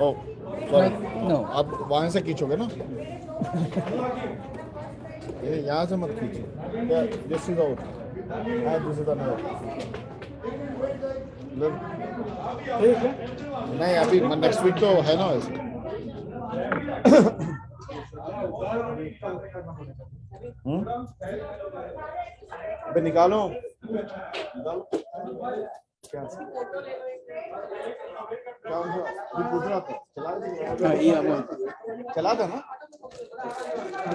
ओ, sorry. No. आप वहाँ से खींचोगे ना? ये यहाँ से मत खींचो। Yeah, this is out. हाँ, this is another. नहीं अभी नेक्स्ट वीक तो है ना वैसे। अबे निकालो निकालो क्या पूछ रहा था चला था ना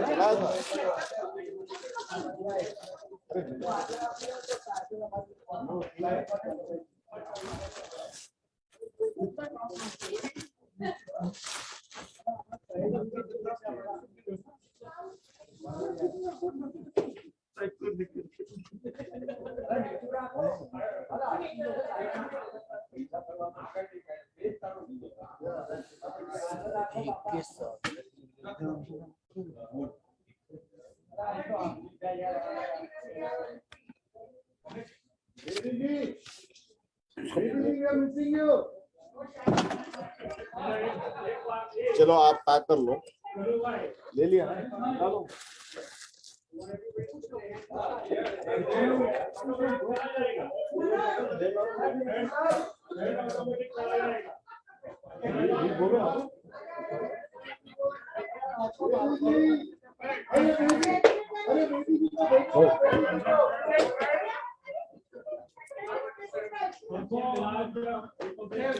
चला था चलो आप पैक कर लो ले लिया ना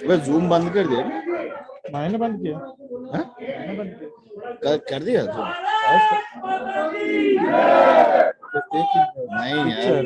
वे जूम बंद कर दिया मैंने बंद किया। हाँ? मैंने बंद किया। कर दिया जूम नहीं यार